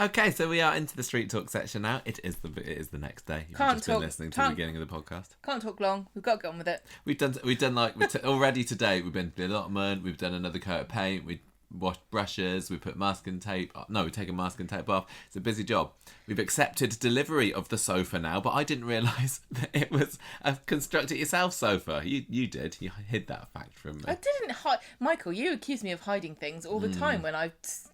Okay, so we are into the street talk section now. It is the next day. You've just been listening to the beginning of the podcast. Can't talk long. We've got to get on with it. We've done already today. We've been to the allotment. We've done another coat of paint. We washed brushes. We put masking tape. No, we've taken masking tape off. It's a busy job. We've accepted delivery of the sofa now, but I didn't realise that it was a construct-it-yourself sofa. You did. You hid that fact from me. I didn't hide. Michael, you accuse me of hiding things all the time when I've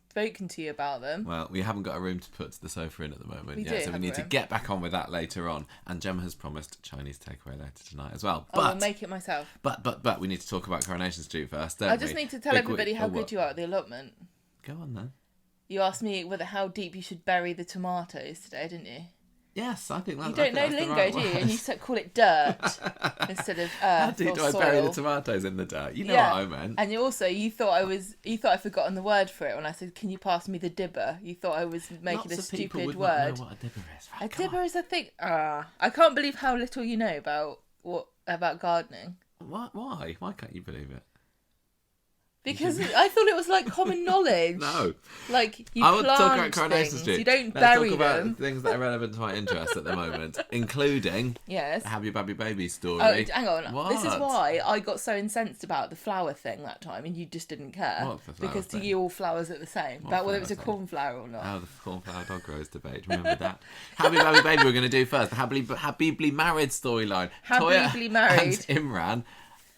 spoken to you about them. Well, we haven't got a room to put the sofa in at the moment yet, so we need to get back on with that later on. And Gemma has promised Chinese takeaway later tonight as well. I'll make it myself. But we need to talk about Coronation Street first, don't we? I just need to tell everybody how good you are at the allotment. Go on then. You asked me how deep you should bury the tomatoes today, didn't you? Yes, I think that. You don't know lingo, do you? And you call it dirt instead of How deep do I soil. bury the tomatoes in the dirt? You know what I meant. And you thought I'd forgotten the word for it when I said, "Can you pass me the dibber?" You thought I was making Lots a of people stupid would word. not know what a dibber is. A dibber is a thing. I can't believe how little you know about gardening. Why? Why can't you believe it? Because I thought it was like common knowledge. No. Like you I want to talk about plant Coronation things. Street. You don't Let's bury talk about them. things that are relevant to my interest at the moment, including Yes. the Have Your Baby Baby story. Oh, hang on. What? This is why I got so incensed about the flower thing that time, and you just didn't care. What the flower because thing? to you, all flowers are the same. What About whether it was a flower thing? cornflower or not. Oh, the cornflower dog rose debate. Remember that? Happy Baby Baby we're going to do first. The Habibly married storyline. Habibly Toyah married. and Imran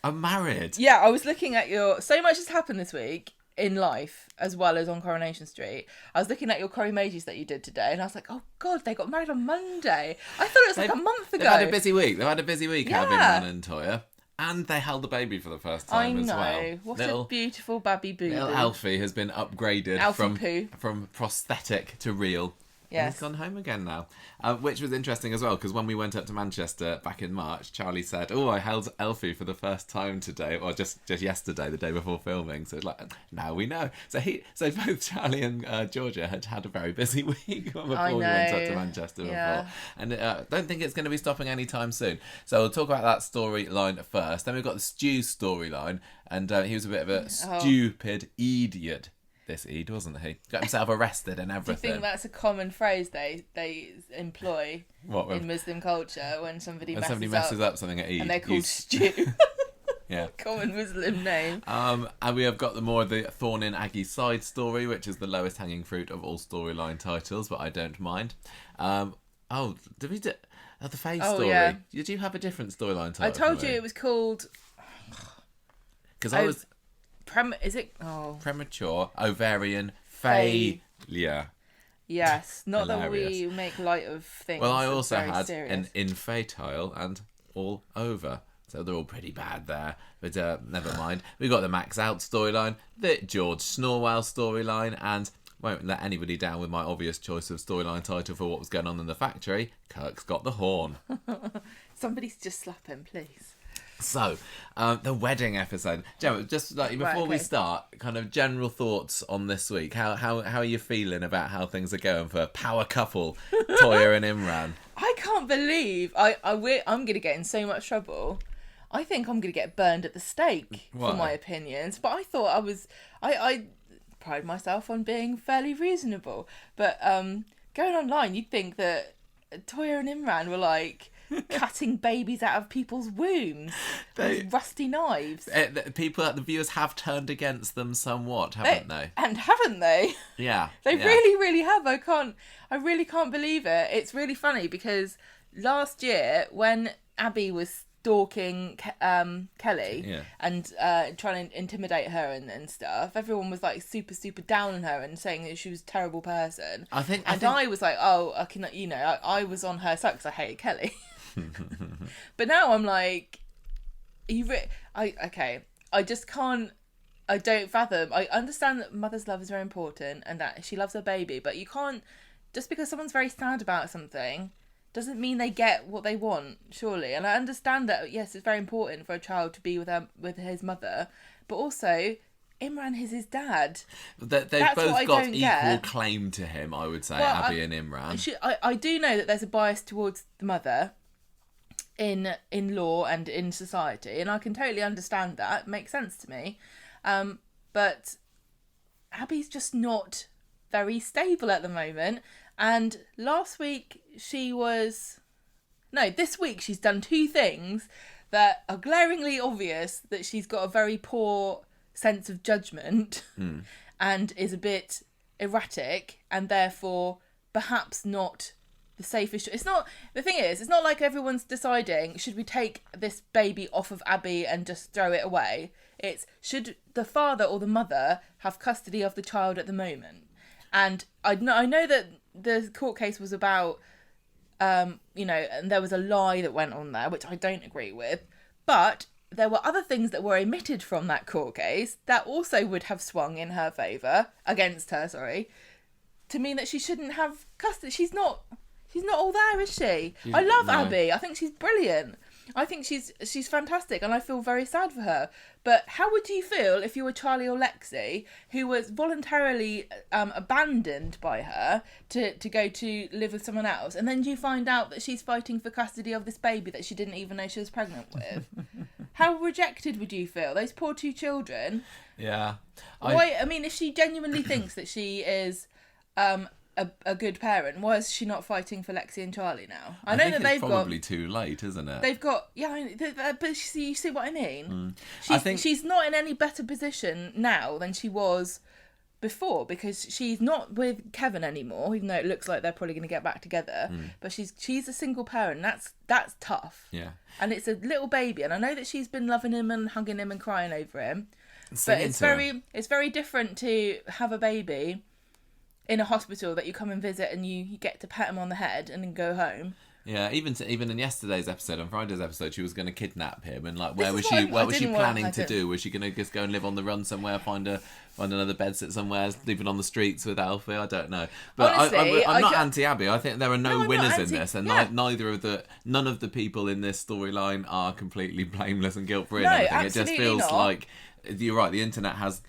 are married. Yeah, I was looking at so much has happened this week in life as well as on Coronation Street. I was looking at your emojis that you did today, and I was like, oh God, they got married on Monday. I thought it was like a month ago. They've had a busy week. Yeah. Imran and Toyah. And they held the baby for the first time as well. I know. What a beautiful babby boo. Little Alfie has been upgraded from prosthetic to real. Yes. And he's gone home again now. Which was interesting as well, because when we went up to Manchester back in March, Charlie said, I held Alfie for the first time today, or just yesterday, the day before filming. So it's like, now we know. So both Charlie and Georgia had a very busy week before we went up to Manchester before. And I don't think it's going to be stopping anytime soon. So we'll talk about that storyline first. Then we've got the Stu storyline, and he was a bit of a stupid idiot. This Eid, wasn't he? Got himself arrested and everything. Do you think that's a common phrase they employ in Muslim culture when somebody messes up something at Eid? And they're called stew. Yeah. Common Muslim name. And we have got more of the Thorny and Aggie side story, which is the lowest hanging fruit of all storyline titles, but I don't mind. Did we do the Faye story? Yeah. Did you have a different storyline title? I told you it was called... Because I was... Premature ovarian failure. Yes, not Hilarious. that we make light of things. Well, I also had serious. an infantile and all over. So they're all pretty bad there. But never mind. We got the Max Out storyline, the George Snorwell storyline, and won't let anybody down with my obvious choice of storyline title for what was going on in the factory. Kirk's got the horn. Somebody's just slap him, please. So, the wedding episode. Gemma, just like before we start, kind of general thoughts on this week. How are you feeling about how things are going for power couple Toyah and Imran? I can't believe I'm going to get in so much trouble. I think I'm going to get burned at the stake for my opinions. But I thought I pride myself on being fairly reasonable. But going online, you'd think that Toyah and Imran were like cutting babies out of people's wombs with rusty knives. The viewers have turned against them somewhat, haven't they? And haven't they? Yeah. They really, really have. I really can't believe it. It's really funny because last year when Abby was stalking Kelly and trying to intimidate her and stuff, everyone was like super, super down on her and saying that she was a terrible person. I was like, I was on her side because I hated Kelly. But now I'm like, I just can't. I don't fathom. I understand that mother's love is very important and that she loves her baby, but you can't, just because someone's very sad about something doesn't mean they get what they want, surely. And I understand that, yes, it's very important for a child to be with his mother, but also Imran is his dad. They've both got equal claim to him, I would say, Abby and Imran. I do know that there's a bias towards the mother in law and in society, and I can totally understand that. It makes sense to me. But Abby's just not very stable at the moment. And this week she's done two things that are glaringly obvious that she's got a very poor sense of judgment and is a bit erratic and therefore perhaps not the safest. It's not like everyone's deciding, should we take this baby off of Abby and just throw it away? It's, should the father or the mother have custody of the child at the moment? And I know that the court case was about, and there was a lie that went on there, which I don't agree with. But there were other things that were omitted from that court case that also would have swung in her favour, against her, to mean that she shouldn't have custody. She's not all there, is she? I love Abby. I think she's brilliant. I think she's fantastic, and I feel very sad for her. But how would you feel if you were Charlie or Lexi, who was voluntarily abandoned by her to go to live with someone else, and then you find out that she's fighting for custody of this baby that she didn't even know she was pregnant with? How rejected would you feel? Those poor two children. Yeah. If she genuinely thinks that she is a good parent, why is she not fighting for Lexi and Charlie now? I know that they've probably too late, isn't it? They've got, but you see what I mean? She's not in any better position now than she was before, because she's not with Kevin anymore, even though it looks like they're probably going to get back together. But she's a single parent. That's tough. Yeah. And it's a little baby, and I know that she's been loving him and hugging him and crying over him. But it's very different to have a baby in a hospital that you come and visit and you get to pet him on the head and then go home. Yeah, even in yesterday's episode, on Friday's episode, she was going to kidnap him, and like, what was she planning to do? Was she going to just go and live on the run somewhere, find another bedsit somewhere, living on the streets with Alfie? I don't know. But honestly, I'm not anti-Abby. I think there are no winners in this, and none of the people in this storyline are completely blameless and guilt-free. No, and everything. absolutely It just feels not. like, you're right, the internet has,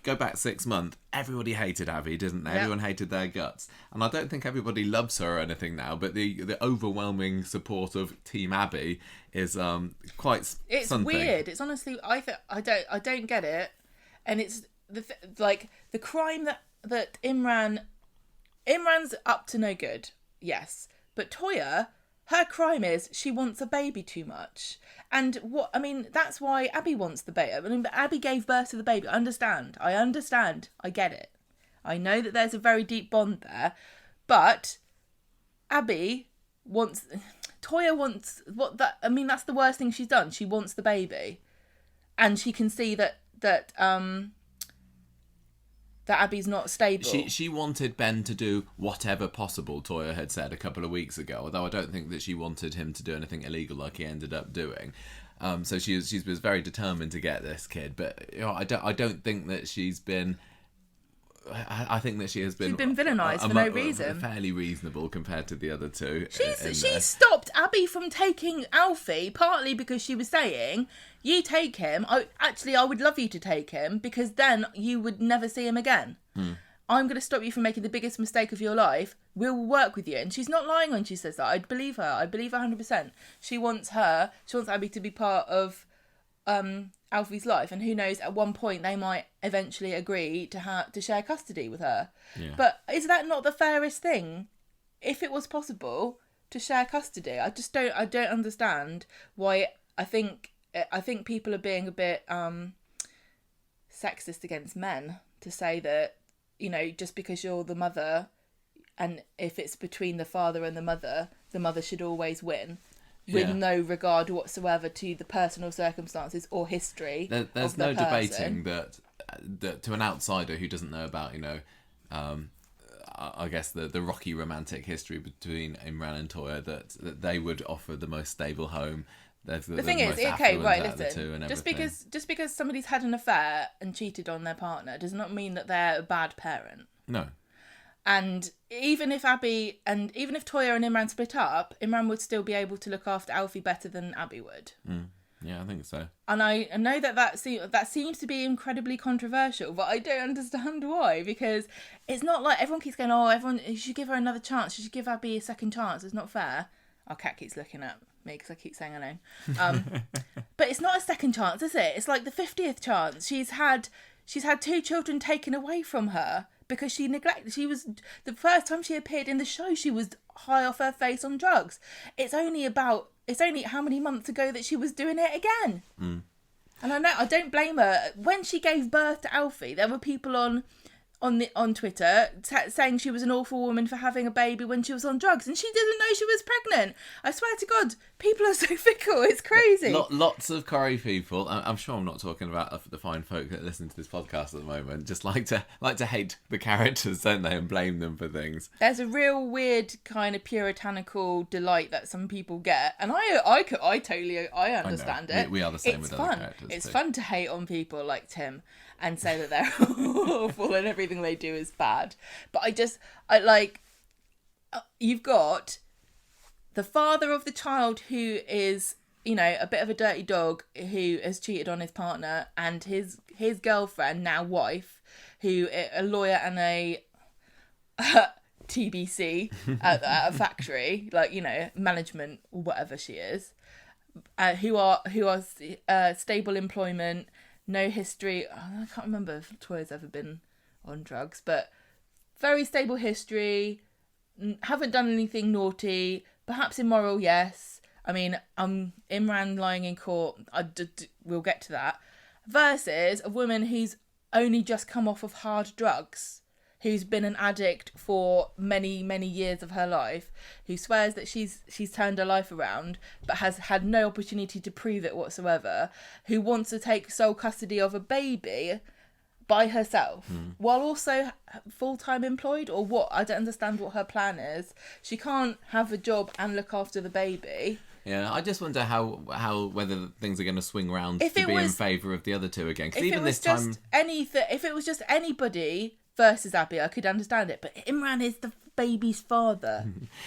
go back 6 months, everybody hated Abby, didn't they? Yep. Everyone hated their guts. And I don't think everybody loves her or anything now, but the overwhelming support of Team Abby is quite it's something. Weird. It's honestly, I don't get it. And it's the crime that Imran's up to no good, yes. But Toyah, her crime is she wants a baby too much. And that's why Abby wants the baby. But Abby gave birth to the baby. I understand. I get it. I know that there's a very deep bond there. But Toyah wants that's the worst thing she's done. She wants the baby. And she can see that Abby's not stable. She wanted Ben to do whatever possible, Toyah had said a couple of weeks ago, although I don't think that she wanted him to do anything illegal like he ended up doing. So she was very determined to get this kid, but I don't think that she's been... I think that she's been villainised for no reason. Fairly reasonable compared to the other two. She stopped Abby from taking Alfie, partly because she was saying, you take him, I would love you to take him, because then you would never see him again. I'm going to stop you from making the biggest mistake of your life. We'll work with you. And she's not lying when she says that. I believe her 100%. She wants Abby to be part of Alfie's life, and who knows, at one point they might eventually agree to share custody with her. Yeah. But is that not the fairest thing? If it was possible to share custody, I don't understand why. I think people are being a bit sexist against men to say that, just because you're the mother, and if it's between the father and the mother should always win. With no regard whatsoever to the personal circumstances or history. There's no debating that to an outsider who doesn't know about, I guess the rocky romantic history between Imran and Toyah, that they would offer the most stable home. The thing is, okay, right, listen. Just because somebody's had an affair and cheated on their partner does not mean that they're a bad parent. No. And even if Toyah and Imran split up, Imran would still be able to look after Alfie better than Abby would. Yeah, I think so. And I know that seems to be incredibly controversial, but I don't understand why, because it's not like everyone keeps going, you should give her another chance, you should give Abby a second chance, it's not fair. Our cat keeps looking at me because I keep saying her name. But it's not a second chance, is it? It's like the 50th chance. She's had 2 children taken away from her because she was, the first time she appeared in the show, she was high off her face on drugs. It's only how many months ago that she was doing it again. And I don't blame her. When she gave birth to Alfie, there were people on Twitter saying she was an awful woman for having a baby when she was on drugs, and she didn't know she was pregnant. I swear to God, people are so fickle. It's crazy. Lots of Corrie people. I'm sure I'm not talking about the fine folk that listen to this podcast at the moment. Just like to hate the characters, don't they, and blame them for things. There's a real weird kind of puritanical delight that some people get, and I totally understand it. We are the same with other characters. It's fun to hate on people like Tim and say that they're awful and everything they do is bad. But you've got the father of the child who is, a bit of a dirty dog who has cheated on his partner, and his girlfriend, now wife, who a lawyer and a TBC at a factory, management or whatever she is, who are stable employment, no history. I can't remember if Toyah's ever been on drugs, but very stable history, haven't done anything naughty, perhaps immoral, yes. I mean, Imran lying in court, we'll get to that. Versus a woman who's only just come off of hard drugs, who's been an addict for many, many years of her life, who swears that she's turned her life around, but has had no opportunity to prove it whatsoever, who wants to take sole custody of a baby by herself, while also full-time employed, or what? I don't understand what her plan is. She can't have a job and look after the baby. Yeah, I just wonder how whether things are going to swing round to be in favour of the other two again. Because even this time, if it was just anybody versus Abby, I could understand it. But Imran is the baby's father.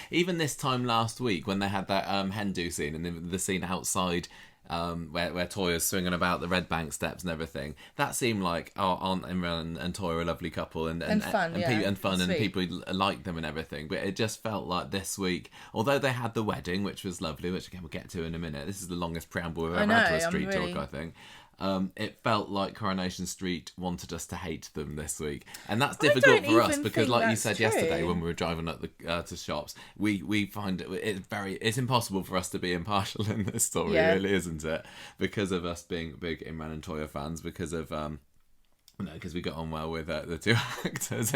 Even this time last week, when they had that hen do scene and the scene outside, where Toyah's swinging about the Red Bank steps and everything, that seemed like Aunt Imran and Toyah are a lovely couple and fun, and people like them and everything. But it just felt like this week, although they had the wedding, which was lovely, which again we'll get to in a minute. This is the longest preamble we've ever had to a street talk, I think. It felt like Coronation Street wanted us to hate them this week, and that's difficult for us because, like you said yesterday when we were driving up to shops, we find it's impossible for us to be impartial in this story, really, isn't it? Because of us being big Imran and Toyah fans, because of because we got on well with the two actors.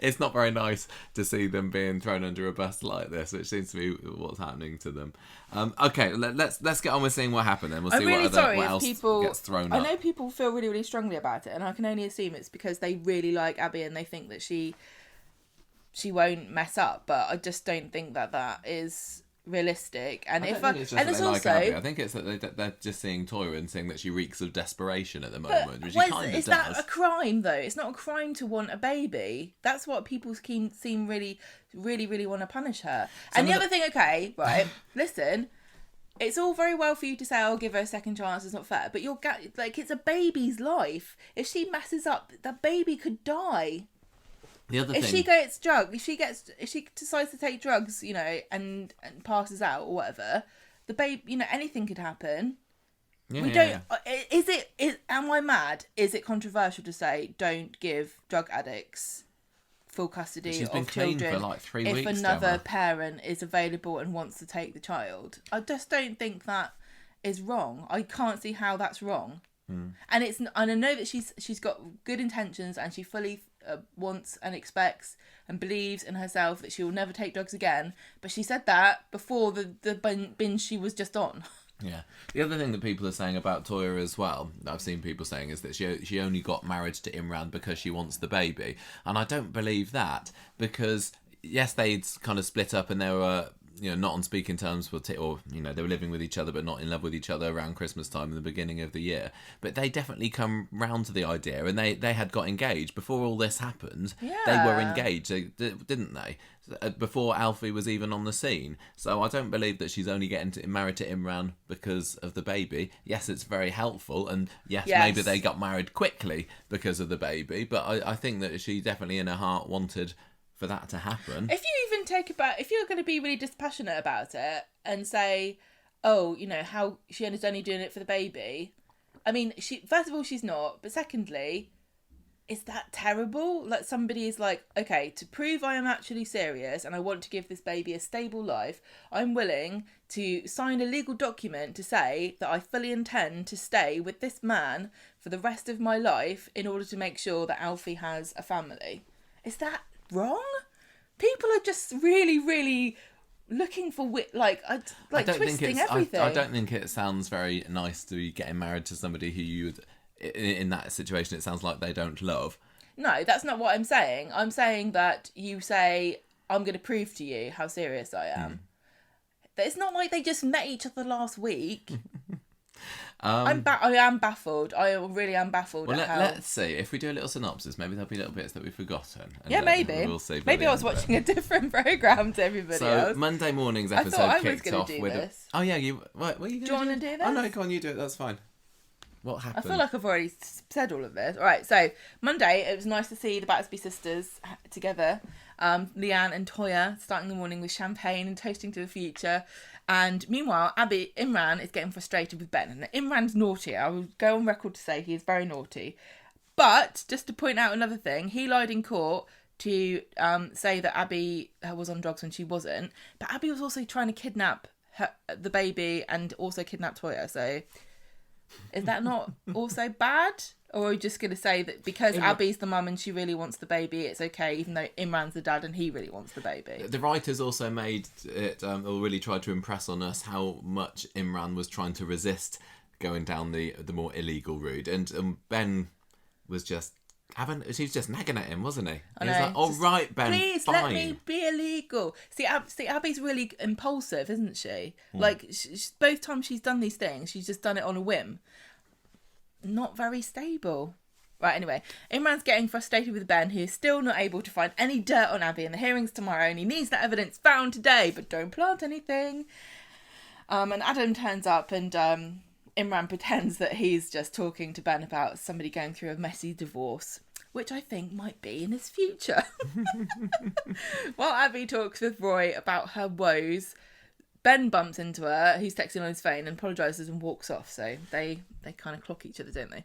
It's not very nice to see them being thrown under a bus like this, which seems to be what's happening to them. Okay, let's get on with seeing what happened then. We'll see what else gets thrown up. I know people feel really, really strongly about it, and I can only assume it's because they really like Abby and they think that she won't mess up, but I just don't think that is realistic. And I think it's that they're just seeing Toyah and seeing that she reeks of desperation at the moment, which she kind of does. Is that a crime though? It's not a crime to want a baby. That's what people seem really, really, really want to punish her. And the other thing, okay, right? Listen, it's all very well for you to say, "I'll give her a second chance." It's not fair, but it's a baby's life. If she messes up, the baby could die. The other thing, if she decides to take drugs, and passes out or whatever, the baby, anything could happen. Am I mad? Is it controversial to say don't give drug addicts full custody of children for like 3 weeks if another parent is available and wants to take the child? I just don't think that is wrong. I can't see how that's wrong. And I know that she's got good intentions, and she fully wants and expects and believes in herself that she will never take drugs again. But she said that before the binge she was just on. Yeah. The other thing that people are saying about Toyah as well, that I've seen people saying, is that she only got married to Imran because she wants the baby. And I don't believe that, because yes, they'd kind of split up and they were not on speaking terms they were living with each other but not in love with each other around Christmas time in the beginning of the year. But they definitely come round to the idea, and they had got engaged before all this happened. Yeah. They were engaged, didn't they? Before Alfie was even on the scene. So I don't believe that she's only getting married to Imran because of the baby. Yes, it's very helpful, and yes, maybe they got married quickly because of the baby, but I think that she definitely in her heart wanted for that to happen. If you even if you're going to be really dispassionate about it and say, how she is only doing it for the baby. I mean, first of all, she's not, but secondly, is that terrible? Like somebody is like, okay, to prove I am actually serious and I want to give this baby a stable life, I'm willing to sign a legal document to say that I fully intend to stay with this man for the rest of my life in order to make sure that Alfie has a family. Is that wrong? People are just really, really looking for twisting everything. I don't think it sounds very nice to be getting married to somebody who you would, in that situation, it sounds like they don't love. No, that's not what I'm saying. I'm saying that you say, I'm going to prove to you how serious I am. It's not like they just met each other last week. I am baffled. I really am baffled. Let's see. If we do a little synopsis, maybe there'll be little bits that we've forgotten. And maybe. We'll see. Maybe I was watching a different programme to everybody else. So Monday morning's episode kicked off with. Oh yeah, you. What are you going to do? Do you want to do this? Oh no, go on, you do it. That's fine. What happened? I feel like I've already said all of this. All right, so Monday, it was nice to see the Battersby sisters together. Leanne and Toyah starting the morning with champagne and toasting to the future. And meanwhile, Imran is getting frustrated with Ben. And Imran's naughty. I will go on record to say he is very naughty. But, just to point out another thing, he lied in court to say that Abby was on drugs when she wasn't. But Abby was also trying to kidnap the baby and also kidnap Toyah. So, is that not also bad? Or are you just going to say that because Abby's the mum and she really wants the baby, it's okay, even though Imran's the dad and he really wants the baby? The writers also made it, or really tried to impress on us how much Imran was trying to resist going down the more illegal route. And Ben was just he was just nagging at him, wasn't he? He was like, all right, Ben, please fine. Let me be illegal. See, Abby's really impulsive, isn't she? Like, both times she's done these things, she's just done it on a whim. Not very stable. Right, anyway, Imran's getting frustrated with Ben, who is still not able to find any dirt on Abby in the hearings tomorrow, and he needs that evidence found today, but don't plant anything. And Adam turns up, and Imran pretends that he's just talking to Ben about somebody going through a messy divorce, which I think might be in his future. While Abby talks with Roy about her woes, Ben bumps into her, who's texting on his phone, and apologises and walks off. So they kind of clock each other, don't they?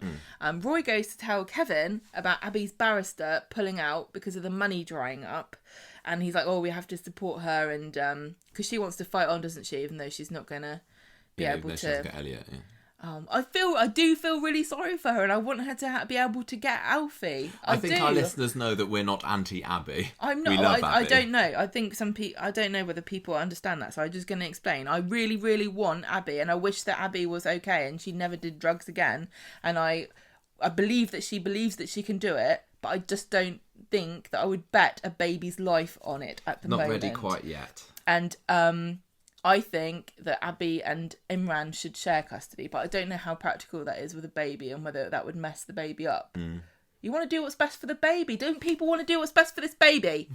Roy goes to tell Kevin about Abby's barrister pulling out because of the money drying up. And he's like, oh, we have to support her. And because she wants to fight on, doesn't she? Even though she's not going to be able to. She has to get Elliot, yeah. I do feel really sorry for her, and I want her to be able to get Alfie. I think our listeners know that we're not anti-Abby. I'm not. We love Abby. I don't know. I think some people. I don't know whether people understand that. So I'm just going to explain. I really, really want Abby, and I wish that Abby was okay and she never did drugs again. And I believe that she believes that she can do it, but I just don't think that I would bet a baby's life on it at the moment. Not ready quite yet. And I think that Abby and Imran should share custody, but I don't know how practical that is with a baby and whether that would mess the baby up. You want to do what's best for the baby. Don't people want to do what's best for this baby?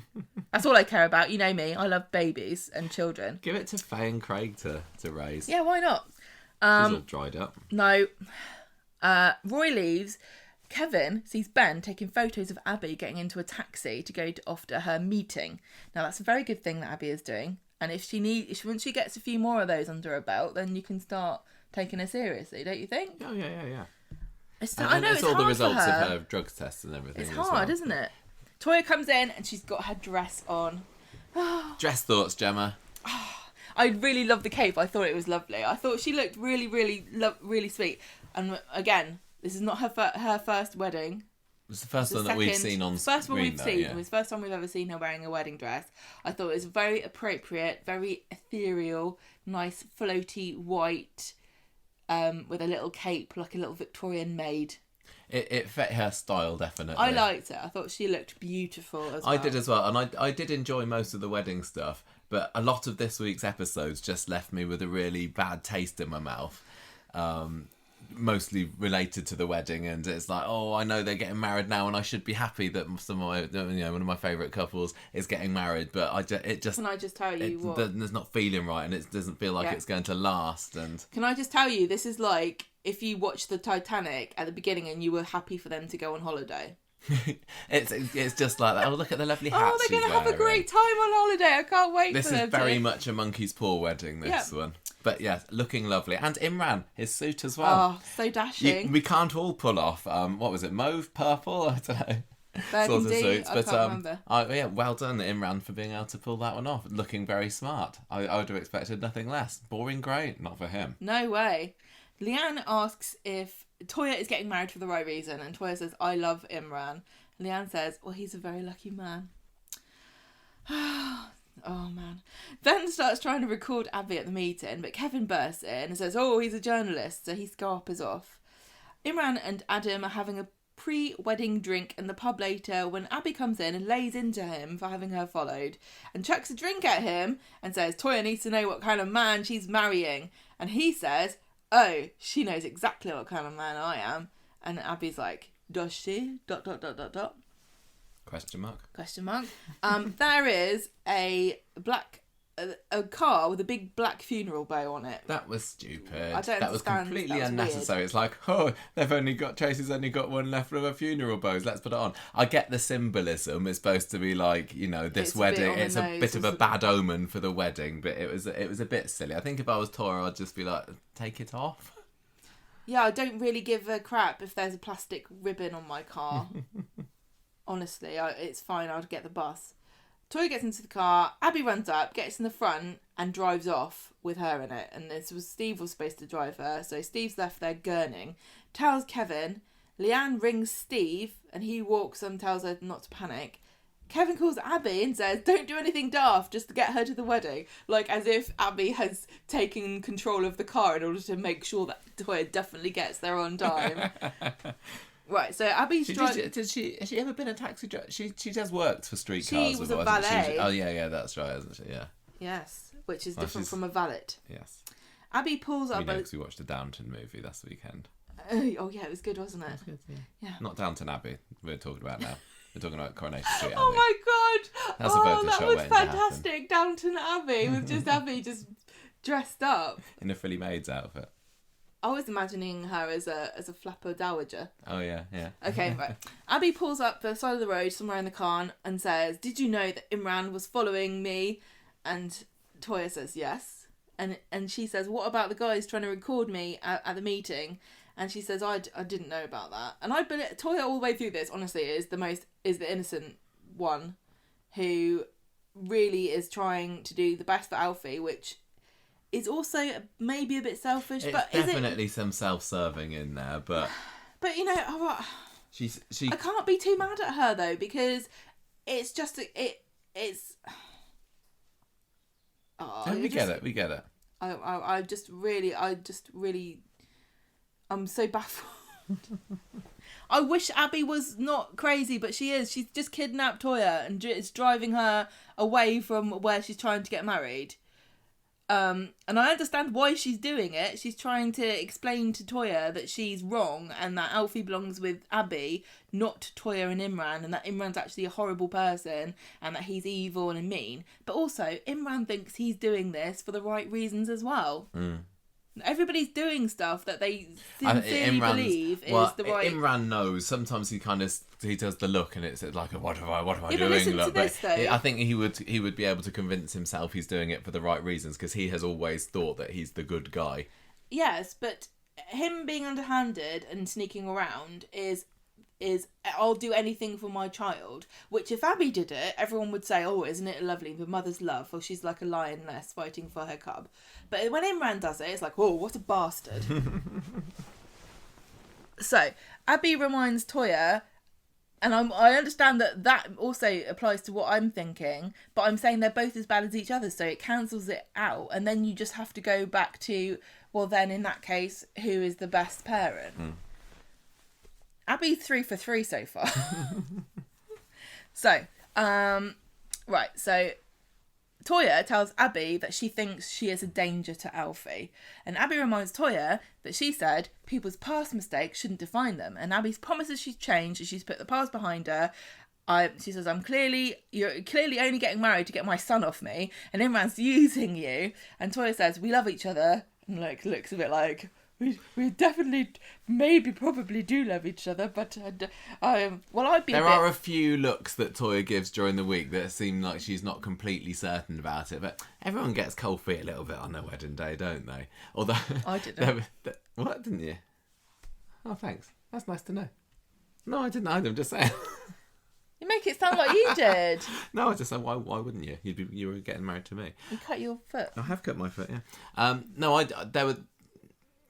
That's all I care about. You know me. I love babies and children. Give it to Faye and Craig to raise. Yeah, why not? She's all dried up. No. Roy leaves. Kevin sees Ben taking photos of Abby getting into a taxi to go off to her meeting. Now, that's a very good thing that Abby is doing. And once she gets a few more of those under her belt, then you can start taking her seriously, don't you think? Oh, yeah. It's all the results of her drugs tests and everything. It's hard, isn't it? Toyah comes in and she's got her dress on. Dress thoughts, Gemma. I really loved the cape. I thought it was lovely. I thought she looked really, really, really sweet. And again, this is not her first wedding. It's the first one that we've seen on screen. First one we've seen. It was the first time we've ever seen her wearing a wedding dress. I thought it was very appropriate, very ethereal, nice floaty white, with a little cape, like a little Victorian maid. It fit her style, definitely. I liked it. I thought she looked beautiful as well. I did as well, and I did enjoy most of the wedding stuff, but a lot of this week's episodes just left me with a really bad taste in my mouth. Mostly related to the wedding, and it's like, oh, I know they're getting married now, and I should be happy that one of my favourite couples is getting married, but Can I just tell you what? It's not feeling right, and it doesn't feel like it's going to last. And can I just tell you, this is like if you watched the Titanic at the beginning and you were happy for them to go on holiday. it's just like that. Oh, look at the lovely hats. Oh, they're going to have a great time on holiday. I can't wait for them. This is very much a monkey's paw wedding, this one. But yeah, looking lovely. And Imran, his suit as well. Oh, so dashing. We can't all pull off, what was it, mauve, purple? I don't know. Burgundy, Suits. I can't remember. Yeah, well done, Imran, for being able to pull that one off. Looking very smart. I would have expected nothing less. Boring grey, not for him. No way. Leanne asks if Toyah is getting married for the right reason, and Toyah says, I love Imran. Leanne says, well, he's a very lucky man. Oh, man. Ben starts trying to record Abby at the meeting, but Kevin bursts in and says, oh, he's a journalist, so his scarp is off. Imran and Adam are having a pre-wedding drink in the pub later when Abby comes in and lays into him for having her followed and chucks a drink at him and says, Toyah needs to know what kind of man she's marrying. And he says, oh, she knows exactly what kind of man I am. And Abby's like, does she? ... Question mark. There is a car with a big black funeral bow on it. That was stupid. I don't That was understand. completely That was unnecessary. weird. It's like, Tracy's only got one left of her funeral bows. Let's put it on. I get the symbolism. It's supposed to be like, this It's wedding. a bit It's a bit of a bad omen for the wedding, but it was a bit silly. I think if I was Toyah, I'd just be like, take it off. Yeah, I don't really give a crap if there's a plastic ribbon on my car. Honestly, it's fine. I'd get the bus. Toyah gets into the car. Abby runs up, gets in the front, and drives off with her in it. And Steve was supposed to drive her, so Steve's left there gurning. Tells Kevin. Leanne rings Steve, and he walks and tells her not to panic. Kevin calls Abby and says, don't do anything daft, just to get her to the wedding. Like, as if Abby has taken control of the car in order to make sure that Toyah definitely gets there on time. Right, so Abby's driving... Has she ever been a taxi driver? She just worked for streetcars. She was a valet. Oh, yeah, that's right, isn't she? Yeah. Yes, which is different from a valet. Yes. Abby pulls up... because we watched the Downton movie this weekend. Oh, yeah, it was good, wasn't it? Good, yeah. Not Downton Abbey, we're talking about now. We're talking about Coronation Street Abbey. Oh, my God! That's a Photoshop that was waiting to happen. fantastic. Downton Abbey, with just Abby just dressed up. In a frilly maid's outfit. I was imagining her as a flapper dowager. Oh, yeah. Okay, right. Abby pulls up the side of the road somewhere in the car and says, did you know that Imran was following me? And Toyah says, yes. And she says, what about the guys trying to record me at the meeting? And she says, I didn't know about that. And I believe Toyah all the way through this, honestly, is the innocent one who really is trying to do the best for Alfie, which is also maybe a bit selfish. It's but definitely some self-serving in there, but... But, she. I can't be too mad at her, though, because it's just... It's... Oh, we get it. I just really... I'm so baffled. I wish Abby was not crazy, but she is. She's just kidnapped Toyah and it's driving her away from where she's trying to get married. And I understand why she's doing it. She's trying to explain to Toyah that she's wrong and that Alfie belongs with Abby, not Toyah and Imran, and that Imran's actually a horrible person and that he's evil and mean. But also, Imran thinks he's doing this for the right reasons as well. Mm. Everybody's doing stuff that they sincerely believe is the right... Imran knows. Sometimes he does the look and it's like, what am I doing? Listen to this, though. I think he would be able to convince himself he's doing it for the right reasons because he has always thought that he's the good guy. Yes, but him being underhanded and sneaking around is I'll do anything for my child. Which if Abby did it, everyone would say, oh, isn't it lovely, the mother's love, or she's like a lioness fighting for her cub. But when Imran does it, it's like, oh, what a bastard. So Abby reminds Toyah, and I understand that also applies to what I'm thinking, but I'm saying they're both as bad as each other, so it cancels it out, and then you just have to go back to, well, then in that case, who is the best parent? Abby's 3 for 3 so far. So, right, so Toyah tells Abby that she thinks she is a danger to Alfie. And Abby reminds Toyah that she said people's past mistakes shouldn't define them. And Abby promises she's changed and she's put the past behind her. She says, you're clearly only getting married to get my son off me. And Imran's using you. And Toyah says, we love each other. And looks a bit like, we definitely, maybe, probably do love each other, but I'd be. There are a few looks that Toyah gives during the week that seem like she's not completely certain about it, but everyone gets cold feet a little bit on their wedding day, don't they? Although I didn't. What, didn't you? Oh, thanks. That's nice to know. No, I didn't either. I'm just saying. You make it sound like you did. No, I just said, why wouldn't you? You were getting married to me. You cut your foot. I have cut my foot, yeah. No,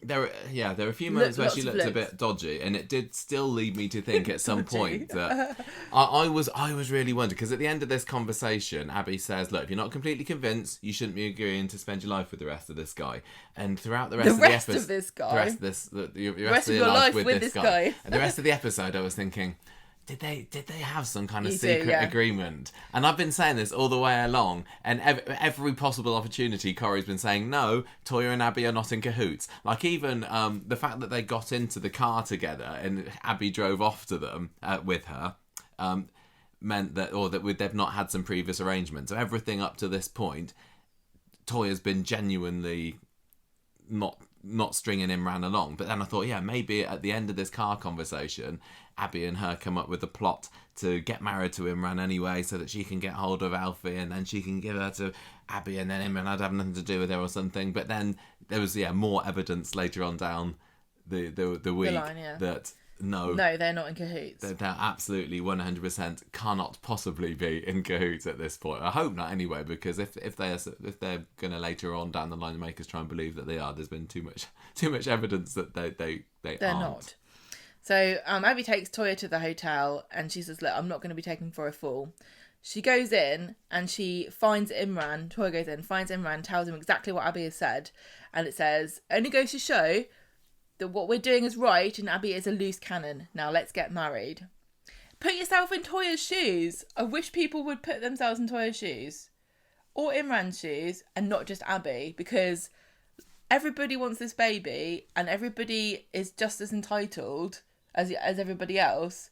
there were a few moments where she looked a bit dodgy, and it did still lead me to think at some point that I was really wondering, because at the end of this conversation, Abby says, "Look, if you're not completely convinced, you shouldn't be agreeing to spend your life with the rest of this guy." And throughout the rest of your life with this guy, and the rest of the episode, I was thinking, Did they have some kind of secret agreement? And I've been saying this all the way along, and every possible opportunity, Corey's been saying, no, Toyah and Abby are not in cahoots. Like, even the fact that they got into the car together and Abby drove off to them with her meant that they've not had some previous arrangements. So everything up to this point, Toyah's been genuinely not stringing Imran along. But then I thought, maybe at the end of this car conversation, Abby and her come up with a plot to get married to Imran anyway, so that she can get hold of Alfie, and then she can give her to Abby, and then Imran had nothing to do with her or something. But then there was more evidence later on down the week that no, they're not in cahoots. They're absolutely 100% cannot possibly be in cahoots at this point. I hope not anyway, because if they're going to later on down the line make us try and believe that they are, there's been too much evidence that they're aren't. Not. So Abby takes Toyah to the hotel, and she says, "Look, I'm not going to be taken for a fool." She goes in and she finds Imran. Toyah goes in, finds Imran, tells him exactly what Abby has said, and it says, "Only goes to show that what we're doing is right, and Abby is a loose cannon. Now let's get married." Put yourself in Toyah's shoes. I wish people would put themselves in Toyah's shoes or Imran's shoes, and not just Abby, because everybody wants this baby, and everybody is just as entitled as everybody else.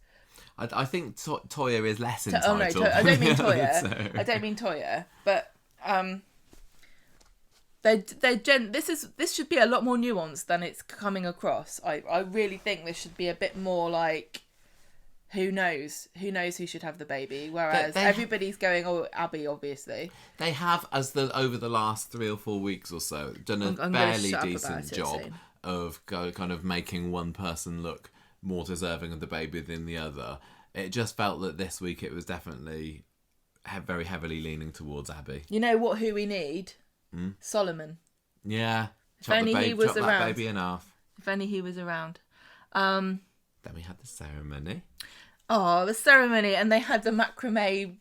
I think Toyah is less entitled. Oh no, I don't mean Toyah. So. I don't mean Toyah, but this should be a lot more nuanced than it's coming across. I really think this should be a bit more like, who knows who should have the baby, whereas everybody's going, oh, Abby, obviously. They have, over the last 3 or 4 weeks or so, done a fairly decent job of kind of making one person look more deserving of the baby than the other. It just felt that this week it was definitely very heavily leaning towards Abby. You know who we need? Solomon. Yeah. If only he was around. That baby in half. If only he was around. Then we had the ceremony. Oh, the ceremony, and they had the macrame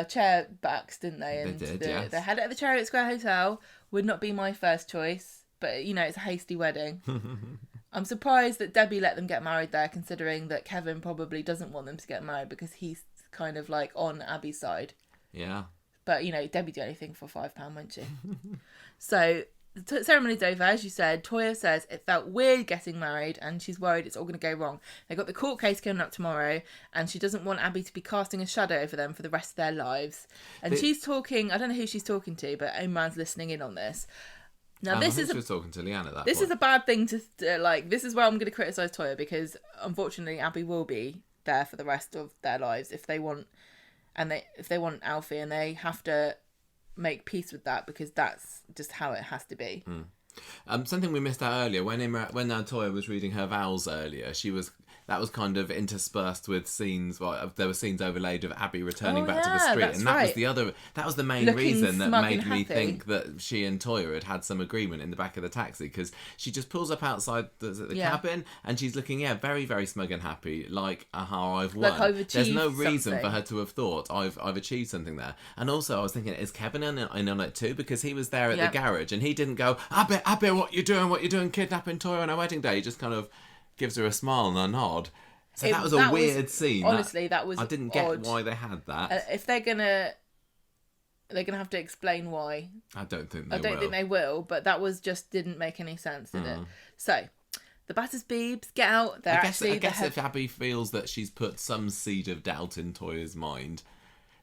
chair backs, didn't they? And they did, yes. They had it at the Chariot Square Hotel. Would not be my first choice, but it's a hasty wedding. I'm surprised that Debbie let them get married there, considering that Kevin probably doesn't want them to get married because he's kind of like on Abby's side. Yeah. But, Debbie do anything for £5, won't she? So, the ceremony's over, as you said. Toyah says it felt weird getting married, and she's worried it's all going to go wrong. They've got the court case coming up tomorrow, and she doesn't want Abby to be casting a shadow over them for the rest of their lives. And she's talking, I don't know who she's talking to, but Imran's listening in on this. Now, she was talking to Leanne at that This point. is a bad thing to, this is where I'm going to criticise Toyah, because, unfortunately, Abby will be there for the rest of their lives if they want Alfie, and they have to make peace with that, because that's just how it has to be. Something we missed out earlier, when Toyah was reading her vows earlier, that was kind of interspersed with scenes. Well, there were scenes overlaid of Abby returning back to the street, and that was the main reason that made me think that she and Toyah had some agreement in the back of the taxi, because she just pulls up outside the cabin, and she's looking very, very smug and happy, like, I've won. Like, I've achieved There's no reason something for her to have thought I've achieved something there. And also I was thinking, is Kevin in on it too? Because he was there at the garage, and he didn't go, Abby, what you doing kidnapping Toyah on her wedding day? He just kind of gives her a smile and a nod. So that was a weird scene. Honestly, that was I didn't get why they had that. If they're gonna have to explain why. I don't think they will, but that just didn't make any sense, did it? So, the Battersbeebs get out. I guess if Abby feels that she's put some seed of doubt in Toyah's mind,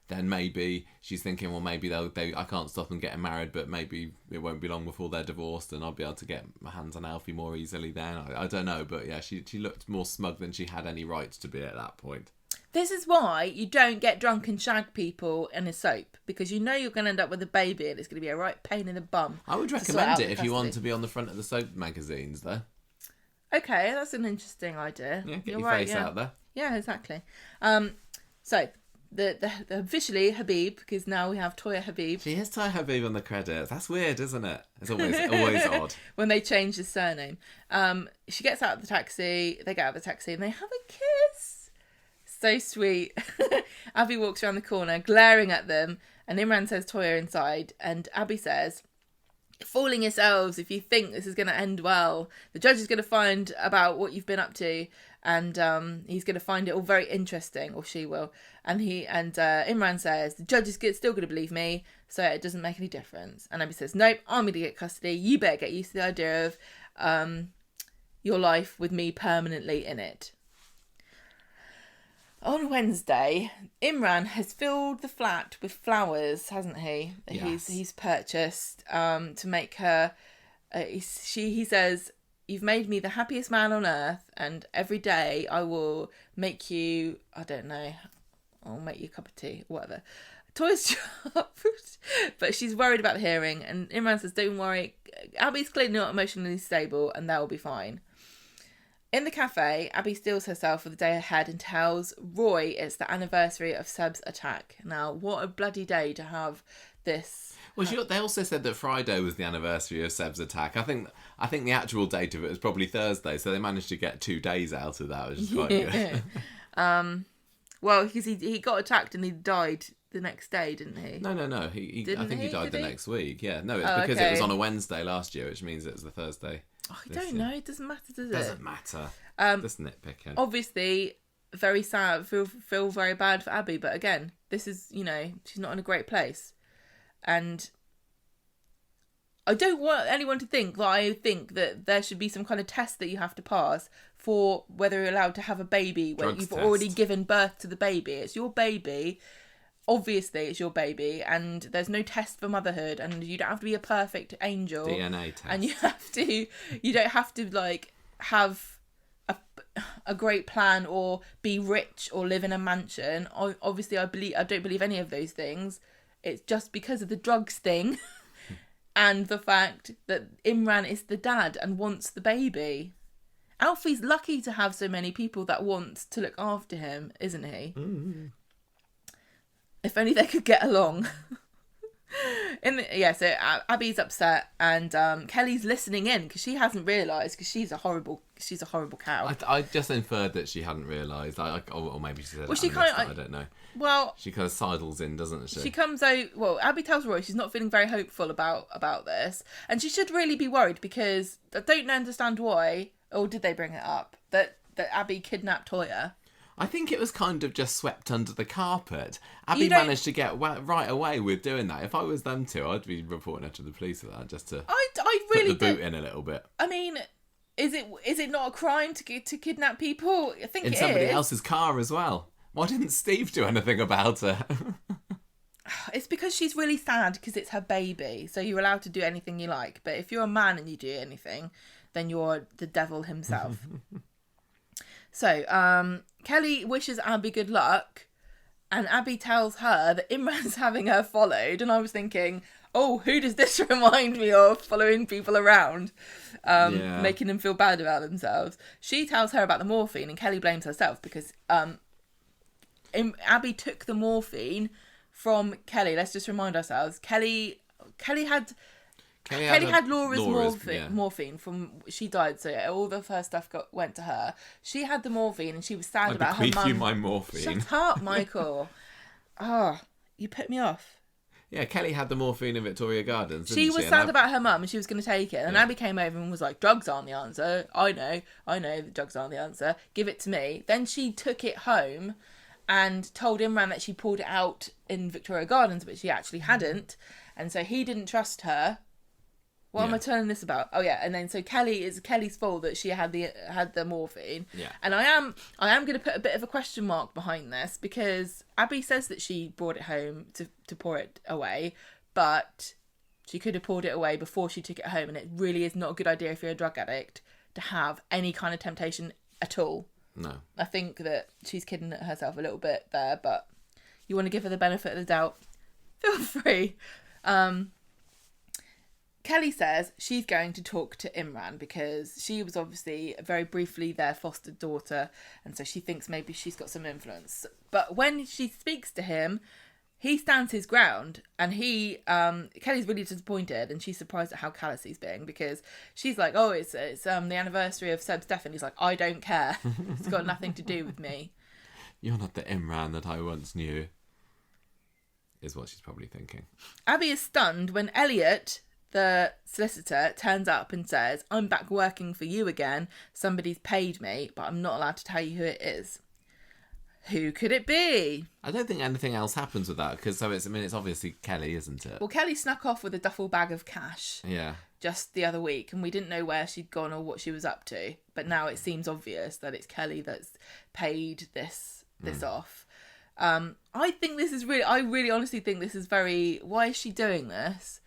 then maybe she's thinking, well, maybe I can't stop them getting married, but maybe it won't be long before they're divorced, and I'll be able to get my hands on Alfie more easily then. I don't know, but yeah, she looked more smug than she had any right to be at that point. This is why you don't get drunk and shag people in a soap, because you know you're going to end up with a baby and it's going to be a right pain in the bum. I would recommend it if you want to be on the front of the soap magazines, though. Okay, that's an interesting idea. Yeah, get your face out there. Yeah, exactly. So the officially Habib, because now we have Toyah Habib. She is Toyah Habib on the credits. That's weird, isn't it? It's always odd when they change the surname. She gets out of the taxi. They get out of the taxi and they have a kiss. So sweet. Abby walks around the corner, glaring at them, and Imran says Toyah inside, and Abby says, "Fooling yourselves if you think this is going to end well. The judge is going to find about what you've been up to, and he's going to find it all very interesting, or she will." And Imran says, "The judge is still going to believe me, so it doesn't make any difference." And Abby says, "Nope, I'm going to get custody. You better get used to the idea of your life with me permanently in it." On Wednesday, Imran has filled the flat with flowers, hasn't he? Yes. He's purchased to make her. He says, "You've made me the happiest man on earth, and every day I will make you. I don't know. I'll make you a cup of tea, whatever." Toyah's chopped, but she's worried about the hearing, and Imran says, "Don't worry. Abby's clearly not emotionally stable, and they'll be fine." In the cafe, Abby steels herself for the day ahead and tells Roy it's the anniversary of Seb's attack. Now, what a bloody day to have this. Well, they also said that Friday was the anniversary of Seb's attack. I think the actual date of it was probably Thursday, so they managed to get 2 days out of that, which is quite good. Well, because he got attacked and he died the next day, didn't he? No. I think he died the next week. Yeah, no, it's because okay. It was on a Wednesday last year, which means it was the Thursday. Oh, I don't know. It doesn't matter, does it? Doesn't matter. Just nitpicking. Obviously, very sad. Feel very bad for Abby, but again, this is, she's not in a great place, and I don't want anyone to think that I think that there should be some kind of test that you have to pass for whether you're allowed to have a baby when you've already given birth to the baby. It's your baby. Obviously, it's your baby, and there's no test for motherhood, and you don't have to be a perfect angel. DNA test. And you don't have to have a great plan or be rich or live in a mansion. Obviously, I don't believe any of those things. It's just because of the drugs thing, and the fact that Imran is the dad and wants the baby. Alfie's lucky to have so many people that want to look after him, isn't he? Mm-hmm. If only they could get along. So Abby's upset, and Kelly's listening in because she hasn't realised, because she's a horrible cow. I just inferred that she hadn't realised. Or maybe she said. Well, I don't know. Well, she kind of sidles in, doesn't she? She comes out. Well, Abby tells Roy she's not feeling very hopeful about this, and she should really be worried, because I don't understand why. Or did they bring it up that Abby kidnapped Toyah? I think it was kind of just swept under the carpet. Abby managed to get right away with doing that. If I was them two, I'd be reporting her to the police for that, just to I really put the boot in a little bit. I mean, is it not a crime to kidnap people? I think in somebody else's car as well. Why didn't Steve do anything about her? It's because she's really sad because it's her baby, so you're allowed to do anything you like. But if you're a man and you do anything, then you're the devil himself. So, Kelly wishes Abby good luck, and Abby tells her that Imran's having her followed, and I was thinking, oh, who does this remind me of, following people around, making them feel bad about themselves? She tells her about the morphine, and Kelly blames herself because Abby took the morphine from Kelly. Let's just remind ourselves, Kelly had Laura's morphine from she died, so all the first stuff went to her. She had the morphine and she was sad about her mum. I bequeath you my morphine. Shut up, Michael. You put me off. Yeah, Kelly had the morphine in Victoria Gardens, didn't she was sad about her mum and she was going to take it, and Abby came over and was like, drugs aren't the answer. I know that drugs aren't the answer. Give it to me. Then she took it home and told Imran that she pulled it out in Victoria Gardens, but she actually hadn't, and so he didn't trust her. What am I turning this about? Oh yeah, and then so it's Kelly's fault that she had the morphine. Yeah. And I am going to put a bit of a question mark behind this, because Abby says that she brought it home to pour it away, but she could have poured it away before she took it home, and it really is not a good idea if you're a drug addict to have any kind of temptation at all. No. I think that she's kidding herself a little bit there, but you want to give her the benefit of the doubt, feel free. Kelly says she's going to talk to Imran because she was obviously very briefly their foster daughter, and so she thinks maybe she's got some influence. But when she speaks to him, he stands his ground, and Kelly's really disappointed, and she's surprised at how callous he's being, because she's like, oh, it's the anniversary of Seb's death, and he's like, I don't care. It's got nothing to do with me. You're not the Imran that I once knew, is what she's probably thinking. Abby is stunned when Elliot, the solicitor, turns up and says, I'm back working for you again. Somebody's paid me, but I'm not allowed to tell you who it is. Who could it be? I don't think anything else happens with that, because it's obviously Kelly, isn't it? Well, Kelly snuck off with a duffel bag of cash. Yeah. Just the other week, and we didn't know where she'd gone or what she was up to. But now it seems obvious that it's Kelly that's paid this off. I think this is I really honestly think this is why is she doing this?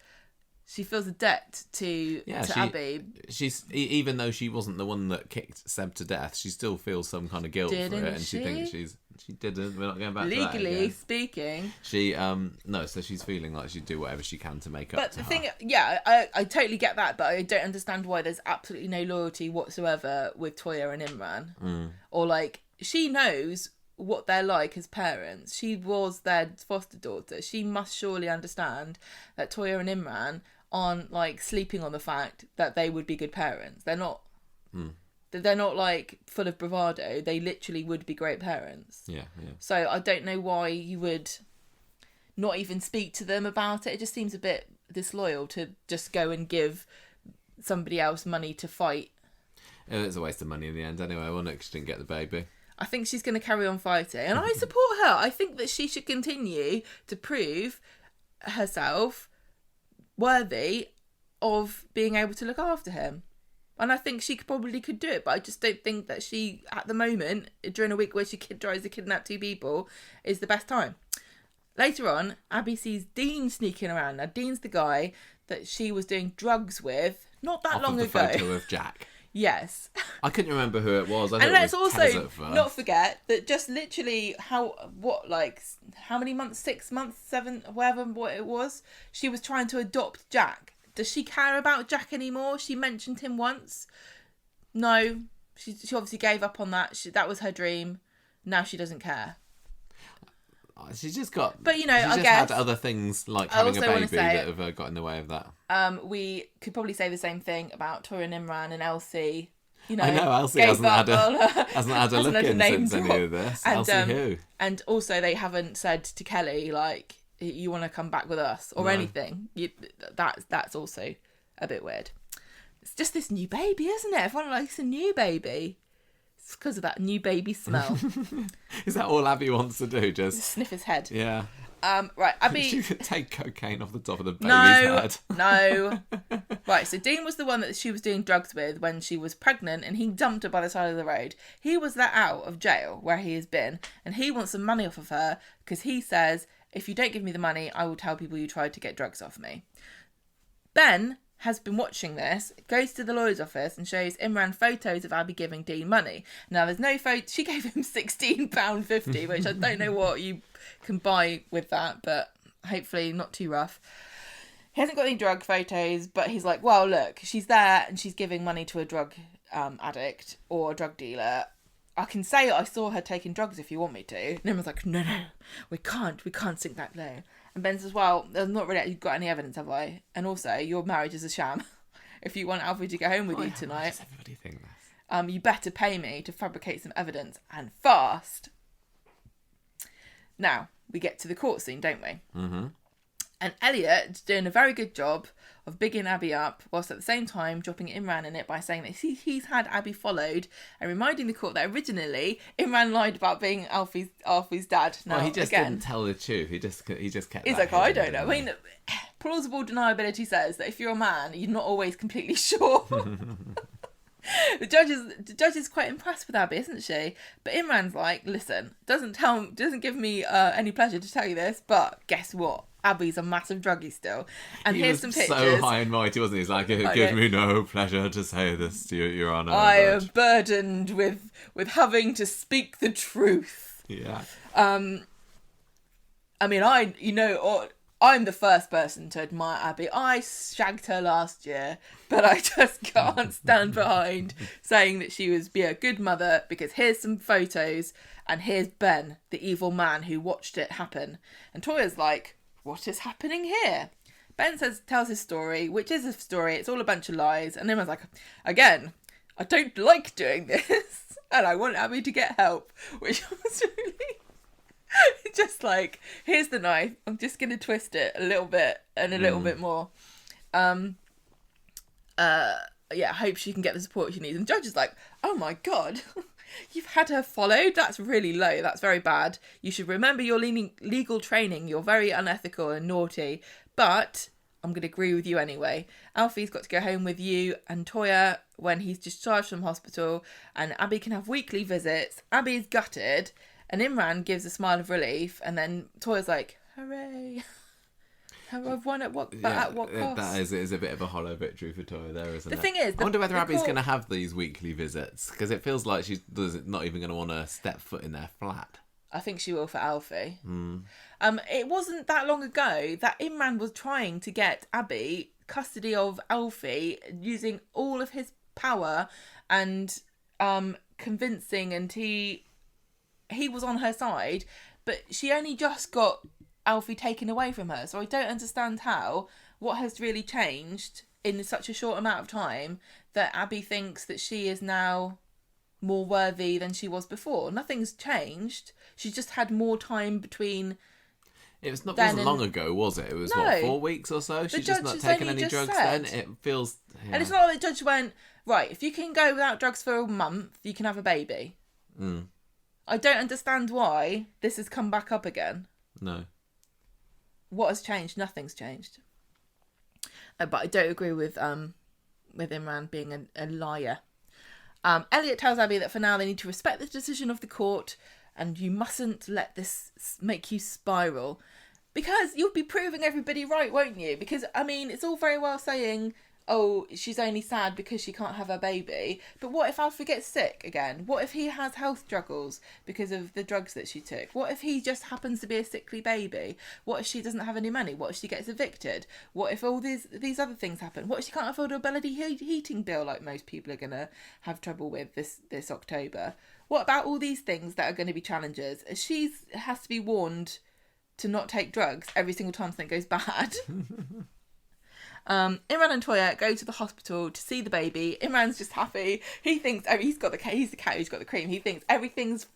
She feels a debt to Abby. She's even though she wasn't the one that kicked Seb to death, she still feels some kind of guilt for it, and she thinks she didn't. We're not going back to that. Legally speaking, she so she's feeling like she'd do whatever she can to make up. But the thing, I totally get that, but I don't understand why there's absolutely no loyalty whatsoever with Toyah and Imran, or like she knows what they're like as parents. She was their foster daughter. She must surely understand that Toyah and Imran aren't like sleeping on the fact that they would be good parents. They're not. They're not like full of bravado. They literally would be great parents. Yeah. So I don't know why you would not even speak to them about it. It just seems a bit disloyal to just go and give somebody else money to fight. It's a waste of money in the end anyway. Well, she didn't get the baby. I think she's going to carry on fighting, and I support her. I think that she should continue to prove herself worthy of being able to look after him. And I think she probably could do it, but I just don't think that she, at the moment, during a week where she tries to kidnap 2 people, is the best time. Later on, Abby sees Dean sneaking around. Now, Dean's the guy that she was doing drugs with not that long ago. Off of the photo of Jack. Yes. I couldn't remember who it was. And let's also not forget that just literally how many months, 6 months, 7, what it was, she was trying to adopt Jack. Does she care about Jack anymore? She mentioned him once. No, she obviously gave up on that. That was her dream. Now she doesn't care. She's just got. But I guess had other things like having a baby that have got in the way of that. We could probably say the same thing about Toyah and Imran and Elsie. I know Elsie hasn't had a look in since any of this. And, Elsie who? And also they haven't said to Kelly like, you want to come back with us or anything. That's also a bit weird. It's just this new baby, isn't it? Everyone likes a new baby. It's because of that new baby smell. Is that all Abby wants to do? Just sniff his head. Yeah. Right, Abby. She could take cocaine off the top of the baby's head. No. Right, so Dean was the one that she was doing drugs with when she was pregnant, and he dumped her by the side of the road. He was let out of jail where he has been, and he wants some money off of her because he says, if you don't give me the money, I will tell people you tried to get drugs off me. Ben has been watching this, goes to the lawyer's office and shows Imran photos of Abby giving Dean money. Now, there's no photo. She gave him £16.50, which I don't know what you can buy with that, but hopefully not too rough. He hasn't got any drug photos, but he's like, well, look, she's there and she's giving money to a drug addict or a drug dealer. I can say I saw her taking drugs if you want me to. And Imran's like, no, we can't sink that low. And Ben says, well, there's not really got any evidence, have I? And also, your marriage is a sham. If you want Alfie to go home with you tonight, does everybody think this? You better pay me to fabricate some evidence, and fast. Now, we get to the court scene, don't we? Mm-hmm. And Elliot's doing a very good job of bigging Abby up, whilst at the same time dropping Imran in it by saying that he's had Abby followed and reminding the court that originally Imran lied about being Alfie's dad. Now, he just didn't tell the truth. He just kept. He's like, I don't know. I mean, plausible deniability says that if you're a man, you're not always completely sure. The judge is quite impressed with Abby, isn't she? But Imran's like, listen, doesn't give me any pleasure to tell you this, but guess what? Abby's a massive druggie still. And here's some pictures. So high and mighty, wasn't he? He's like, it gives me no pleasure to say this to you, Your Honour. I am burdened with having to speak the truth. Yeah. I mean, I'm the first person to admire Abby. I shagged her last year, but I just can't stand behind saying that she was a good mother, because here's some photos and here's Ben, the evil man who watched it happen. And Toyah's like, what is happening here? Ben tells his story, which is a story. It's all a bunch of lies. And everyone's like, again, I don't like doing this and I want Abby to get help, which was really... just like, here's the knife, I'm just going to twist it a little bit and a little bit more. I hope she can get the support she needs. And the judge is like, oh my God, you've had her followed? That's really low. That's very bad. You should remember your legal training. You're very unethical and naughty. But I'm going to agree with you anyway. Alfie's got to go home with you and Toyah when he's discharged from hospital, and Abby can have weekly visits. Abby's gutted. And Imran gives a smile of relief, and then Toyah's like, hooray. I've won at what cost? That is a bit of a hollow victory for Toyah there, isn't it? The thing is... I wonder whether Abby's going to have these weekly visits, because it feels like she's not even going to want to step foot in their flat. I think she will for Alfie. It wasn't that long ago that Imran was trying to get Abby custody of Alfie using all of his power and convincing, and he was on her side, but she only just got Alfie taken away from her. So I don't understand what has really changed in such a short amount of time that Abby thinks that she is now more worthy than she was before. Nothing's changed. She's just had more time between. Wasn't long ago, was it? It was, 4 weeks or so? She's just not taken any drugs then? It feels... Yeah. And it's not like the judge went, right, if you can go without drugs for a month, you can have a baby. I don't understand why this has come back up again. No. What has changed? Nothing's changed. But I don't agree with Imran being a liar. Elliot tells Abby that for now they need to respect the decision of the court, and you mustn't let this make you spiral. Because you'll be proving everybody right, won't you? Because, I mean, it's all very well saying, oh, she's only sad because she can't have her baby. But what if Alfie gets sick again? What if he has health struggles because of the drugs that she took? What if he just happens to be a sickly baby? What if she doesn't have any money? What if she gets evicted? What if all these other things happen? What if she can't afford a bloody heating bill like most people are going to have trouble with this October? What about all these things that are going to be challenges? She has to be warned to not take drugs every single time something goes bad. Imran and Toyah go to the hospital to see the baby. Imran's just happy. He thinks he's the cat who's got the cream. He thinks everything's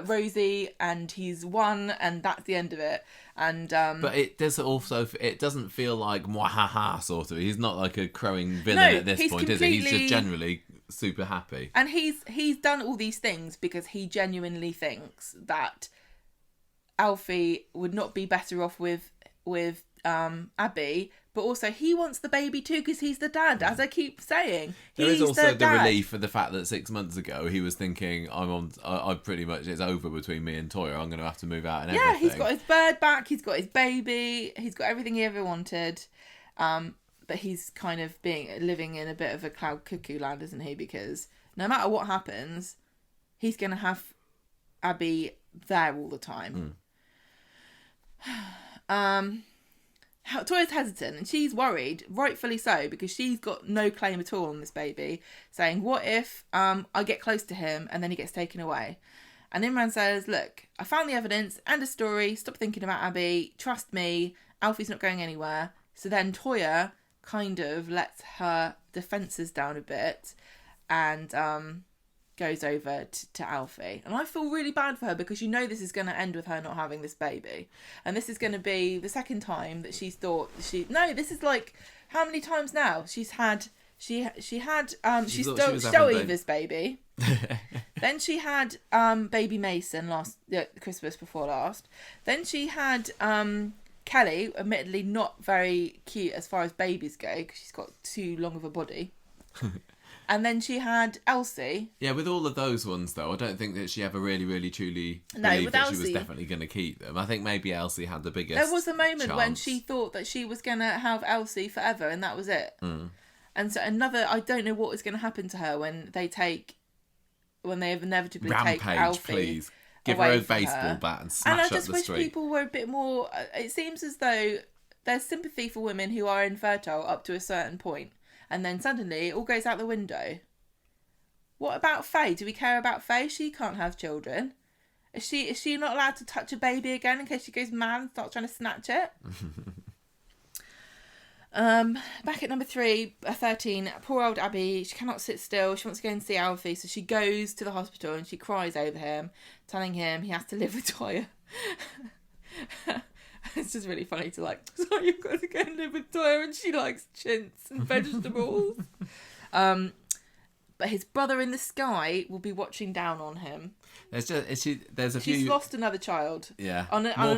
rosy and he's won and that's the end of it. And but it doesn't feel like mwahaha sort of. He's not like a crowing villain at this point, is he? He's just generally super happy. And he's done all these things because he genuinely thinks that Alfie would not be better off with Abby, but also he wants the baby too because he's the dad, as I keep saying. There is also the relief for the fact that 6 months ago he was thinking, I pretty much, it's over between me and Toyah, I'm going to have to move out and everything. He's got his bird back, he's got his baby, he's got everything he ever wanted, but he's kind of living in a bit of a cloud cuckoo land, isn't he? Because no matter what happens, he's going to have Abby there all the time. Toyah's hesitant and she's worried, rightfully so, because she's got no claim at all on this baby, saying, what if I get close to him and then he gets taken away? And Imran says, look, I found the evidence and a story, stop thinking about Abby, trust me, Alfie's not going anywhere. So then Toyah kind of lets her defences down a bit and goes over to Alfie. And I feel really bad for her because you know this is going to end with her not having this baby. And this is going to be the second time that she's thought this is like, how many times now? She stole Eva's baby. Then she had baby Mason Christmas before last. Then she had Kelly, admittedly not very cute as far as babies go, because she's got too long of a body. And then she had Elsie. Yeah, with all of those ones, though, I don't think that she ever really, really, truly believed that she was definitely going to keep them. I think maybe Elsie had the biggest There was a moment chance. when she thought that she was going to have Elsie forever, and that was it. And so I don't know what is going to happen to her when they inevitably take Alfie. Please. Give her a baseball bat and smash up the street. And I just wish people were a bit more... It seems as though there's sympathy for women who are infertile up to a certain point. And then suddenly it all goes out the window. What about Faye? Do we care about Faye? She can't have children. Is she not allowed to touch a baby again in case she goes mad and starts trying to snatch it? Back at number 13, poor old Abby. She cannot sit still. She wants to go and see Alfie, so she goes to the hospital and she cries over him, telling him he has to live with Toyah. It's just really funny to so you've got to go and live with Toyah, and she likes chintz and vegetables. But his brother in the sky will be watching down on him. She's lost another child. Yeah,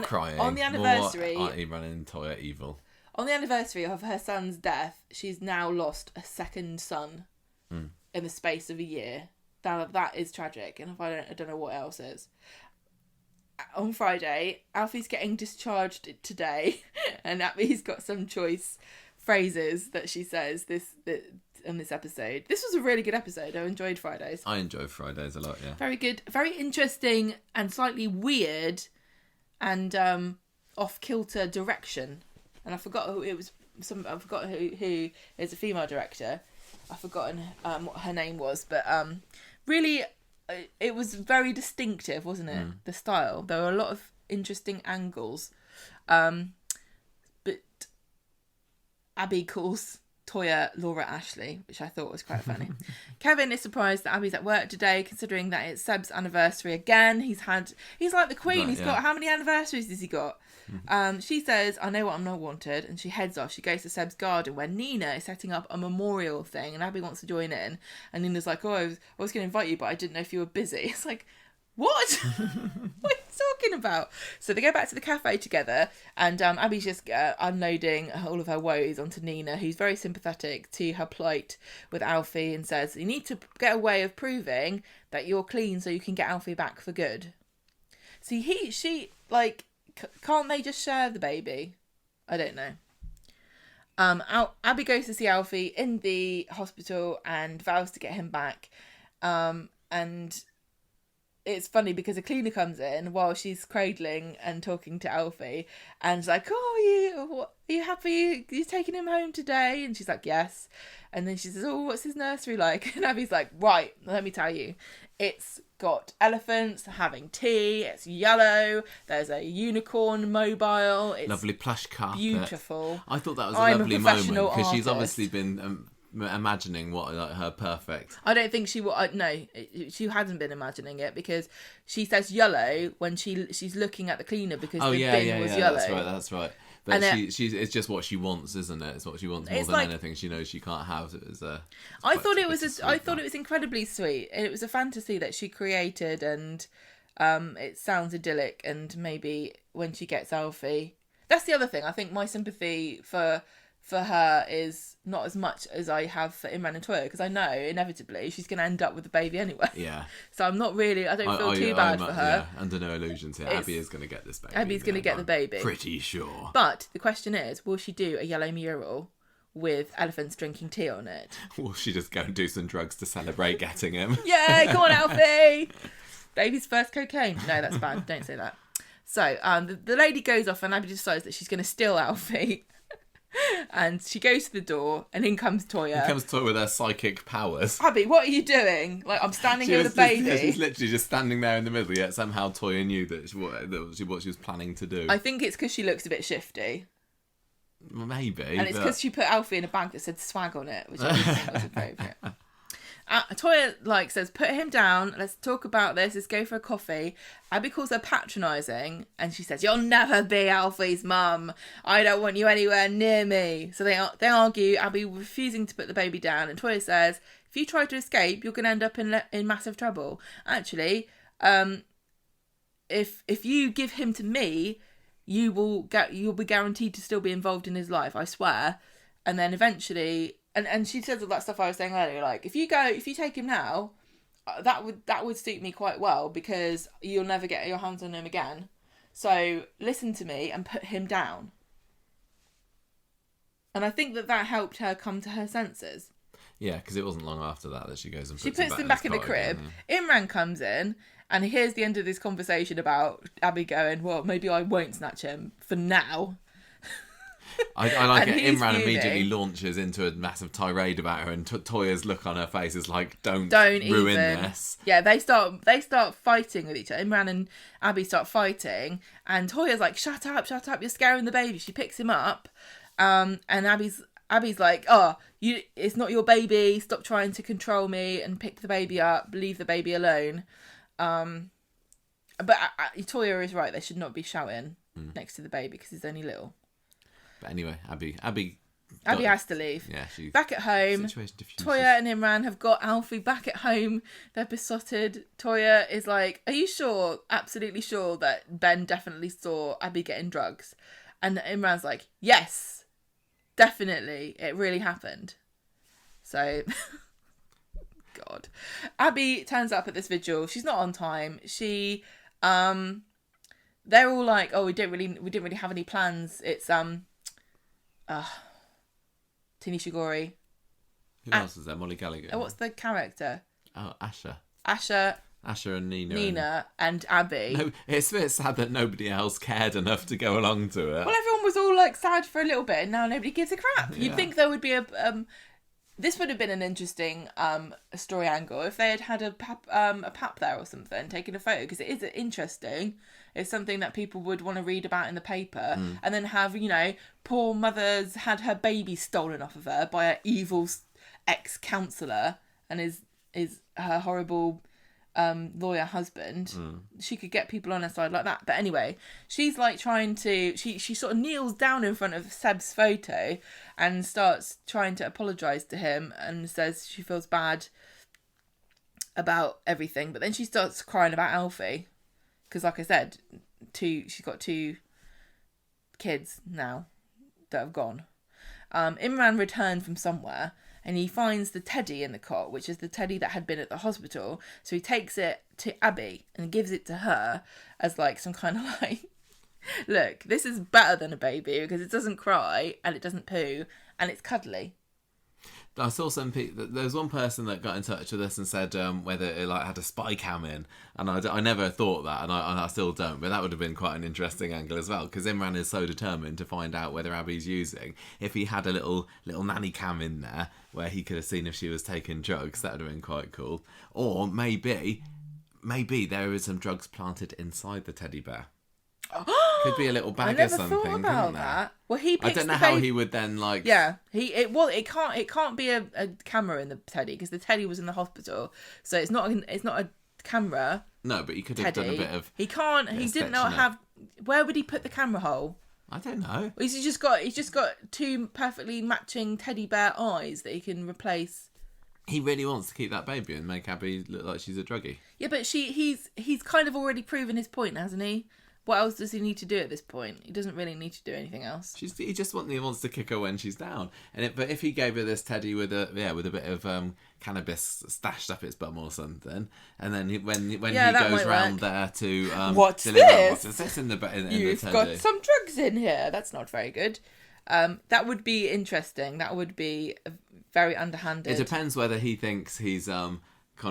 crying. On the anniversary. More Auntie running Toyah evil. On the anniversary of her son's death, she's now lost a second son in the space of a year. That is tragic, and I don't know what else is. On Friday, Alfie's getting discharged today, and Abby's got some choice phrases that she says in this episode. This was a really good episode. I enjoyed Fridays. I enjoy Fridays a lot, yeah. Very good, very interesting, and slightly weird, and off-kilter direction. And I forgot who it was. I forgot who is a female director. I've forgotten what her name was, but really. It was very distinctive, wasn't it? The style. There were a lot of interesting angles. But Abby calls Toyah Laura Ashley, which I thought was quite funny. Kevin is surprised that Abby's at work today, considering that it's Seb's anniversary again. He's like the Queen. He's got, how many anniversaries has he got? She says, I know what I'm not wanted, and she heads off. She goes to Seb's garden where Nina is setting up a memorial thing, and Abby wants to join in. And Nina's like, I was going to invite you, but I didn't know if you were busy. It's like, what? What are you talking about? So they go back to the cafe together, and Abby's just unloading all of her woes onto Nina, who's very sympathetic to her plight with Alfie, and says, you need to get a way of proving that you're clean so you can get Alfie back for good. See, can't they just share the baby? I don't know. Abby goes to see Alfie in the hospital and vows to get him back. And it's funny because a cleaner comes in while she's cradling and talking to Alfie, and is like, are you happy you're taking him home today? And she's like, yes. And then she says, what's his nursery like? And Abby's like, right, let me tell you. It's got elephants having tea. It's yellow. There's a unicorn mobile. It's lovely plush carpet. Beautiful. I thought that was a lovely moment because she's obviously been imagining what her perfect. I don't think she will. No, she hasn't been imagining it, because she says yellow when she's looking at the cleaner because the bin was yellow. That's right. But it's just what she wants, isn't it? It's what she wants more than anything. She knows she can't have. I thought it was incredibly sweet. It was a fantasy that she created, and it sounds idyllic. And maybe when she gets Alfie, that's the other thing. I think my sympathy for her is not as much as I have for Imran and Toyah, because I know inevitably she's going to end up with the baby anyway. Yeah. So I don't feel too bad for her. Yeah, under no illusions here. Abby is going to get this baby. Abby's going to get the baby. Pretty sure. But the question is, will she do a yellow mural with elephants drinking tea on it? Will she just go and do some drugs to celebrate getting him? Yeah, come on, Alfie! Baby's first cocaine. No, that's bad. Don't say that. So the lady goes off, and Abby decides that she's going to steal Alfie. And she goes to the door, and in comes Toyah. In comes Toyah with her psychic powers. Abby, what are you doing? I'm standing here with a baby. She's literally just standing there in the middle, yet somehow Toyah knew what she was planning to do. I think it's because she looks a bit shifty. Maybe. And it's because she put Alfie in a bag that said swag on it, which I think was appropriate. Toyah says, put him down, let's talk about this, let's go for a coffee. Abby calls her patronising, and she says, you'll never be Alfie's mum. I don't want you anywhere near me. So they argue, Abby refusing to put the baby down, and Toyah says, if you try to escape, you're going to end up in massive trouble. Actually, if you give him to me, you'll be guaranteed to still be involved in his life, I swear. And then eventually, and she says all that stuff I was saying earlier, like, if you take him now, that would suit me quite well, because you'll never get your hands on him again. So listen to me and put him down. And I think that helped her come to her senses. Yeah, because it wasn't long after that she goes and puts him back in the crib. Again, yeah. Imran comes in, and here's the end of this conversation about Abby going, well, maybe I won't snatch him for now. I like it. Imran immediately launches into a massive tirade about her, and Toyah's look on her face is like, don't ruin this. Yeah, they start fighting with each other. Imran and Abby start fighting, and Toyah's like, shut up, you're scaring the baby. She picks him up, and Abby's like, it's not your baby, stop trying to control me, and pick the baby up, leave the baby alone. But Toyah is right, they should not be shouting next to the baby because he's only little. But anyway, Abby has to leave. Yeah, she's back at home. Toyah and Imran have got Alfie back at home. They're besotted. Toyah is like, are you sure, absolutely sure, that Ben definitely saw Abby getting drugs? And Imran's like, yes, definitely, it really happened. So, God. Abby turns up at this vigil. She's not on time. They're all like, oh, we didn't really have any plans. It's Tanisha Gorey. Who else is there? Molly Gallagher. What's the character? Oh, Asher and Nina and Abby. No, it's a bit sad that nobody else cared enough to go along to it. Well, everyone was all like sad for a little bit, and now nobody gives a crap. Yeah. You'd think there would be this would have been an interesting story angle if they had a pap there or something, taking a photo, because it is interesting. It's something that people would want to read about in the paper, and then have, poor mother's had her baby stolen off of her by an evil ex-counsellor and is her horrible lawyer husband. She could get people on her side like that. But anyway, she's like trying to, she sort of kneels down in front of Seb's photo and starts trying to apologise to him and says she feels bad about everything. But then she starts crying about Alfie. Because, like I said, she's got 2 kids now that have gone. Imran returned from somewhere, and he finds the teddy in the cot, which is the teddy that had been at the hospital. So he takes it to Abby and gives it to her as like some kind of like, look, this is better than a baby because it doesn't cry and it doesn't poo and it's cuddly. I saw some people. There was one person that got in touch with us and said whether it like had a spy cam in, and I never thought that, and I still don't. But that would have been quite an interesting angle as well, because Imran is so determined to find out whether Abby's using. If he had a little nanny cam in there where he could have seen if she was taking drugs, that would have been quite cool. Or maybe there is some drugs planted inside the teddy bear. Could be a little bag or something. I never thought about that. Well, he picks I don't know how he would then like. Yeah, it can't be a camera in the teddy because the teddy was in the hospital, so it's not a camera. No, but he could have done a bit of. He can't. He didn't know have. Where would he put the camera hole? I don't know. He's just got 2 perfectly matching teddy bear eyes that he can replace. He really wants to keep that baby and make Abby look like she's a druggie. Yeah, but he's kind of already proven his point, hasn't he? What else does he need to do at this point? He doesn't really need to do anything else. He just wants to kick her when she's down. But if he gave her this teddy with a bit of cannabis stashed up its bum or something, and then when he goes round there to what's this? What's this in the You've got some drugs in here. That's not very good. That would be interesting. That would be very underhanded. It depends whether he thinks he's kind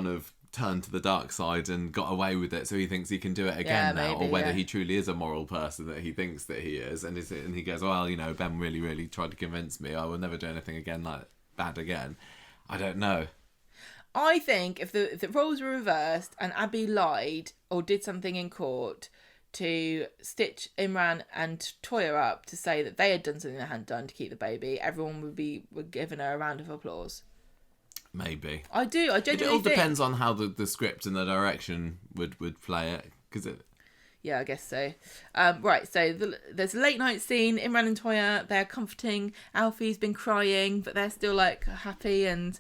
of turned to the dark side and got away with it, so he thinks he can do it again now, maybe, or whether he truly is a moral person that he thinks that he is, and he goes, well, Ben really tried to convince me I will never do anything again like that again. I don't know. I think if the roles were reversed and Abby lied or did something in court to stitch Imran and Toyah up to say that they had done something they hadn't done to keep the baby, everyone would giving her a round of applause. Maybe. I genuinely think... It all depends on how the script and the direction would play it. Yeah, I guess so. Right, so there's a late night scene. Imran and Toyah, they're comforting. Alfie's been crying, but they're still like happy, and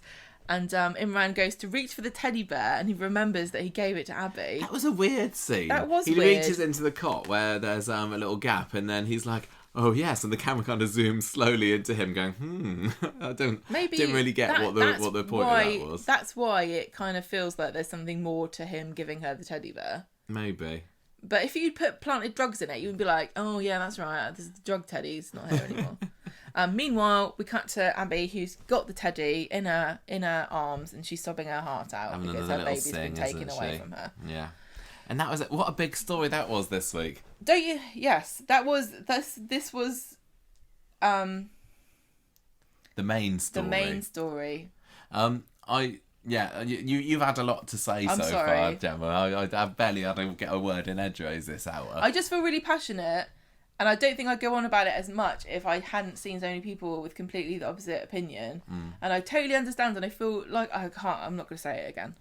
And Imran goes to reach for the teddy bear, and he remembers that he gave it to Abby. That was a weird scene. That was weird. He reaches into the cot where there's a little gap, and then he's like, "Oh yes," and the camera kind of zooms slowly into him, going, I didn't really get what the point of that was. That's why it kind of feels like there's something more to him giving her the teddy bear. Maybe. But if you planted drugs in it, you would be like, "Oh yeah, that's right. This is the drug teddy. It's not here anymore." Meanwhile, we cut to Abby, who's got the teddy in her arms, and she's sobbing her heart out because her baby's been taken away from her. Yeah, and that was what a big story that was this week. Don't you? Yes, that was this was the main story. The main story. You've had a lot to say far, Gemma. I've barely had to get a word in edgeways this hour. I just feel really passionate, and I don't think I'd go on about it as much if I hadn't seen so many people with completely the opposite opinion. And I totally understand, and I feel like I'm not going to say it again.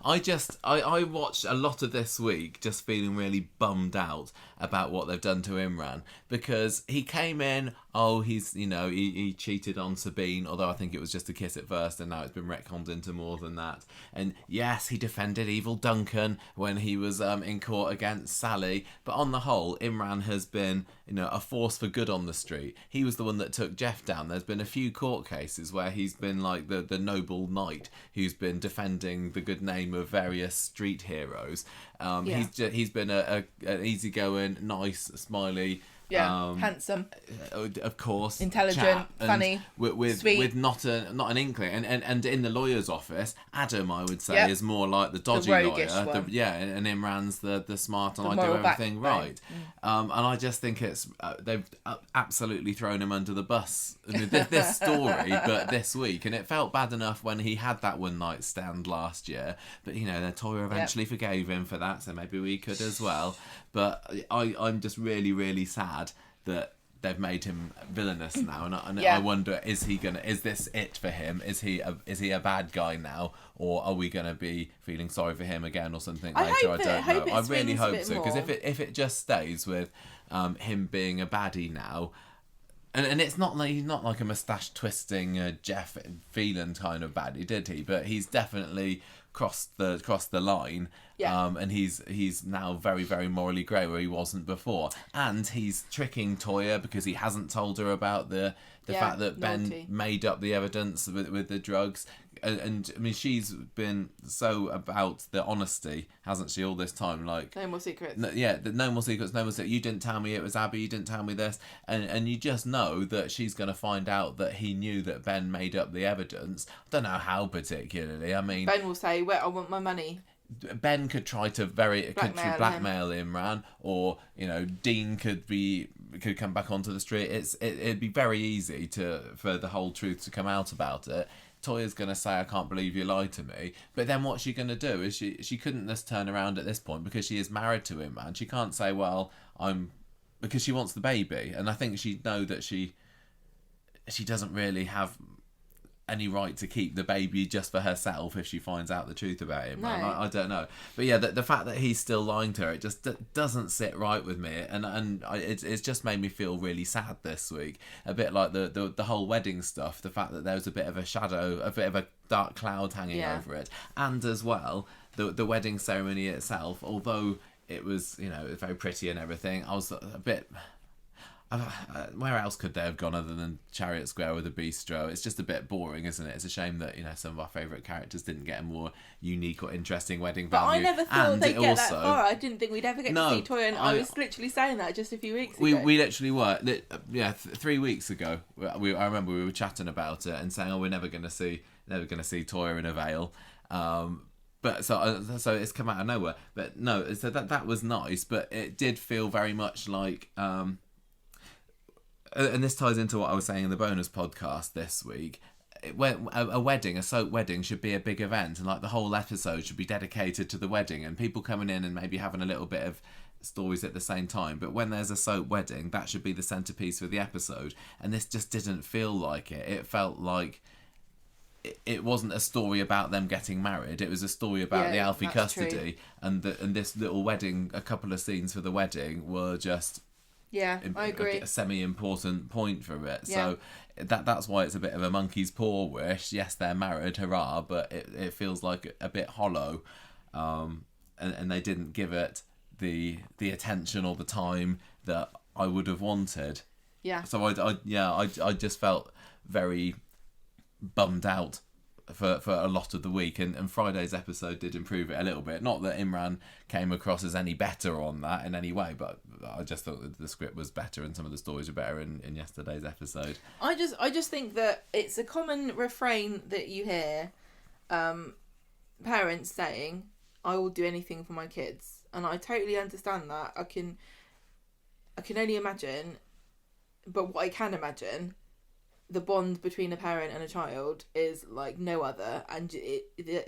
I watched a lot of this week just feeling really bummed out about what they've done to Imran, because he came in, he cheated on Sabine, although I think it was just a kiss at first, and now it's been retconned into more than that. And yes, he defended evil Duncan when he was in court against Sally, but on the whole, Imran has been a force for good on the street. He was the one that took Jeff down. There's been a few court cases where he's been like the noble knight who's been defending the good name of various street heroes. He's been an easygoing, nice, smiley, handsome, of course, intelligent, funny, with sweet, with not an inkling. And in the lawyer's office, Adam, I would say, is more like the dodgy lawyer. And Imran's the smart, and I do everything right. And I just think they've absolutely thrown him under the bus. I mean, this story, but this week, and it felt bad enough when he had that one night stand last year. But Toyah eventually forgave him for that, so maybe we could as well. But I'm just really, really sad that they've made him villainous now, and I wonder, is this it for him? Is he a bad guy now, or are we gonna be feeling sorry for him again or something later? I don't know. I really hope so, because if it just stays with him being a baddie now. And it's not like he's not like a moustache twisting Jeff Phelan kind of baddie, did he? But he's definitely crossed the line. And he's now very, very morally grey, where he wasn't before. And he's tricking Toyah because he hasn't told her about the fact that Ben made up the evidence with the drugs. And I mean, she's been so about the honesty, hasn't she, all this time? Like, no more secrets. No more secrets. No more secrets. You didn't tell me it was Abby. You didn't tell me this. And you just know that she's going to find out that he knew that Ben made up the evidence. I don't know how particularly. I mean, Ben will say, "Well, I want my money." Ben could try to blackmail Imran, or Dean could come back onto the street. It'd be very easy for the whole truth to come out about it. Toyah's going to say, "I can't believe you lied to me," but then what's she going to do? Is she couldn't just turn around at this point, because she is married to him, and she can't say, "Well, because she wants the baby," and I think she'd know that she doesn't really have any right to keep the baby just for herself if she finds out the truth about him. No. I don't know, but yeah, the fact that he's still lying to her, it just doesn't sit right with me, and it's just made me feel really sad this week, a bit like the whole wedding stuff, the fact that there was a bit of a shadow, a bit of a dark cloud hanging over it, and as well the wedding ceremony itself, although it was it was very pretty and everything, I was a bit. Where else could they have gone other than Chariot Square with a bistro? It's just a bit boring, isn't it? It's a shame that some of our favourite characters didn't get a more unique or interesting wedding value. But I never thought they'd get that far. I didn't think we'd ever get to see Toyah, and I was literally saying that just a few weeks ago. We literally were. 3 weeks ago, I remember we were chatting about it and saying, "Oh, we're never going to see Toyah in a veil." But so it's come out of nowhere. But no, so that was nice, but it did feel very much like. And this ties into what I was saying in the bonus podcast this week. A soap wedding should be a big event, and like the whole episode should be dedicated to the wedding and people coming in and maybe having a little bit of stories at the same time. But when there's a soap wedding, that should be the centerpiece for the episode, and this just didn't feel like it. It felt like it wasn't a story about them getting married. It was a story about the Alfie custody, and this little wedding. A couple of scenes for the wedding were just Yeah, I agree. A semi-important point for it. Yeah. So that's why it's a bit of a monkey's paw wish. Yes, they're married, hurrah, but it feels like a bit hollow. And they didn't give it the attention or the time that I would have wanted. Yeah. So I just felt very bummed out for a lot of the week, and Friday's episode did improve it a little bit. Not that Imran came across as any better on that in any way, but I just thought that the script was better and some of the stories were better in yesterday's episode. I just think that it's a common refrain that you hear parents saying, I will do anything for my kids, and I totally understand that. I can only imagine, but what I can imagine, the bond between a parent and a child is like no other, and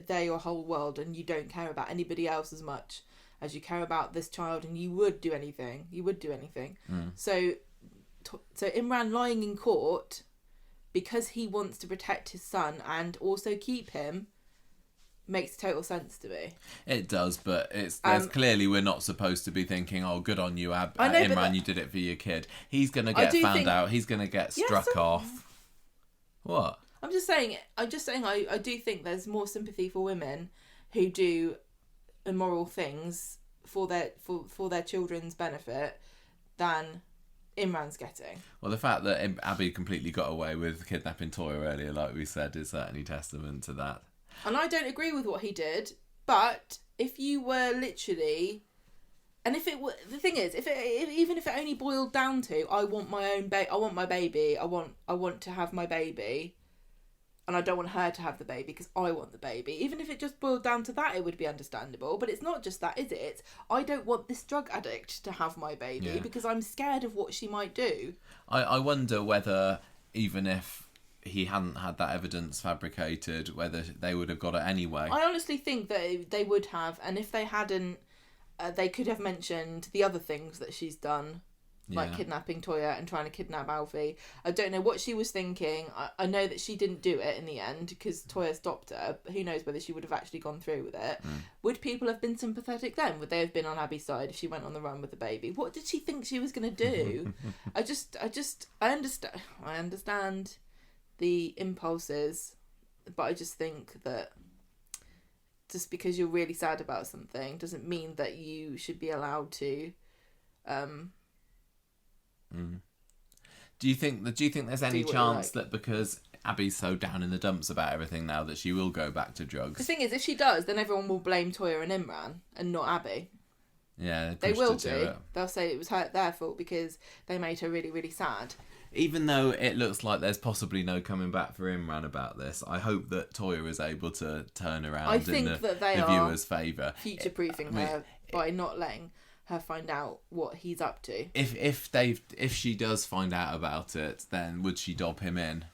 they're your whole world, and you don't care about anybody else as much as you care about this child, and you would do anything. So Imran lying in court because he wants to protect his son and also keep him makes total sense to me. It does, but there's clearly we're not supposed to be thinking, oh, good on you, Imran, you did it for your kid. He's going to get found out. He's going to get struck off. What? I'm just saying I do think there's more sympathy for women who do immoral things for their children's benefit than Imran's getting. Well, the fact that Abby completely got away with kidnapping Toyah earlier, like we said, is certainly testament to that. And I don't agree with what he did, but if you were literally, and if it were, the thing is, even if it only boiled down to, I want my own I want my baby, I want to have my baby, and I don't want her to have the baby because I want the baby. Even if it just boiled down to that, it would be understandable. But it's not just that, is it? It's, I don't want this drug addict to have my baby because I'm scared of what she might do. I wonder whether, even if he hadn't had that evidence fabricated, whether they would have got it anyway. I honestly think that they would have, and if they hadn't, they could have mentioned the other things that she's done, like kidnapping Toyah and trying to kidnap Alfie. I don't know what she was thinking. I know that she didn't do it in the end because Toyah stopped her, but who knows whether she would have actually gone through with it. Would people have been sympathetic then? Would they have been on Abby's side if she went on the run with the baby? What did she think she was going to do? I understand the impulses, but I just think that just because you're really sad about something doesn't mean that you should be allowed to Do you think there's any chance that because Abby's so down in the dumps about everything now that she will go back to drugs? The thing is, if she does, then everyone will blame Toyah and Imran and not Abby. Yeah, they will do. They'll say it was their fault because they made her really, really sad. Even though it looks like there's possibly no coming back for Imran about this, I hope that Toyah is able to turn around in the viewers' favour. Future-proofing her by not letting her find out what he's up to. If she does find out about it, then would she dob him in?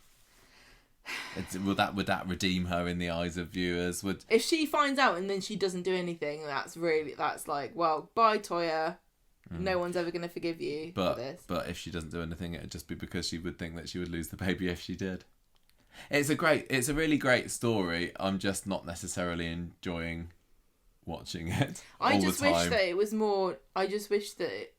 Would that redeem her in the eyes of viewers? If she finds out and then she doesn't do anything, that's like, well, bye Toyah. No one's ever going to forgive you for this. But if she doesn't do anything, it'd just be because she would think that she would lose the baby if she did. It's a really great story. I'm just not necessarily enjoying watching it. I just wish that it was more. I just wish that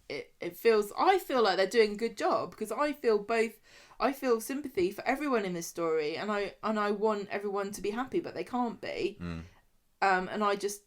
it feels. I feel like they're doing a good job because I feel sympathy for everyone in this story, and I want everyone to be happy, but they can't be. And I just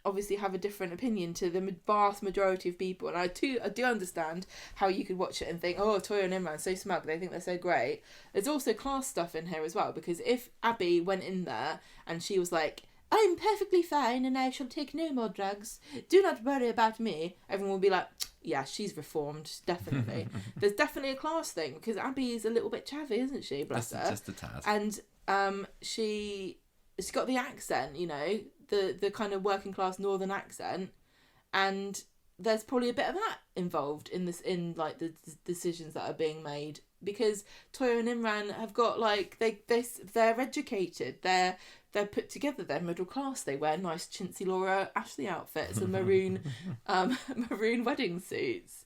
obviously have a different opinion to the vast majority of people, and I do understand how you could watch it and think, oh, Toyah and Imran so smug, they think they're so great. There's also class stuff in here as well, because if Abby went in there and she was like, I'm perfectly fine and I shall take no more drugs, do not worry about me, everyone will be like, yeah, she's reformed, definitely. There's definitely a class thing, because Abby is a little bit chavvy, isn't she? Bless her. Just a tad. And she's got the accent, you know, the kind of working class northern accent, and there's probably a bit of that involved in like the decisions that are being made, because Toyah and Imran have got like they're educated, they're put together, they're middle class, they wear nice chintzy Laura Ashley outfits and maroon wedding suits.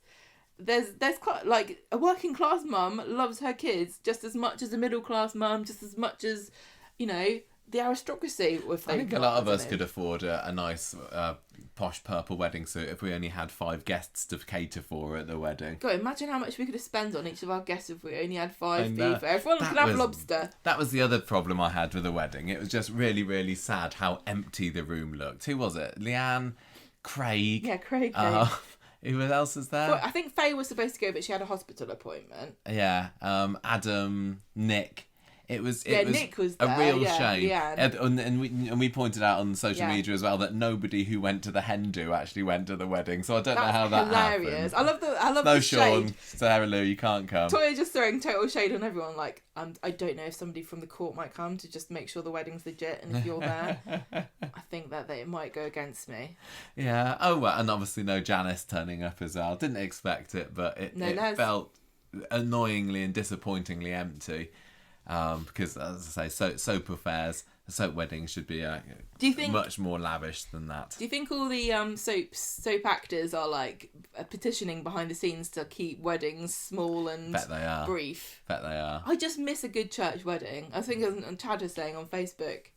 There's quite, like, a working class mum loves her kids just as much as a middle class mum, just as much as, you know, the aristocracy. I think a lot of us could afford a nice posh purple wedding suit if we only had 5 guests to cater for at the wedding. God, imagine how much we could have spent on each of our guests if we only had 5 people. Everyone could have lobster. That was the other problem I had with the wedding. It was just really, really sad how empty the room looked. Who was it? Leanne, Craig. Yeah, Craig. Who else was there? Well, I think Faye was supposed to go, but she had a hospital appointment. Yeah. Adam, Nick. It was Nick was there, a real shame. Yeah. And we pointed out on social media as well that nobody who went to the hen do actually went to the wedding. So I don't know how that hilarious. happened. I love the Sean, shade. Sarah Lou, you can't come. Toyah just throwing total shade on everyone. Like, I don't know if somebody from the court might come to just make sure the wedding's legit, and if you're there, I think that they might go against me. Yeah. Oh well, and obviously no Janice turning up as well. Didn't expect it, but it felt annoyingly and disappointingly empty. Because, as I say, soap affairs, soap weddings should be much more lavish than that. Do you think all the soap actors are like petitioning behind the scenes to keep weddings small and brief? Bet they are. I just miss a good church wedding. I think Chad was saying on Facebook,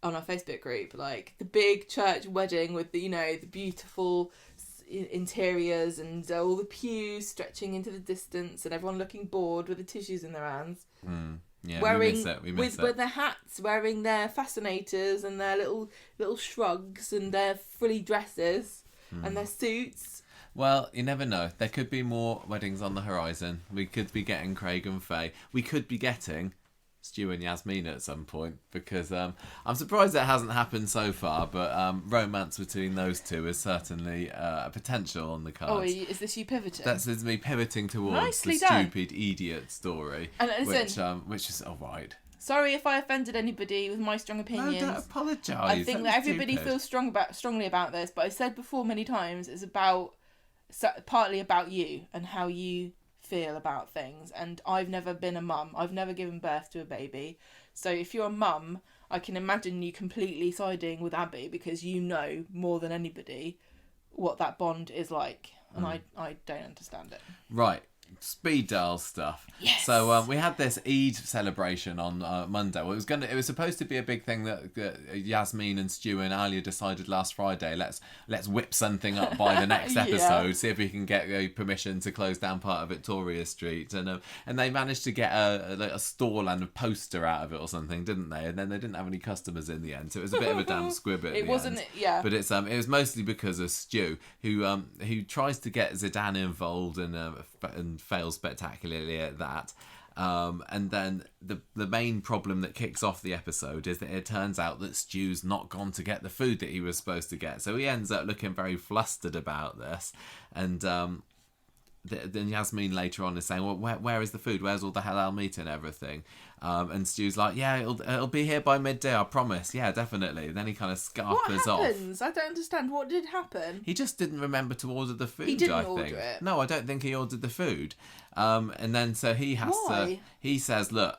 on our Facebook group, like the big church wedding with the beautiful interiors and all the pews stretching into the distance and everyone looking bored with the tissues in their hands. Yeah, we miss it. With their hats, wearing their fascinators and their little shrugs and their frilly dresses and their suits. Well, you never know. There could be more weddings on the horizon. We could be getting Craig and Faye. We could be getting Stu and Yasmeen at some point, because I'm surprised it hasn't happened so far, but romance between those two is certainly a potential on the cards. Oh, is this you pivoting? That's me pivoting towards Nicely the done. stupid idiot story, and listen, which is all right. Sorry if I offended anybody with my strong opinions. No, don't apologise. I think that everybody feels strongly about this, but I've said before many times, it's partly about you and how you feel about things. And I've never been a mum. I've never given birth to a baby. So if you're a mum, I can imagine you completely siding with Abby, because you know more than anybody what that bond is like. And I don't understand it. Right. Speed dial stuff. Yes. So we had this Eid celebration on Monday. Well, it was supposed to be a big thing that Yasmeen and Stu and Alia decided last Friday. Let's whip something up by the next episode. See if we can get permission to close down part of Victoria Street. And they managed to get a stall and a poster out of it or something, didn't they? And then they didn't have any customers in the end. So it was a bit of a damn squib at the end. Yeah. But it was mostly because of Stu, who tries to get Zidane involved and fails spectacularly at that. And then the main problem that kicks off the episode is that it turns out that Stu's not gone to get the food that he was supposed to get. So he ends up looking very flustered about this. And then Yasmeen later on is saying, well, where is the food? Where's all the halal meat and everything? And Stu's like, yeah, it'll be here by midday, I promise. Yeah, definitely. And then he kind of scarpers off. What happens? I don't understand. What did happen? He just didn't remember to order the food, He didn't I think. order it? No, I don't think he ordered the food. And then so he has Why? he says, look,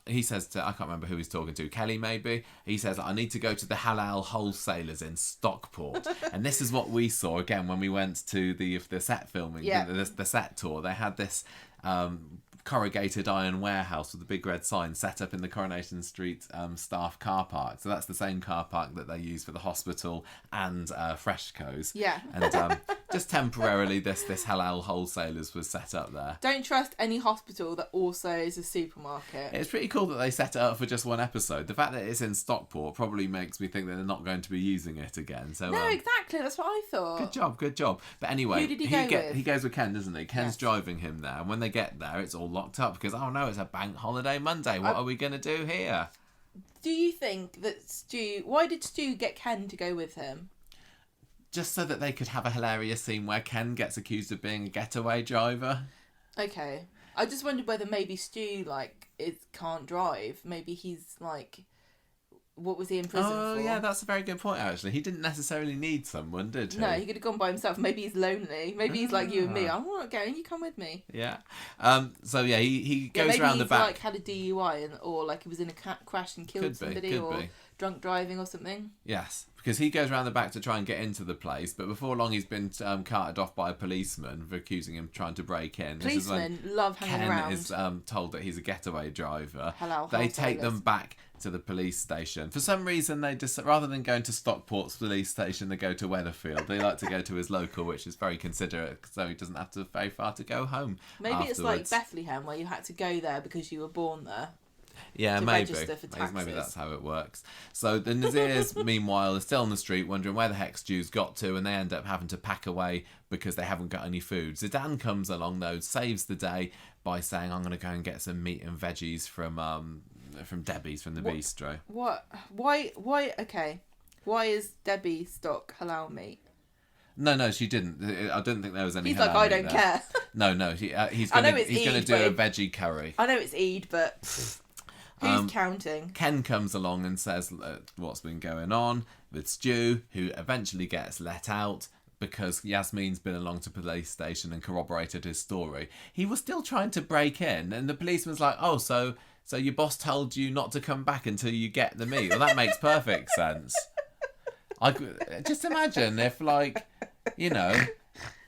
he says to, I can't remember who he's talking to, Kelly maybe. He says, I need to go to the halal wholesalers in Stockport. And this is what we saw again when we went to the set filming, the set tour. They had this corrugated iron warehouse with a big red sign set up in the Coronation Street staff car park. So that's the same car park that they use for the hospital and Freshco's. Yeah. And just temporarily this halal wholesalers was set up there. Don't trust any hospital that also is a supermarket. It's pretty cool that they set it up for just one episode. The fact that it's in Stockport probably makes me think that they're not going to be using it again. So no, exactly. That's what I thought. Good job. But anyway, who did he go with? He goes with Ken, doesn't he? Ken's driving him there. And when they get there, it's all locked up because, oh no, it's a bank holiday Monday. What are we going to do here? Do you think that why did Stu get Ken to go with him? Just so that they could have a hilarious scene where Ken gets accused of being a getaway driver. Okay. I just wondered whether maybe Stu, can't drive. Maybe he's, what was he in prison for? Oh, yeah, that's a very good point, actually. He didn't necessarily need someone, did he? No, he could have gone by himself. Maybe he's lonely. Maybe he's like you and me. I'm not going. You come with me. Yeah. He goes around the back. Maybe he's, had a DUI or he was in a crash and killed somebody. drunk driving or something. Yes, because he goes around the back to try and get into the place, but before long he's been carted off by a policeman for accusing him of trying to break in. Policemen love hanging around. Ken is told that he's a getaway driver. Hello, they take them back to the police station. For some reason, they just rather than going to Stockport's police station, they go to Weatherfield. They like to go to his local, which is very considerate, so he doesn't have to very far to go home. Maybe afterwards. It's like Bethlehem, where you had to go there because you were born there. Yeah, maybe that's how it works. So the Nazirs, meanwhile, are still on the street wondering where the heck Stu's got to, and they end up having to pack away because they haven't got any food. Zidane comes along though, saves the day by saying, "I'm going to go and get some meat and veggies from Debbie's from the bistro." What? Why? Okay. Why is Debbie stock halal meat? No, she didn't. I don't think there was any. He's like, I don't care. No, he's going to do a veggie curry. I know it's Eid, but who's counting? Ken comes along and says what's been going on with Stu, who eventually gets let out because Yasmeen's been along to the police station and corroborated his story. He was still trying to break in, and the policeman's like, "Oh, so your boss told you not to come back until you get the meat?" Well, that makes perfect sense. I just imagine if, like, you know,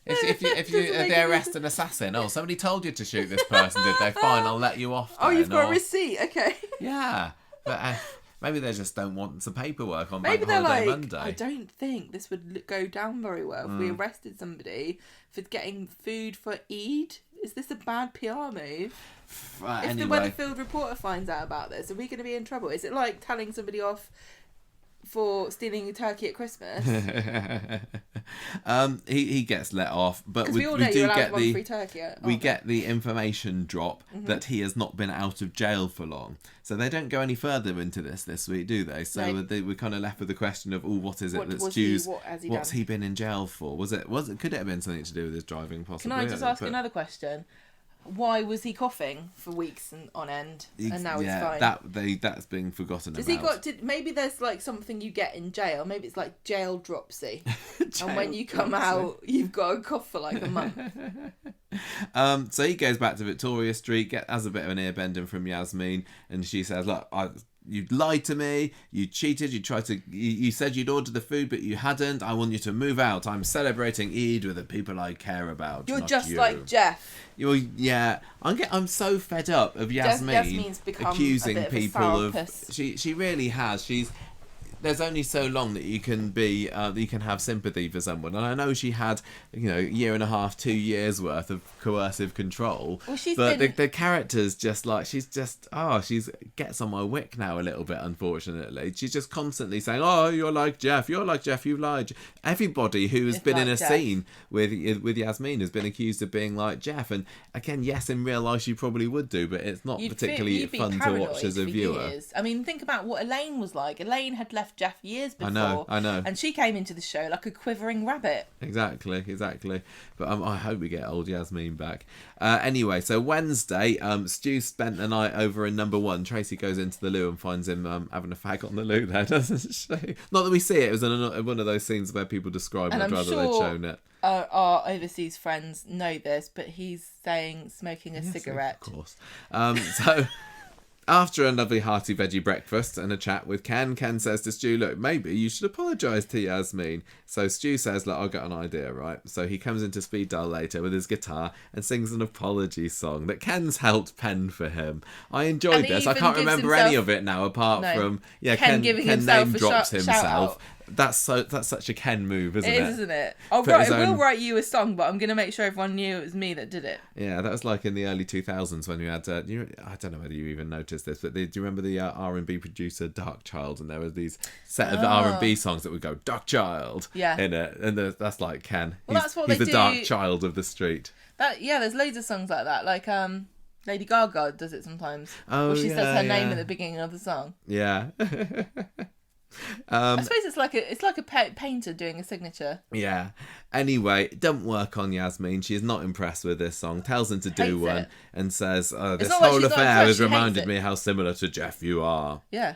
if they arrest an assassin. Oh, somebody told you to shoot this person, did they? Fine, I'll let you off. Oh, you've got a receipt, okay. Yeah, but maybe they just don't want some paperwork on Bank Holiday Monday. I don't think this would go down very well if we arrested somebody for getting food for Eid. Is this a bad PR move? If the Weatherfield reporter finds out about this, are we going to be in trouble? Is it like telling somebody off for stealing a turkey at Christmas? He gets let off, but we all know do get the information drop that he has not been out of jail for long. So they don't go any further into this week, do they? So we're kind of left with the question of, what is it that Stu's? What's he been in jail for? Could it have been something to do with his driving? Possibly. Can I just ask another question? Why was he coughing for weeks on end, and now he's fine? That's being forgotten about. Maybe there's like something you get in jail. Maybe it's like jail dropsy, and when you come out, you've got a cough for like a month. So he goes back to Victoria Street, has a bit of an ear bending from Yasmeen, and she says, "Look, you lied to me, you cheated, you said you'd ordered the food but you hadn't. I want you to move out. I'm celebrating Eid with the people I care about. You're just like Jeff." I'm so fed up of Yasmeen accusing people of. She really has. There's only so long that you can have sympathy for someone, and I know she had, a year and a half, 2 years worth of coercive control. Well, the character's just like she gets on my wick now a little bit. Unfortunately, she's just constantly saying, "Oh, you're like Jeff, you lied." Everybody who has been in a scene with Yasmeen has been accused of being like Jeff, and again, yes, in real life she probably would do, but it's not particularly fun to watch as a viewer. Years. I mean, think about what Elaine was like. Elaine had left Jeff years before. I know. And she came into the show like a quivering rabbit. Exactly. But I hope we get old Yasmeen back. Anyway, so Wednesday, Stu spent the night over in number 1. Tracy goes into the loo and finds him having a fag on the loo there, doesn't she? Not that we see it. It was one of those scenes where people describe it, I'd rather they'd shown it. Our overseas friends know this, but he's saying smoking a cigarette. Of course. So... After a lovely hearty veggie breakfast and a chat with Ken says to Stu, "Look, maybe you should apologise to Yasmeen." So Stu says, "Look, I've got an idea, right?" So he comes into Speed Dial later with his guitar and sings an apology song that Ken's helped pen for him. I enjoyed this. I can't remember any of it now apart from Ken name drops himself. That's such a Ken move, isn't it? It is, isn't it? I will write you a song, but I'm going to make sure everyone knew it was me that did it. Yeah, that was like in the early 2000s when you had... I don't know whether you even noticed this, but do you remember the R&B producer Darkchild? And there was these set of R&B songs that would go, "Darkchild," in it. And that's like Ken. Well, he's the dark child of the street. There's loads of songs like that. Like Lady Gaga does it sometimes. Oh, she says her name at the beginning of the song. Yeah. I suppose it's like a painter doing a signature. Yeah. Anyway, it doesn't work on Yasmeen. She is not impressed with this song. Tells him to do one and says, "This whole affair has reminded me how similar to Jeff you are." Yeah.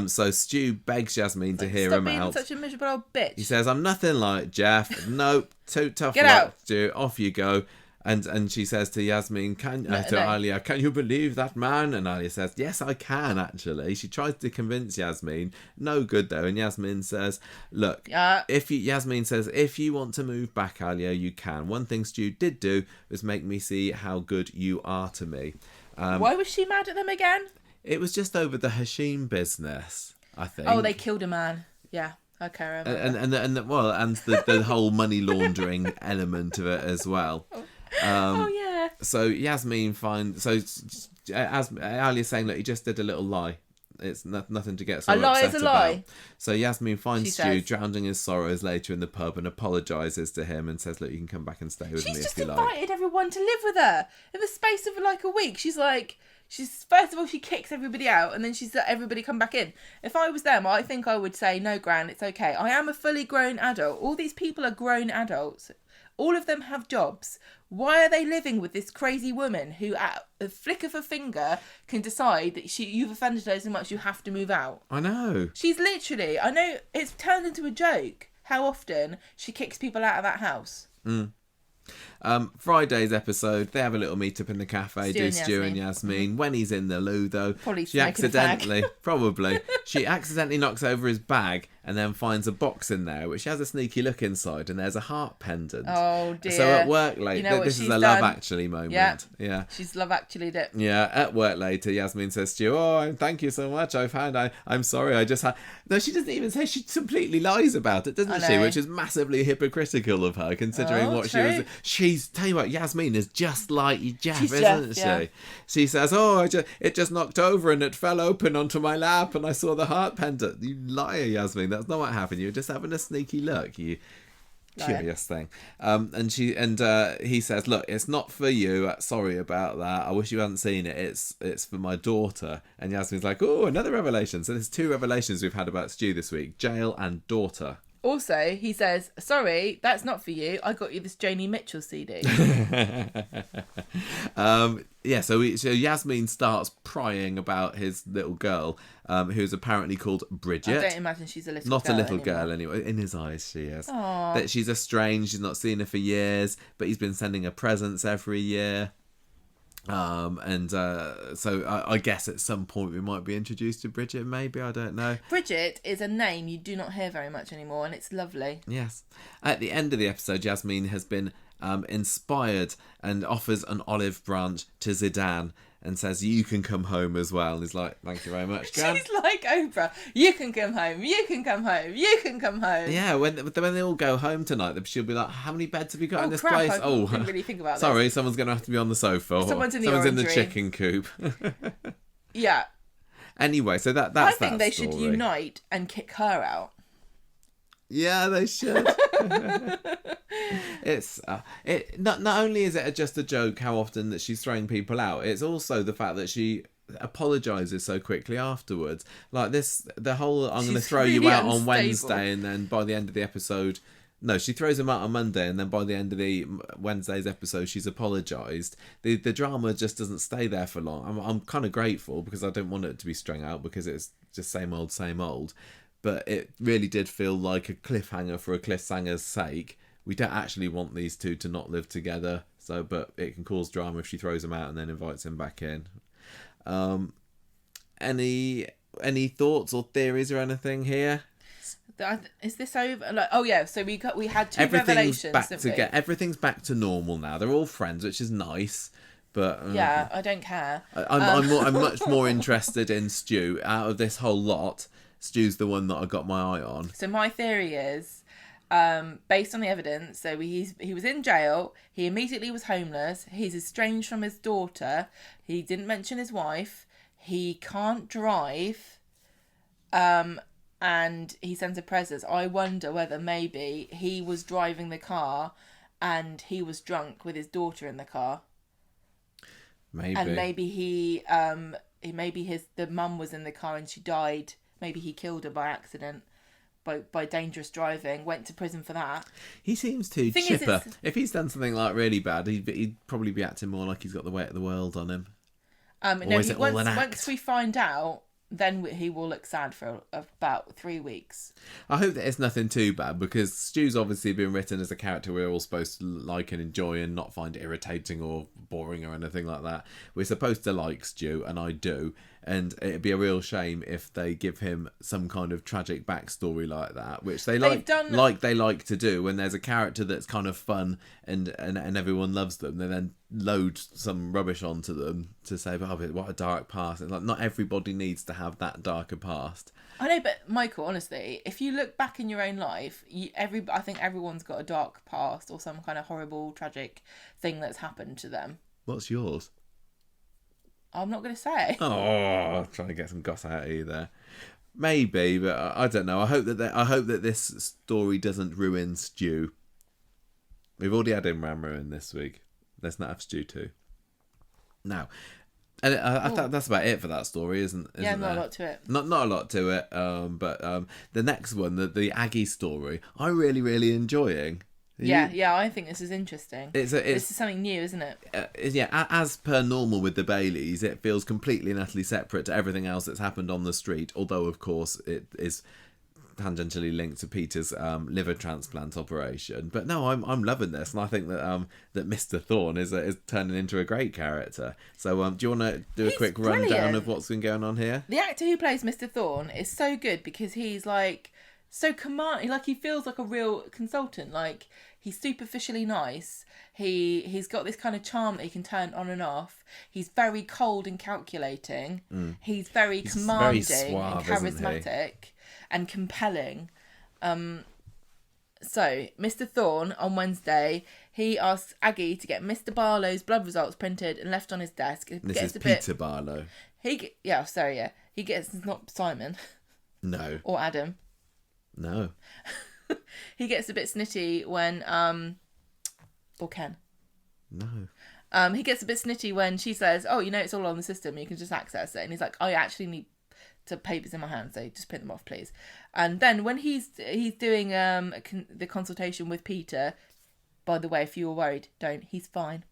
So Stu begs Yasmeen to hear him out. Stop being such a miserable old bitch. He says, "I'm nothing like Jeff. Nope. Too tough. Get out, Stu. Off you go." And she says to Yasmeen, Alia, can you believe that man? And Alia says, yes, I can, actually. She tries to convince Yasmeen. No good, though. And Yasmeen says, look, Yasmeen says, if you want to move back, Alia, you can. One thing Stu did do was make me see how good you are to me. Why was she mad at them again? It was just over the Hashim business, I think. Oh, they killed a man. Yeah. Okay, I remember. And the whole money laundering element of it as well. Yeah. So Yasmeen as Alia's saying, look, he just did a little lie. It's nothing to get so upset about. A lie is a lie. So Yasmeen finds Stu drowning his sorrows later in the pub and apologises to him and says, look, you can come back and stay with me if you like. She's just invited everyone to live with her. In the space of like a week, first of all, she kicks everybody out and then she's let everybody come back in. If I was them, I think I would say, no, Gran, it's okay. I am a fully grown adult. All these people are grown adults. All of them have jobs. Why are they living with this crazy woman who, at a flick of a finger, can decide that you've offended her so much you have to move out? I know. She's literally... I know it's turned into a joke how often she kicks people out of that house. Friday's episode, they have a little meet up in the cafe, Stu and Yasmeen. When he's in the loo, though, she accidentally knocks over his bag and then finds a box in there which has a sneaky look inside, and there's a heart pendant. Oh dear. So at work later, this is a Love Actually moment. Yeah. She's Love Actually'd it. Yeah, at work later, Yasmeen says, Stu, thank you so much. I'm sorry, I just had... No, she doesn't even say. She completely lies about it, doesn't she? Which is massively hypocritical of her, considering what true. Tell you what, Yasmeen is just like Jeff, isn't she? Yeah. She says, it just knocked over and it fell open onto my lap and I saw the heart pendant. You liar, Yasmeen. That's not what happened. You were just having a sneaky look. You curious thing. And he says, look, it's not for you. Sorry about that. I wish you hadn't seen it. It's for my daughter. And Yasmeen's like, another revelation. So there's 2 revelations we've had about Stu this week: jail and daughter. Also, he says, sorry, that's not for you. I got you this Joni Mitchell CD. So Yasmeen starts prying about his little girl, who's apparently called Bridget. I don't imagine she's a little Not girl a little anymore. girl anyway. In his eyes, she is. Aww. That she's estranged, she's not seen her for years, but he's been sending her presents every year. So I guess at some point we might be introduced to Bridget, maybe, I don't know. Bridget is a name you do not hear very much anymore, and it's lovely. Yes. At the end of the episode, Yasmeen has been inspired and offers an olive branch to Zidane and says, you can come home as well. And he's like, thank you very much, Gran. She's like Oprah. You can come home. You can come home. You can come home. Yeah, when they all go home tonight, she'll be like, how many beds have you got in this place? I didn't really think about sorry, this. Someone's going to have to be on the sofa. Someone's in the chicken coop. Yeah. Anyway, so that's I think they should unite and kick her out. Yeah, they should. It's not only is it just a joke how often that she's throwing people out, it's also the fact that she apologizes so quickly afterwards. Like the whole I'm going to throw you out on Wednesday, and then by the end of the episode, no, she throws him out on Monday, and then by the end of the Wednesday's episode, she's apologised. The drama just doesn't stay there for long. I'm kind of grateful because I don't want it to be strung out because it's just same old. But it really did feel like a cliffhanger for a cliffhanger's sake. We don't actually want these two to not live together. But it can cause drama if she throws him out and then invites him back in. Any thoughts or theories or anything here? Is this over? So we had 2 revelations. Everything's back to normal now. They're all friends, which is nice. But I don't care. I'm much more interested in Stu. Out of this whole lot, Stu's the one that I got my eye on. So my theory is, based on the evidence, so he was in jail. He immediately was homeless. He's estranged from his daughter. He didn't mention his wife. He can't drive. And he sends her presents. I wonder whether maybe he was driving the car and he was drunk with his daughter in the car. Maybe. And maybe the mum was in the car and she died. Maybe he killed her by accident, by dangerous driving. Went to prison for that. He seems too chipper. If he's done something like really bad, he'd probably be acting more like he's got the weight of the world on him. Once we find out then he will look sad for about 3 weeks. I hope that it's nothing too bad, because Stu's obviously been written as a character we're all supposed to like and enjoy and not find irritating or boring or anything like that. We're supposed to like Stu, and I do, and it'd be a real shame if they give him some kind of tragic backstory like that, which they like to do when there's a character that's kind of fun and everyone loves them. They then load some rubbish onto them to say, oh, what a dark past. And like, not everybody needs to have that darker past. I know, but Michael, honestly, if you look back in your own life, I think everyone's got a dark past or some kind of horrible, tragic thing that's happened to them. What's yours? I'm not going to say. Oh, trying to get some goss out of you there. Maybe, but I don't know. I hope that this story doesn't ruin Stu. We've already had Imran ruined this week. Let's not have Stu too. Now, and I thought that's about it for that story, isn't yeah, not there? a lot to it. Not a lot to it. But the next one, the Aggie story, I'm really enjoying. Yeah, I think this is interesting. This is something new, isn't it? As per normal with the Baileys, it feels completely and utterly separate to everything else that's happened on the street, although, of course, it is tangentially linked to Peter's liver transplant operation. But no, I'm loving this, and I think that that Mr. Thorne is turning into a great character. So do you want to do a quick rundown of what's been going on here? The actor who plays Mr. Thorne is so good because he's like so commanding, like he feels like a real consultant. Like he's superficially nice. He's got this kind of charm that he can turn on and off. He's very cold and calculating. He's very commanding, very suave, and charismatic and compelling. So Mr. Thorne on Wednesday, he asks Aggie to get Mr. Barlow's blood results printed and left on his desk. This is Peter Barlow. He gets, not Simon. No. Or Adam. No. He gets a bit snitty when or Ken. No. He gets a bit snitty when she says, oh, it's all on the system, you can just access it. And he's like, I actually need papers in my hand, so just print them off, please. And then when he's doing the consultation with Peter, by the way, if you were worried, he's fine.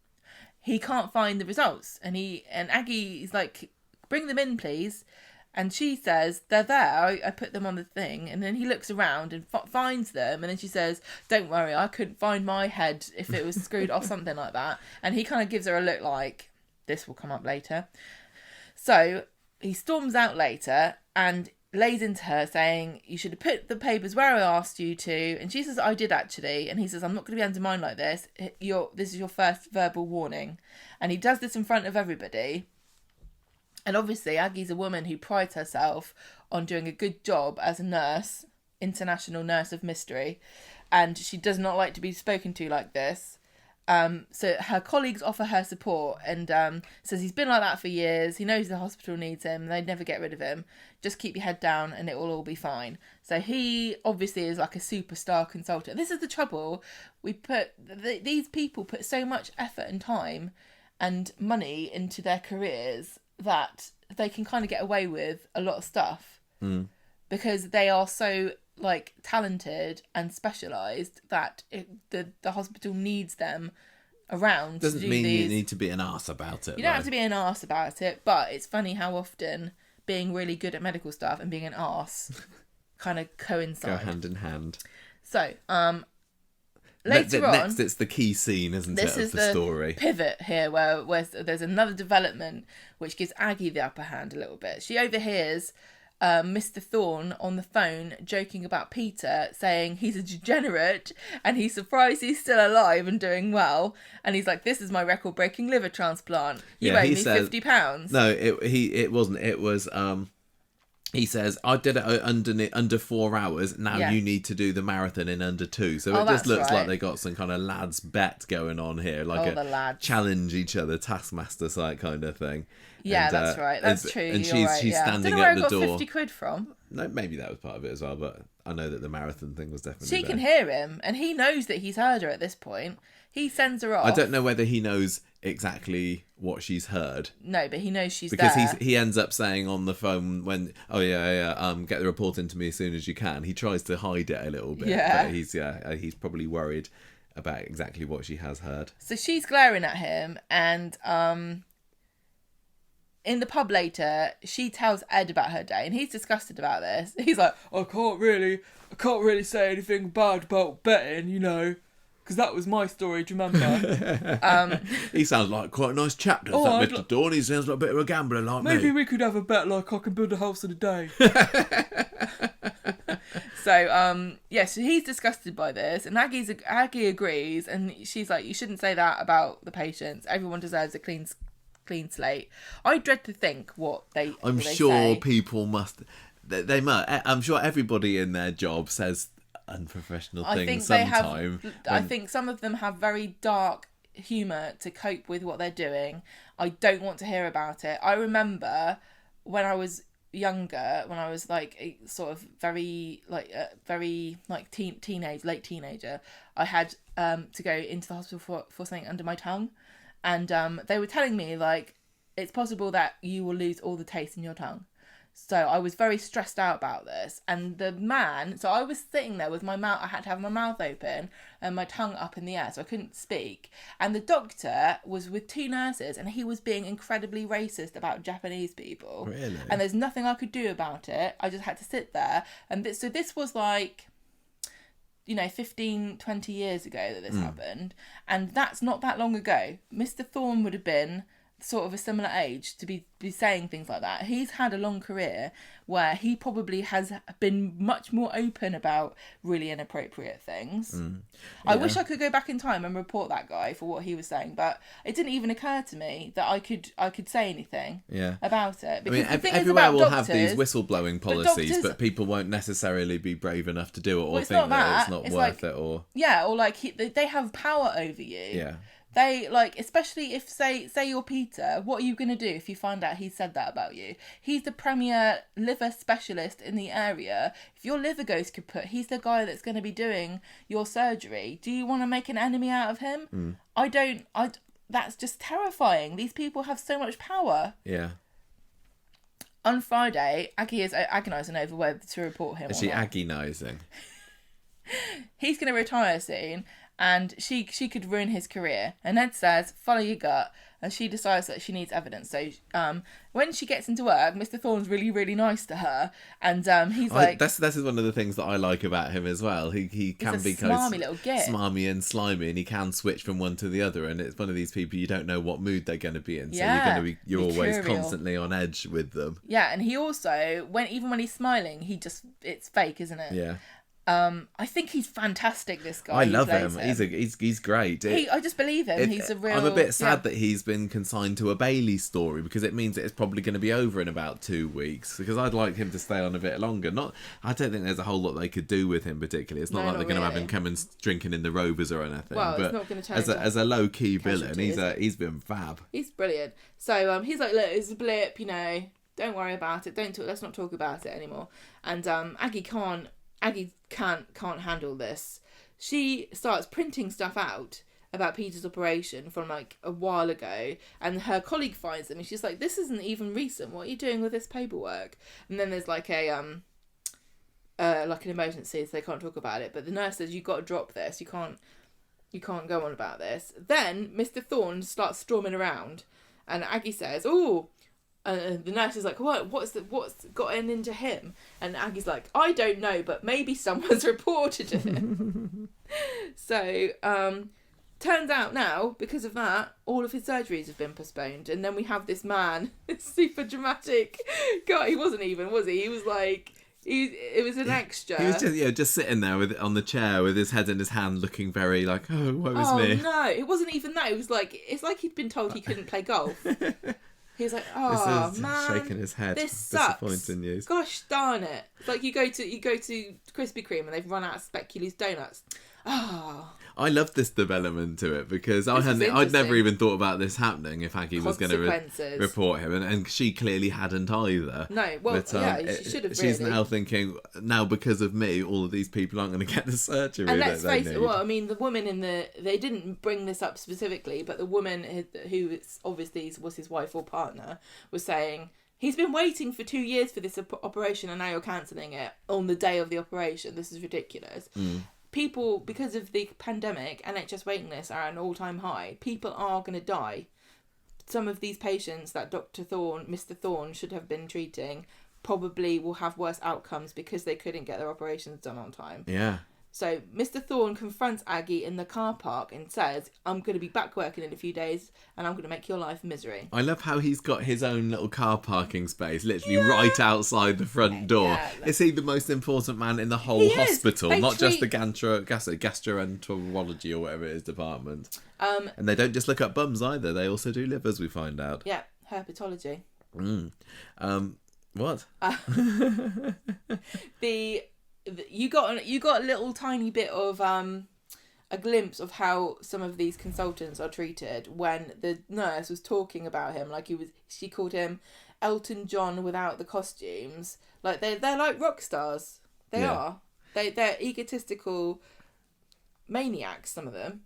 He can't find the results, and Aggie is like, bring them in, please. And she says, they're there, I put them on the thing. And then he looks around and finds them. And then she says, don't worry, I couldn't find my head if it was screwed off, something like that. And he kind of gives her a look like, this will come up later. So he storms out later and lays into her saying, you should have put the papers where I asked you to. And she says, I did actually. And he says, I'm not going to be undermined like this. This is your first verbal warning. And he does this in front of everybody. And obviously, Aggie's a woman who prides herself on doing a good job as a nurse, international nurse of mystery, and she does not like to be spoken to like this. So her colleagues offer her support and says he's been like that for years. He knows the hospital needs him. They'd never get rid of him. Just keep your head down and it will all be fine. So he obviously is like a superstar consultant. This is the trouble. These people put so much effort and time and money into their careers that they can kind of get away with a lot of stuff because they are so like talented and specialised that the hospital needs them around. Doesn't mean you need to be an arse about it. You don't have to be an arse about it, but it's funny how often being really good at medical stuff and being an arse kind of coincide. Go hand in hand. So, later on, next it's the key scene, isn't it, of the story? Pivot here where there's another development which gives Aggie the upper hand a little bit. She overhears Mr. Thorne on the phone joking about Peter, saying he's a degenerate and he's surprised he's still alive and doing well. And he's like, this is my record-breaking liver transplant. You owe me £50. No, it wasn't. It was... He says, I did it under 4 hours. Now you need to do the marathon in under 2. So it just looks like they got some kind of lads bet going on here. Like a challenge each other, taskmaster site kind of thing. Yeah, and, that's right. That's true. And she's standing at the door. Where I got 50 quid from. No, maybe that was part of it as well. But I know that the marathon thing was definitely She can hear him. And he knows that he's heard her at this point. He sends her off. I don't know whether he knows exactly what she's heard. No, but he knows she's because there. Because he ends up saying on the phone when, get the report into me as soon as you can. He tries to hide it a little bit. Yeah. But he's probably worried about exactly what she has heard. So she's glaring at him and in the pub later, she tells Ed about her day, and he's disgusted about this. He's like, I can't really say anything bad about betting, you know, because that was my story, do you remember? He sounds like quite a nice chap, does that Mr. Dawn? He sounds like a bit of a gambler like me. Maybe we could have a bet like I can build a house in a day. So, so he's disgusted by this, and Aggie agrees, and she's like, you shouldn't say that about the patients. Everyone deserves a clean slate. I dread to think what they say. People must... They must. I'm sure everybody in their job says unprofessional things sometime. I think some of them have very dark humour to cope with what they're doing. I don't want to hear about it. I remember when I was younger, when I was like a sort of very late teenager, I had to go into the hospital for something under my tongue, and they were telling me like it's possible that you will lose all the taste in your tongue. So I was very stressed out about this, and the man, so I was sitting there with my mouth, I had to have my mouth open and my tongue up in the air, so I couldn't speak, and the doctor was with 2 nurses, and he was being incredibly racist about Japanese people. Really? And there's nothing I could do about it. I just had to sit there, and this was like, 15, 20 years ago that this happened, and that's not that long ago. Mr. Thorne would have been sort of a similar age to be saying things like that. He's had a long career where he probably has been much more open about really inappropriate things. Yeah. I wish I could go back in time and report that guy for what he was saying, but it didn't even occur to me that I could say anything about it. Because everywhere will have these whistleblowing policies, but people won't necessarily be brave enough to do it, or think that it's not worth it, or they have power over you. Yeah. They, especially if, say you're Peter, what are you going to do if you find out he said that about you? He's the premier liver specialist in the area. If your liver goes kaput, he's the guy that's going to be doing your surgery. Do you want to make an enemy out of him? That's just terrifying. These people have so much power. Yeah. On Friday, Aggie is agonising over whether to report him. Is she agonising? He's going to retire soon. And she could ruin his career. And Ed says, follow your gut. And she decides that she needs evidence. So when she gets into work, Mr. Thorne's really, really nice to her. And he's like... This is one of the things that I like about him as well. He can be smarmy little git. Smarmy and slimy, and he can switch from one to the other. And it's one of these people you don't know what mood they're going to be in. So you're always constantly on edge with them. Yeah, and he also, even when he's smiling, it's fake, isn't it? Yeah. I think he's fantastic, this guy. I love him. He's great. I just believe him. He's a real... I'm a bit sad that he's been consigned to a Bailey story, because it means that it's probably going to be over in about 2 weeks, because I'd like him to stay on a bit longer. I don't think there's a whole lot they could do with him particularly. It's not like they're going to have him come and drinking in the Rovers or anything. Well, but it's not going to turn as a low-key villain, he's been fab. He's brilliant. So he's like, look, it's a blip, don't worry about it. Let's not talk about it anymore. And Aggie can't handle this. She starts printing stuff out about Peter's operation from a while ago, and her colleague finds them, and she's like, this isn't even recent. What are you doing with this paperwork? And then there's an emergency, so they can't talk about it. But the nurse says, you've got to drop this. You can't go on about this. Then Mr. Thorne starts storming around, and Aggie says, "Oh." The nurse is like, what's gotten into him? And Aggie's like, I don't know, but maybe someone's reported him. So, turns out now, because of that, all of his surgeries have been postponed. And then we have this man, this super dramatic guy. He wasn't even, was he? He was like... It was an extra. He was just sitting there on the chair with his head in his hand, looking very like, oh, woe is me. Oh no, it wasn't even that. It was like, it's like he'd been told he couldn't play golf. He was like, oh man, shaking his head. This sucks. Disappointing news. Gosh darn it! It's like you go to Krispy Kreme and they've run out of speculoos donuts. I love this development to it, because I'd never even thought about this happening if Aggie was going to report him, and she clearly hadn't either. No, well, she should have. She's now thinking, now because of me, all of these people aren't going to get the surgery. And let's face it. Well, I mean, the woman they didn't bring this up specifically, but the woman who obviously was his wife or partner was saying, he's been waiting for 2 years for this operation, and now you're cancelling it on the day of the operation. This is ridiculous. People, because of the pandemic, NHS waiting lists are at an all-time high. People are going to die. some of these patients that Mr. Thorne should have been treating probably will have worse outcomes because they couldn't get their operations done on time. Yeah. So Mr. Thorne confronts Aggie in the car park and says, I'm going to be back working in a few days and I'm going to make your life misery. I love how he's got his own little car parking space, literally right outside the front door. Yeah. Is he the most important man in the whole hospital? Not just the gastroenterology or whatever it is department. And they don't just look up bums either. They also do livers, we find out. Yeah, herpetology. What? You got a little tiny bit of a glimpse of how some of these consultants are treated when the nurse was talking about him, like she called him Elton John without the costumes. Like they're like rock stars. They are. They're egotistical maniacs, some of them.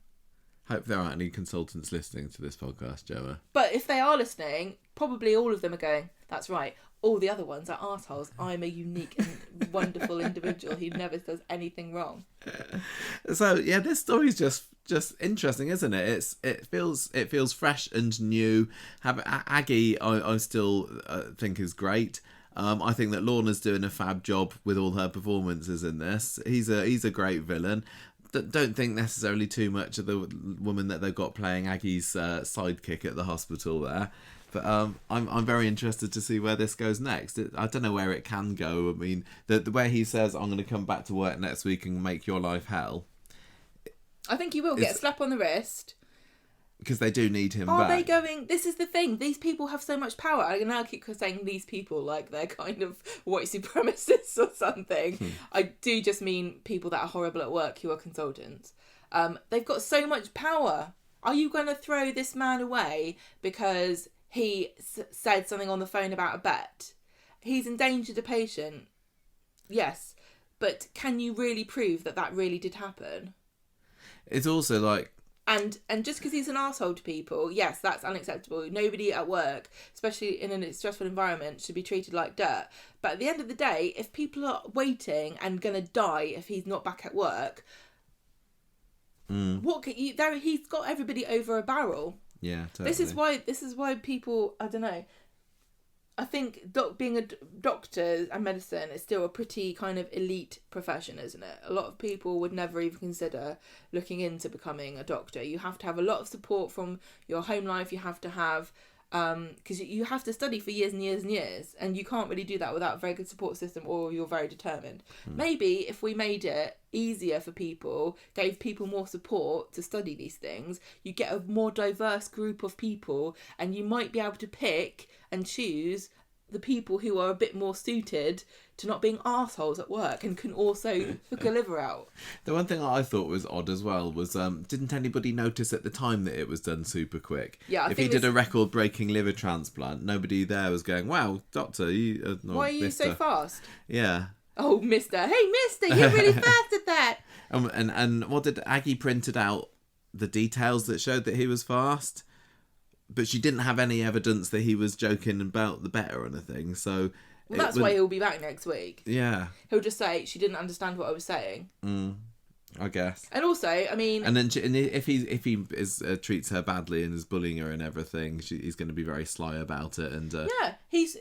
Hope there aren't any consultants listening to this podcast, Joa. But if they are listening, probably all of them are going, that's right. All the other ones are arseholes. I'm a unique and wonderful individual who never does anything wrong. So yeah, this story's just interesting, isn't it? It feels fresh and new. Aggie, I still think is great. I think that Lorna's doing a fab job with all her performances in this. He's a great villain. Don't think necessarily too much of the woman that they've got playing Aggie's sidekick at the hospital there. But I'm very interested to see where this goes next. I don't know where it can go. I mean, the way he says, I'm going to come back to work next week and make your life hell. I think he will get a slap on the wrist. Because they do need him back. Are they going... This is the thing. These people have so much power. I now keep saying these people like they're kind of white supremacists or something. I do just mean people that are horrible at work who are consultants. They've got so much power. Are you going to throw this man away because he said something on the phone about a bet? He's endangered a patient. Yes. But can you really prove that really did happen? It's also like... And just because he's an arsehole to people, yes, that's unacceptable. Nobody at work, especially in a stressful environment, should be treated like dirt. But at the end of the day, if people are waiting and going to die if he's not back at work, what can you... He's got everybody over a barrel. Yeah, totally. This is why people, I don't know. I think being a doctor and medicine is still a pretty kind of elite profession, isn't it? A lot of people would never even consider looking into becoming a doctor. You have to have a lot of support from your home life. You have to have, because you have to study for years and years and years, and you can't really do that without a very good support system or you're very determined. Maybe if we made it easier for people, gave people more support to study these things, you get a more diverse group of people and you might be able to pick and choose the people who are a bit more suited to not being arseholes at work and can also hook a liver out. The one thing I thought was odd as well was, didn't anybody notice at the time that it was done super quick? Yeah, if he did a record-breaking liver transplant, nobody there was going, wow, doctor, why are you so fast? Yeah. Oh, mister. Hey, mister, you're really fast at that. And what did Aggie printed out the details that showed that he was fast? But she didn't have any evidence that he was joking about the bet or anything, so... Well, that's why he'll be back next week. Yeah. He'll just say, she didn't understand what I was saying. I guess. And also, I mean... And then if he treats her badly and is bullying her and everything, he's going to be very sly about it. And yeah, he's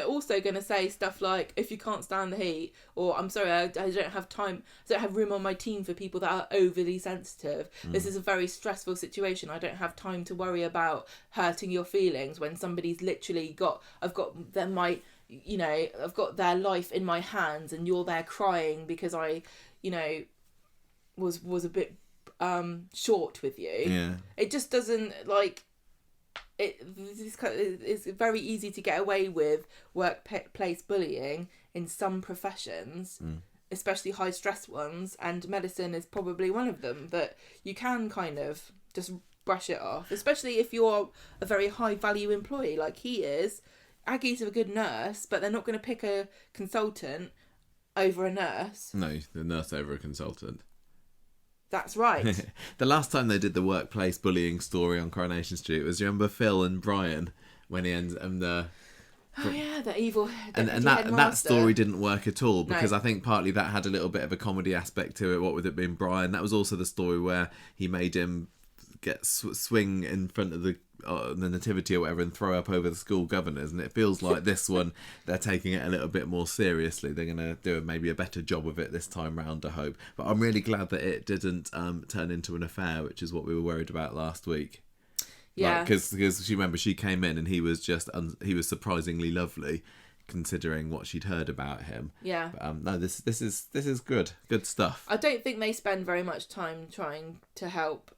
also going to say stuff like, if you can't stand the heat, or I'm sorry, I don't have time, I don't have room on my team for people that are overly sensitive. This is a very stressful situation. I don't have time to worry about hurting your feelings when somebody's literally I've got their life in my hands and you're there crying because I, was a bit short with you. Yeah. It just doesn't it's very easy to get away with workplace bullying in some professions, especially high stress ones, and medicine is probably one of them that you can kind of just brush it off, especially if you're a very high value employee like he is. Aggie's a good nurse, but they're not going to pick a consultant over a nurse. No, the nurse over a consultant. That's right. The last time they did the workplace bullying story on Coronation Street was, you remember Phil and Brian when he ends the evil and that story didn't work at all because I think partly that had a little bit of a comedy aspect to it. What with it being Brian, that was also the story where he made him get swing in front of the nativity or whatever and throw up over the school governors, and it feels like this one they're taking it a little bit more seriously. They're going to do maybe a better job of it this time round, I hope. But I'm really glad that it didn't turn into an affair, which is what we were worried about last week. Yeah, because you remember she came in and he was just he was surprisingly lovely, considering what she'd heard about him. Yeah. But, no, this is good stuff. I don't think they spend very much time trying to help.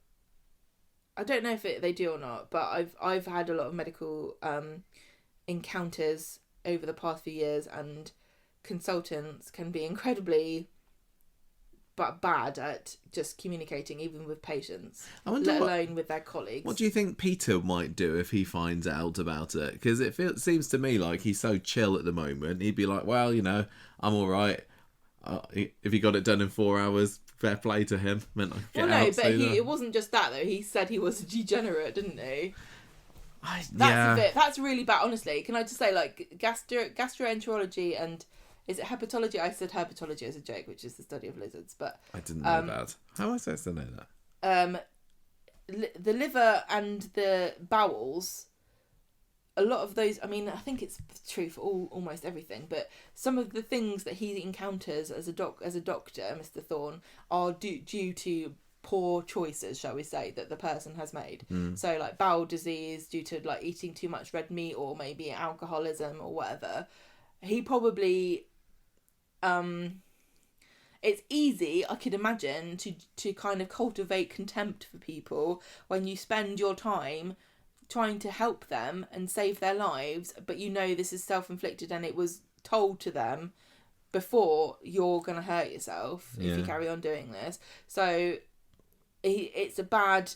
I don't know if they do or not, but I've had a lot of medical encounters over the past few years, and consultants can be incredibly bad at just communicating, even with patients, let alone with their colleagues. What do you think Peter might do if he finds out about it? Because it seems to me like he's so chill at the moment. He'd be like, well, I'm all right. If he got it done in 4 hours, fair play to him. Meant I could get out but sooner. it wasn't just that though. He said he was a degenerate, didn't he? That's really bad. Honestly, can I just say, like, gastroenterology and is it hepatology? I said herpetology as a joke, which is the study of lizards. But I didn't know that. How am I supposed to know that? The liver and the bowels. A lot of those, I mean, I think it's true for almost everything, but some of the things that he encounters as a doctor, Mr. Thorne, are due to poor choices, shall we say, that the person has made. So, like, bowel disease due to, like, eating too much red meat, or maybe alcoholism or whatever. He probably, it's easy, I could imagine, to kind of cultivate contempt for people when you spend your time trying to help them and save their lives, but this is self-inflicted and it was told to them before you're going to hurt yourself if you carry on doing this. So it's a bad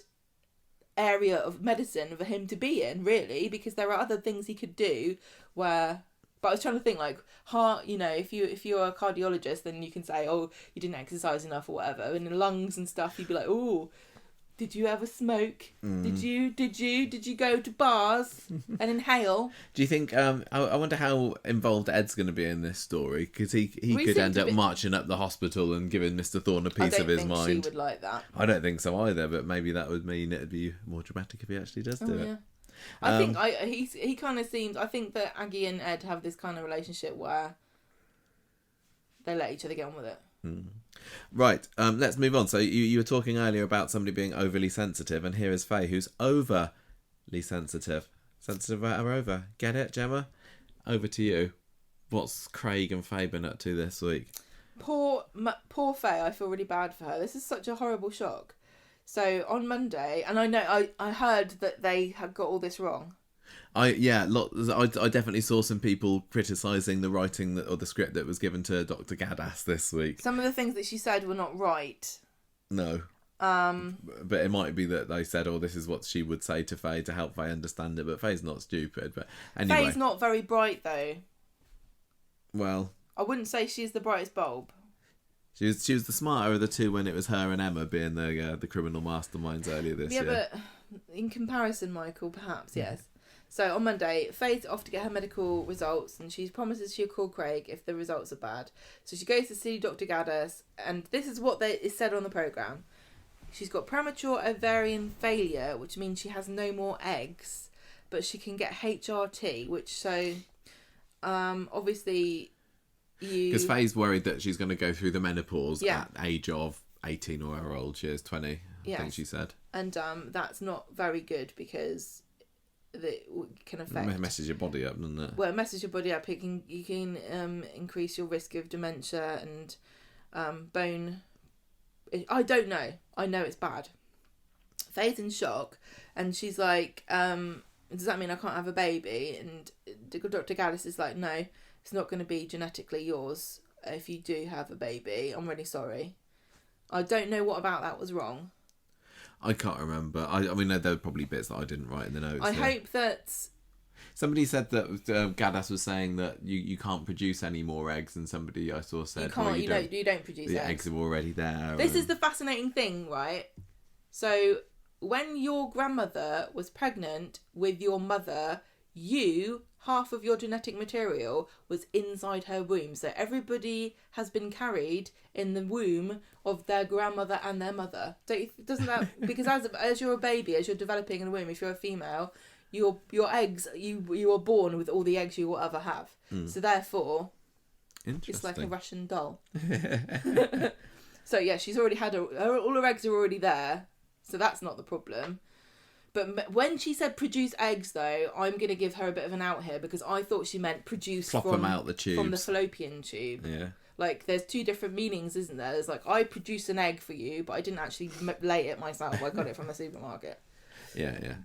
area of medicine for him to be in, really, because there are other things he could do where... But I was trying to think, like, heart, if you're a cardiologist, then you can say, oh, you didn't exercise enough or whatever. And in lungs and stuff, you'd be like, oh, did you ever smoke? Did you go to bars and inhale? Do you think, I wonder how involved Ed's going to be in this story, because he could end up marching up the hospital and giving Mr. Thorne a piece of his mind. I don't think she would like that. I don't think so either, but maybe that would mean it'd be more dramatic if he actually does do it. I think he kind of seems... I think that Aggie and Ed have this kind of relationship where they let each other get on with it. Right, let's move on. So you were talking earlier about somebody being overly sensitive, and here is Faye, who's overly sensitive. Sensitive about her over. Get it, Gemma? Over to you. What's Craig and Faye been up to this week? Poor Faye, I feel really bad for her. This is such a horrible shock. So on Monday, and I know I heard that they had got all this wrong. I definitely saw some people criticising the writing or the script that was given to Dr. Gaddis this week. Some of the things that she said were not right. No. But it might be that they said, this is what she would say to Faye to help Faye understand it. But Faye's not stupid. But anyway. Faye's not very bright, though. Well, I wouldn't say she's the brightest bulb. She was the smarter of the two when it was her and Emma being the criminal masterminds earlier this year. Yeah, but in comparison, Michael, perhaps, yes. So on Monday, Faye's off to get her medical results, and she promises she'll call Craig if the results are bad. So she goes to see Dr. Gaddis, and this is what is said on the programme. She's got premature ovarian failure, which means she has no more eggs, but she can get HRT, which obviously... Because Faye's worried that she's going to go through the menopause at age of 18 or however old she is, 20, I think she said. And that's not very good because it can affect... It messes your body up, doesn't it? Well, it messes your body up. You can increase your risk of dementia and bone... I don't know. I know it's bad. Faye's in shock and she's like, does that mean I can't have a baby? And Dr. Gaddis is like, no. It's not going to be genetically yours if you do have a baby. I'm really sorry. I don't know what about that was wrong. I can't remember. I mean, there were probably bits that I didn't write in the notes. I hope that... Somebody said that Gaddis was saying that you can't produce any more eggs, and somebody I saw said... You don't produce eggs. The eggs are already there. This is the fascinating thing, right? So, when your grandmother was pregnant with your mother... You half of your genetic material was inside her womb. So everybody has been carried in the womb of their grandmother and their mother. Doesn't that, because as you're a baby, as you're developing in the womb, if you're a female, your eggs, you are born with all the eggs you will ever have. So therefore, it's like a Russian doll. So yeah, she's already had all her eggs are already there, so that's not the problem. But when she said produce eggs, though, I'm going to give her a bit of an out here, because I thought she meant produce them out the tubes. From the fallopian tube. Yeah. Like, there's two different meanings, isn't there? There's like, I produce an egg for you, but I didn't actually lay it myself. I got it from the supermarket. Yeah, yeah.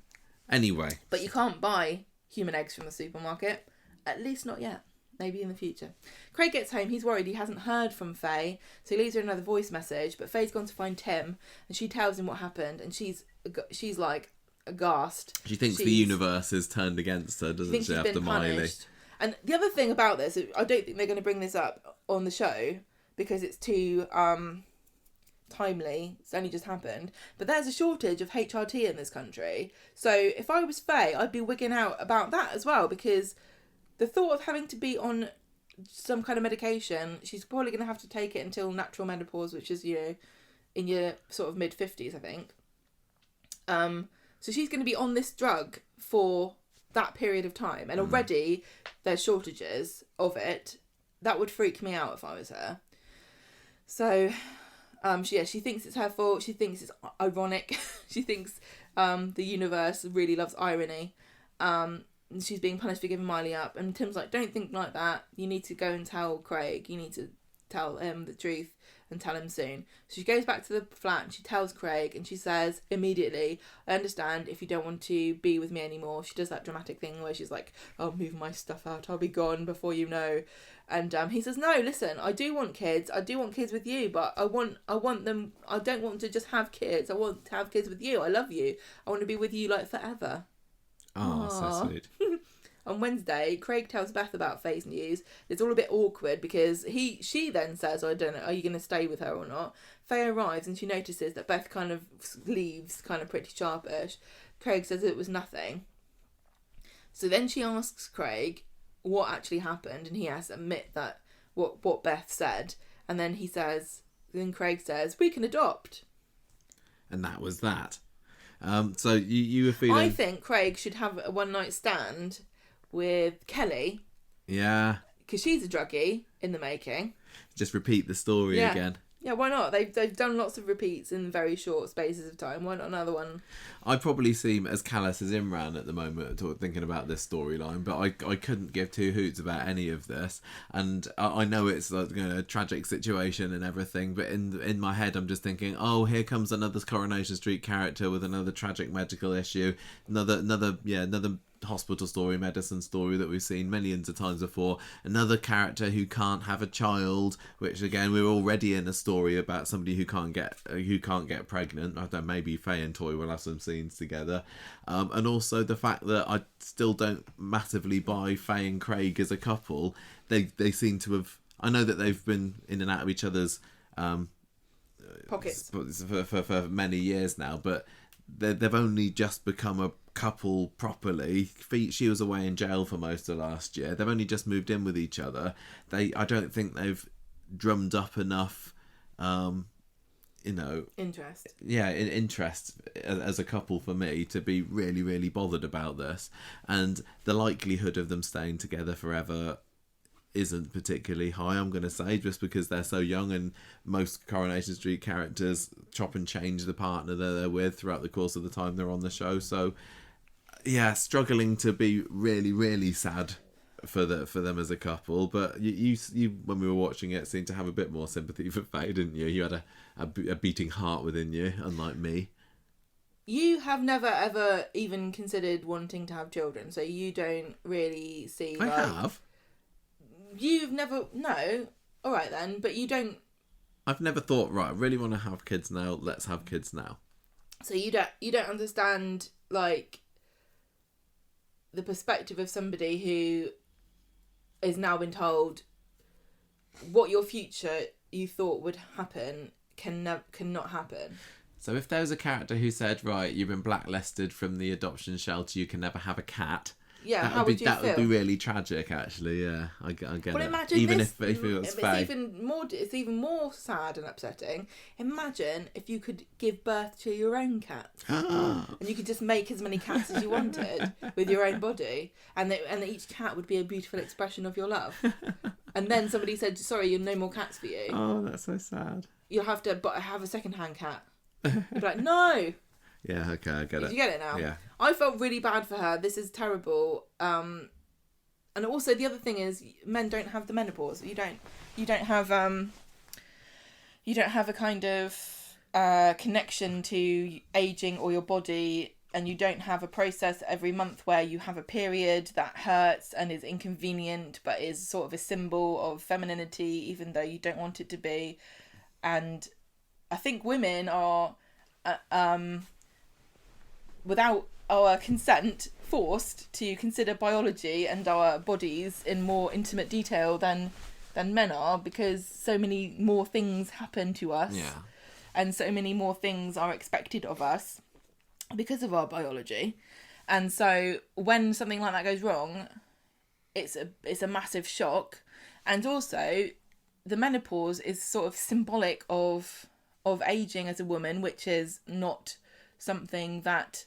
Anyway. But you can't buy human eggs from the supermarket. At least not yet. Maybe in the future. Craig gets home. He's worried he hasn't heard from Faye, so he leaves her another voice message. But Faye's gone to find Tim, and she tells him what happened, and she's like aghast. She thinks the universe is turned against her, doesn't she, after Miley? And the other thing about this, I don't think they're going to bring this up on the show because it's too timely. It's only just happened. But there's a shortage of HRT in this country. So if I was Faye, I'd be wigging out about that as well, because the thought of having to be on some kind of medication, she's probably going to have to take it until natural menopause, which is, in your sort of mid-50s, I think. So she's going to be on this drug for that period of time. And already there's shortages of it. That would freak me out if I was her. So, she thinks it's her fault. She thinks it's ironic. She thinks the universe really loves irony. She's being punished for giving Miley up. And Tim's like, don't think like that. You need to go and tell Craig. You need to tell him the truth and tell him soon. So she goes back to the flat and she tells Craig, and she says immediately, I understand if you don't want to be with me anymore. She does that dramatic thing where she's like, I'll move my stuff out, I'll be gone before you know. And he says, no, listen, I do want kids with you, but I want them, I don't want to just have kids, I want to have kids with you. I love you, I want to be with you like forever. Oh, so sweet. On Wednesday, Craig tells Beth about Faye's news. It's all a bit awkward because she then says, I don't know, are you going to stay with her or not? Faye arrives and she notices that Beth kind of leaves kind of pretty sharpish. Craig says it was nothing. So then she asks Craig what actually happened, and he has to admit that what Beth said. And then Craig says, we can adopt. And that was that. So you were feeling... I think Craig should have a one-night stand with Kelly. Yeah. Because she's a druggie in the making. Just repeat the story again. Yeah, why not? They've done lots of repeats in very short spaces of time. Why not another one? I probably seem as callous as Imran at the moment thinking about this storyline, but I couldn't give two hoots about any of this. And I know it's like a tragic situation and everything, but in my head I'm just thinking, oh, here comes another Coronation Street character with another tragic medical issue, another hospital story, medicine story that we've seen millions of times before, another character who can't have a child, which again we're already in a story about somebody who can't get pregnant. I don't know, maybe Faye and Toy will have some scenes together, and also the fact that I still don't massively buy Faye and Craig as a couple. They seem to have, I know that they've been in and out of each other's pockets for many years now, but they've only just become a couple properly. She was away in jail for most of last year. They've only just moved in with each other. I don't think they've drummed up enough interest. Yeah, interest as a couple for me to be really, really bothered about this. And the likelihood of them staying together forever isn't particularly high, I'm going to say, just because they're so young, and most Coronation Street characters chop and change the partner that they're with throughout the course of the time they're on the show. So yeah, struggling to be really, really sad for them as a couple. But you when we were watching it, seemed to have a bit more sympathy for Faye, didn't you? You had a beating heart within you, unlike me. You have never ever even considered wanting to have children, so you don't really see. I have. You've never... No. All right then, but you don't... I've never thought, right, I really want to have kids now, let's have kids now. So you don't understand, like, the perspective of somebody who has now been told what your future you thought would happen cannot happen. So if there was a character who said, right, you've been blacklisted from the adoption shelter, you can never have a cat, how would you feel? That would be really tragic, actually. Yeah, I get well, it. Imagine even this, if it was fake. It's even more sad and upsetting. Imagine if you could give birth to your own cat, and you could just make as many cats as you wanted with your own body, and each cat would be a beautiful expression of your love. And then somebody said, "Sorry, no more cats for you." Oh, that's so sad. You'll have to have a second-hand cat. You'd be like, "No." Yeah, okay, I get it. Did you get it now? Yeah. I felt really bad for her. This is terrible. And also the other thing is, men don't have the menopause. You don't have a kind of connection to aging or your body, and you don't have a process every month where you have a period that hurts and is inconvenient, but is sort of a symbol of femininity, even though you don't want it to be. And I think women are, without our consent, forced to consider biology and our bodies in more intimate detail than men are, because so many more things happen to us, and so many more things are expected of us because of our biology. And so when something like that goes wrong, it's a massive shock. And also the menopause is sort of symbolic of aging as a woman, which is not something that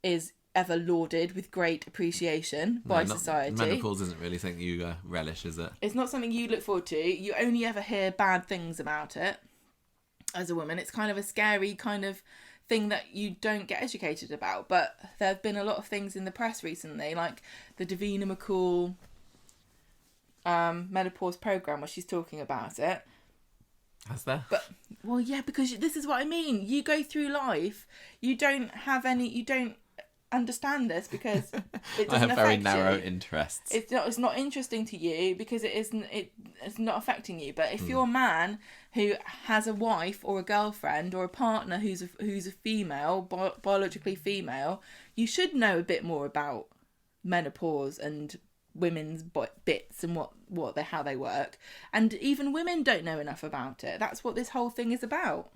is ever lauded with great appreciation by society. Menopause isn't really something you relish, is it? It's not something you look forward to. You only ever hear bad things about it as a woman. It's kind of a scary kind of thing that you don't get educated about. But there have been a lot of things in the press recently, like the Davina McCall menopause programme, where she's talking about it. Has there? But well, yeah, because this is what I mean. You go through life, you don't understand this because it doesn't I have very affect narrow you. interests. It's not interesting to you because it's not affecting you. But if you're a man who has a wife or a girlfriend or a partner who's a female, biologically female, you should know a bit more about menopause and women's bits and how they work. And even women don't know enough about it. That's what this whole thing is about.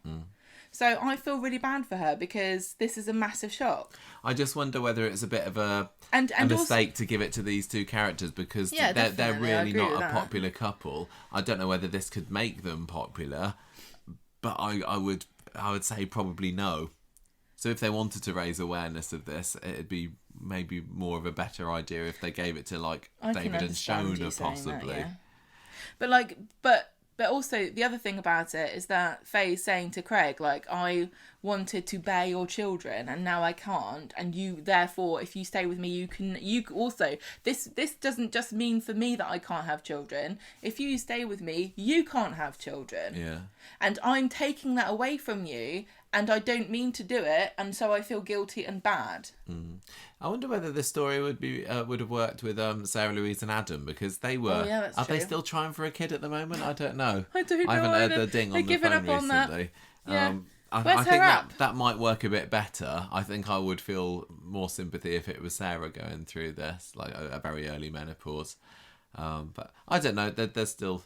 So I feel really bad for her because this is a massive shock. I just wonder whether it's a bit of a mistake to give it to these two characters, because they're really not a popular couple. I don't know whether this could make them popular, but I would say probably no. So if they wanted to raise awareness of this, it'd be maybe more of a better idea if they gave it to like David and Shona possibly. That, yeah. But also the other thing about it is that Faye's saying to Craig, like, I wanted to bear your children and now I can't, and you therefore, if you stay with me, you also, this doesn't just mean for me that I can't have children. If you stay with me, you can't have children. Yeah. And I'm taking that away from you, and I don't mean to do it, and so I feel guilty and bad. I wonder whether this story would have worked with Sarah Louise and Adam, because they were. Oh, yeah, that's Are true. they still trying for a kid at the moment? I don't know. I don't know. I haven't heard the ding on the phone recently. Yeah. I think that might work a bit better. I think I would feel more sympathy if it was Sarah going through this, like a very early menopause. But I don't know. There's still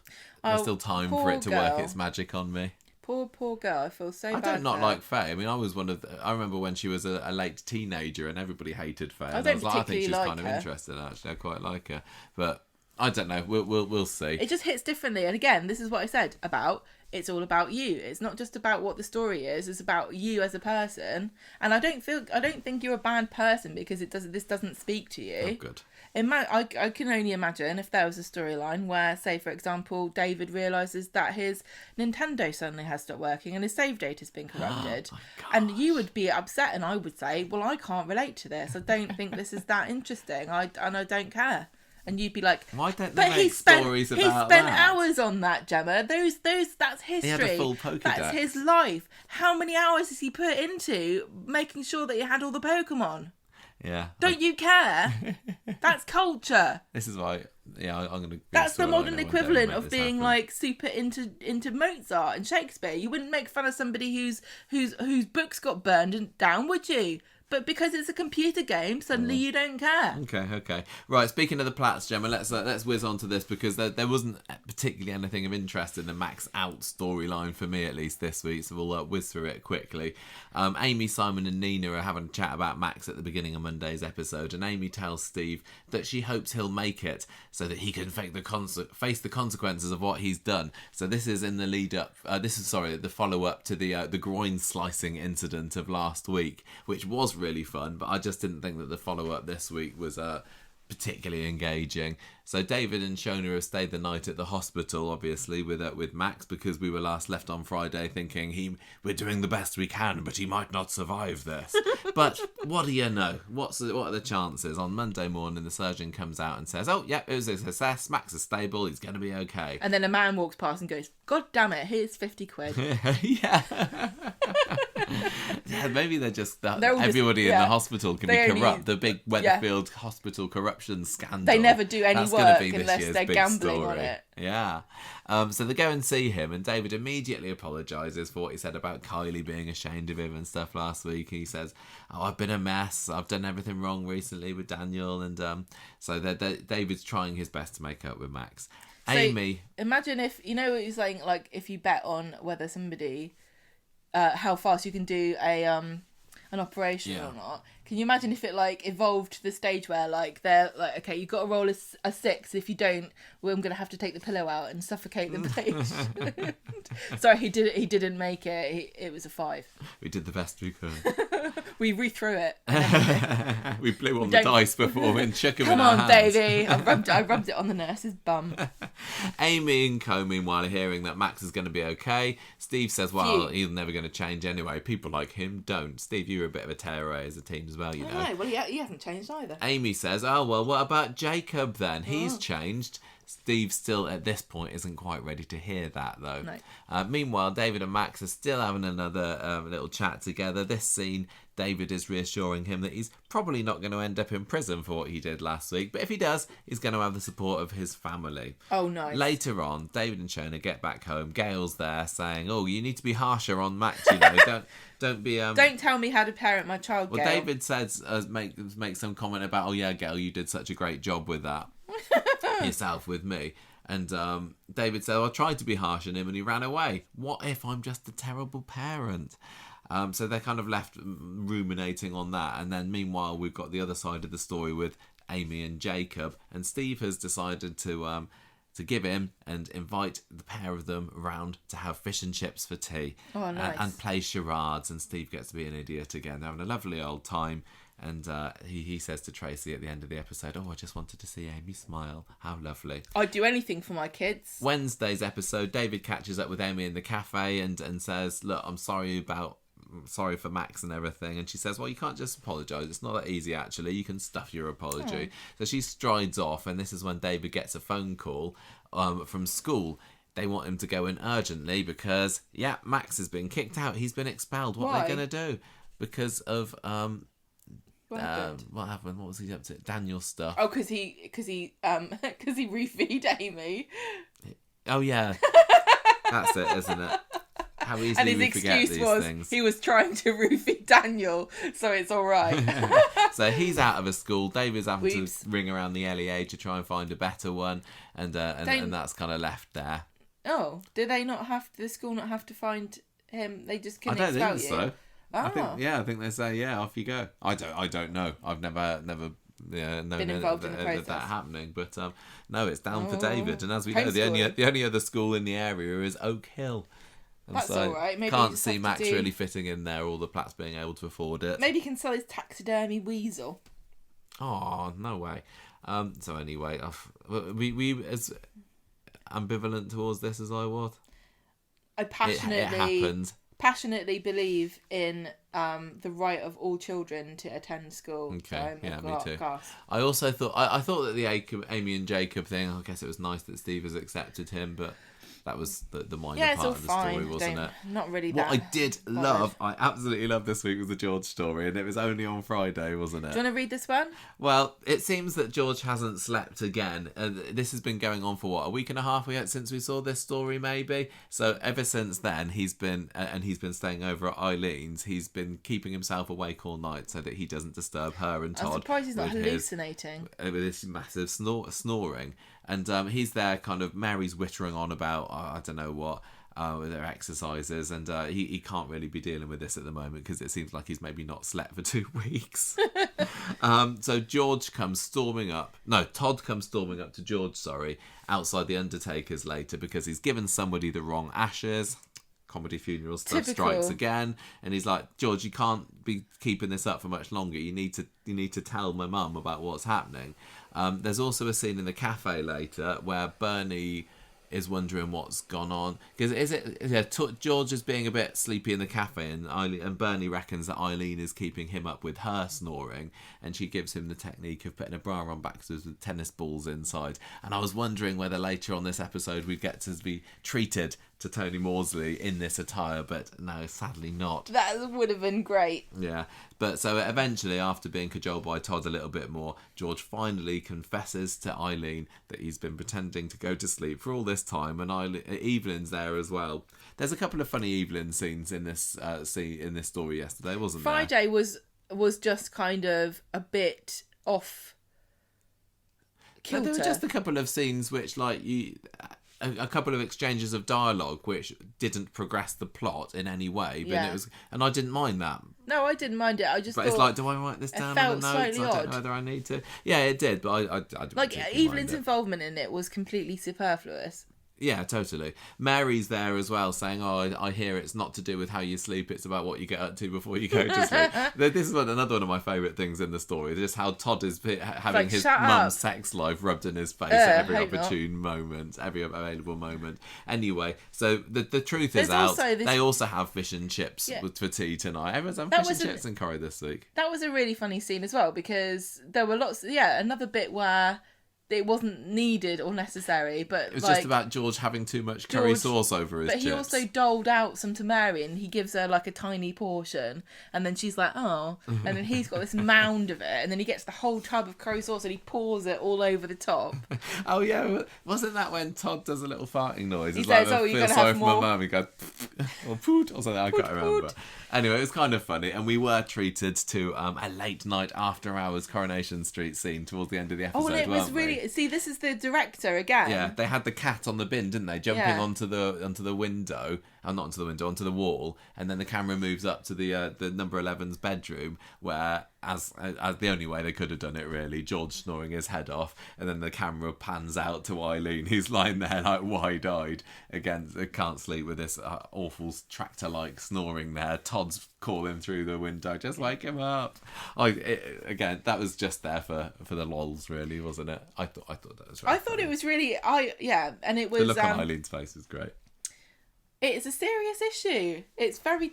time for it to work its magic on me. Poor girl. I feel so bad. I don't not like Faye. I mean, I was I remember when she was a late teenager and everybody hated Faye. I think she's kind of interesting, actually. I quite like her. But I don't know. We'll see. It just hits differently. And again, this is what I said about it's all about you. It's not just about what the story is. It's about you as a person. And I don't think you're a bad person because this doesn't speak to you. Oh, good. I can only imagine if there was a storyline where, say, for example, David realises that his Nintendo suddenly has stopped working and his save data has been corrupted. And you would be upset, and I would say, well, I can't relate to this. I don't think this is that interesting. I don't care. And you'd be like, why don't they make stories about that? He spent hours on that, Gemma. That's history. He had a full Pokédex. That's his life. How many hours has he put into making sure that he had all the Pokemon? Yeah. Don't you care? That's culture. This is why. Yeah, I'm gonna. That's the modern equivalent of being like super into Mozart and Shakespeare. You wouldn't make fun of somebody whose books got burned down, would you? but because it's a computer game, suddenly you don't care. Okay. Right, speaking of the Platts, Gemma, let's whiz on to this, because there wasn't particularly anything of interest in the Max out storyline for me, at least this week, so we'll whiz through it quickly. Amy, Simon and Nina are having a chat about Max at the beginning of Monday's episode, and Amy tells Steve that she hopes he'll make it so that he can face the consequences of what he's done. So this is in the lead up, the follow up to the groin slicing incident of last week, which was really fun, but I just didn't think that the follow up this week was particularly engaging. So David and Shona have stayed the night at the hospital, obviously, with Max, because we were last left on Friday thinking we're doing the best we can, but he might not survive this. But what do you know? What are the chances? On Monday morning, the surgeon comes out and says, "Oh, yeah, it was a success. Max is stable. He's going to be okay." And then a man walks past and goes, "God damn it, here's 50 quid." Yeah. Yeah, maybe everybody in the hospital can be corrupt. The big Weatherfield hospital corruption scandal. They never do any work unless they're gambling on it. Yeah. So they go and see him, and David immediately apologises for what he said about Kylie being ashamed of him and stuff last week. He says, "Oh, I've been a mess. I've done everything wrong recently with Daniel." And so David's trying his best to make up with Max. So Amy, imagine if, you know what he's saying, like if you bet on whether somebody, how fast you can do an operation or not. Can you imagine if it like evolved to the stage where like they're like, okay, you've got to roll a 6. If you don't, well, I'm gonna have to take the pillow out and suffocate the patient. Sorry, he didn't make it. It was a 5. We did the best we could. We rethrew it. We blew on the dice before and shook him Come in our on, hands. baby. I rubbed it on the nurse's bum. Amy and Co, meanwhile, are hearing that Max is going to be okay. Steve says, well, he's never going to change anyway. People like him don't. Steve, you were a bit of a terror as a team as well, you know. I know. Well, he hasn't changed either. Amy says, oh, well, what about Jacob then? He's changed. Steve still, at this point, isn't quite ready to hear that, though. No. Meanwhile, David and Max are still having another little chat together. This scene, David is reassuring him that he's probably not going to end up in prison for what he did last week, but if he does, he's going to have the support of his family. Oh, nice. Later on, David and Shona get back home. Gail's there saying, oh, you need to be harsher on Max, you know. Don't be... Don't tell me how to parent my child, Gail. Well, David says, make some comment about, oh, yeah, Gail, you did such a great job with that. Yourself with me. And David said, I tried to be harsh on him and he ran away. What if I'm just a terrible parent? So they're kind of left ruminating on that. And then meanwhile, we've got the other side of the story with Amy and Jacob. And Steve has decided to give in and invite the pair of them round to have fish and chips for tea. Oh, nice. And play charades. And Steve gets to be an idiot again. They're having a lovely old time. And he says to Tracy at the end of the episode, oh, I just wanted to see Amy smile. How lovely. I'd do anything for my kids. Wednesday's episode, David catches up with Amy in the cafe and says, look, I'm sorry for Max and everything. And she says, well, you can't just apologise. It's not that easy, actually. You can stuff your apology. So she strides off, and this is when David gets a phone call from school. They want him to go in urgently because, Max has been kicked out. He's been expelled. What are they going to do? Because of... What happened? What was he up to? Daniel stuff. Oh, because he refeed Amy. Oh yeah, that's it, isn't it? How easily and his we forget excuse these was things. He was trying to roofie Daniel, so it's all right. So he's out of a school. David's having to ring around the LEA to try and find a better one, and that's kind of left there. Oh, do they not have the school not have to find him? They just can expel you. I don't think so. Oh. I think they say off you go. I don't know. I've never known been involved in the process. That happening, but no, it's down for David. And as we know, the only other school in the area is Oak Hill. And that's all right. Maybe can't see Max really fitting in there. All the Platts being able to afford it. Maybe he can sell his taxidermy weasel. Oh, no way. So anyway, we as ambivalent towards this as I was. I passionately believe in the right of all children to attend school. Okay, me too. I also thought I thought that the Amy and Jacob thing, I guess it was nice that Steve has accepted him, but that was the minor Yeah, it's all part of the story, fine. wasn't it? Not really What that I did bothered. love, I absolutely loved this week was the George story, and it was only on Friday, wasn't it? Do you want to read this one? Well, it seems that George hasn't slept again. This has been going on for a week and a half since we saw this story, maybe. So ever since then, he's been staying over at Eileen's. He's been keeping himself awake all night so that he doesn't disturb her and Todd. I'm surprised he's not with hallucinating. with this massive snoring. And he's there, kind of. Mary's wittering on about I don't know what. With their exercises, and he can't really be dealing with this at the moment because it seems like he's maybe not slept for 2 weeks. So Todd comes storming up to George, outside the Undertaker's later because he's given somebody the wrong ashes. Comedy funeral stuff strikes again, and he's like, George, you can't be keeping this up for much longer. You need to tell my mum about what's happening. There's also a scene in the cafe later where Bernie is wondering what's gone on because George is being a bit sleepy in the cafe, and Bernie reckons that Eileen is keeping him up with her snoring, and she gives him the technique of putting a bra on backwards with tennis balls inside. And I was wondering whether later on this episode we'd get to be treated to Tony Maudsley in this attire, but no, sadly not. That would have been great. Yeah, but so eventually, after being cajoled by Todd a little bit more, George finally confesses to Eileen that he's been pretending to go to sleep for all this time, and Evelyn's there as well. There's a couple of funny Evelyn scenes in this story yesterday, wasn't there? Friday was just kind of a bit off kilter. There were just a couple of scenes which, like, a couple of exchanges of dialogue which didn't progress the plot in any way, but it was, and I didn't mind that. No, I didn't mind it. I just but thought it's like, do I write this down in the notes? I don't know whether I need to. Yeah, it did, but I like Evelyn's involvement in it was completely superfluous. Yeah, totally. Mary's there as well, saying, I hear it's not to do with how you sleep, it's about what you get up to before you go to sleep. This is another one of my favourite things in the story, just how Todd is having his mum's sex life rubbed in his face at every opportune moment, every available moment. Anyway, so the truth is out. They also have fish and chips for tea tonight. Everyone's having fish and chips and curry this week. That was a really funny scene as well, because there were another bit where it wasn't needed or necessary, but it was just about George having too much curry sauce over his chips. But he also doled out some to Mary, and he gives her like a tiny portion, and then she's like, oh, and then he's got this mound of it, and then he gets the whole tub of curry sauce and he pours it all over the top. Oh yeah, wasn't that when Todd does a little farting noise? He says, like, you're gonna sorry have for more. my mum. He goes or poot or something. I can't remember. Anyway, it was kind of funny, and we were treated to a late night after hours Coronation Street scene towards the end of the episode. Oh, and it was really see. This is the director again. Yeah, they had the cat on the bin, didn't they? Jumping onto the window, not onto the window, onto the wall, and then the camera moves up to the number 11's bedroom, where as the only way they could have done it really, George snoring his head off, and then the camera pans out to Eileen, who's lying there like wide-eyed against, can't sleep with this awful tractor-like snoring there. Todd's calling through the window, just wake him up. Again, that was just there for the lols, really, wasn't it? I thought that was. Really I thought it was really, and it was. The look on Eileen's face is great. It's a serious issue. It's very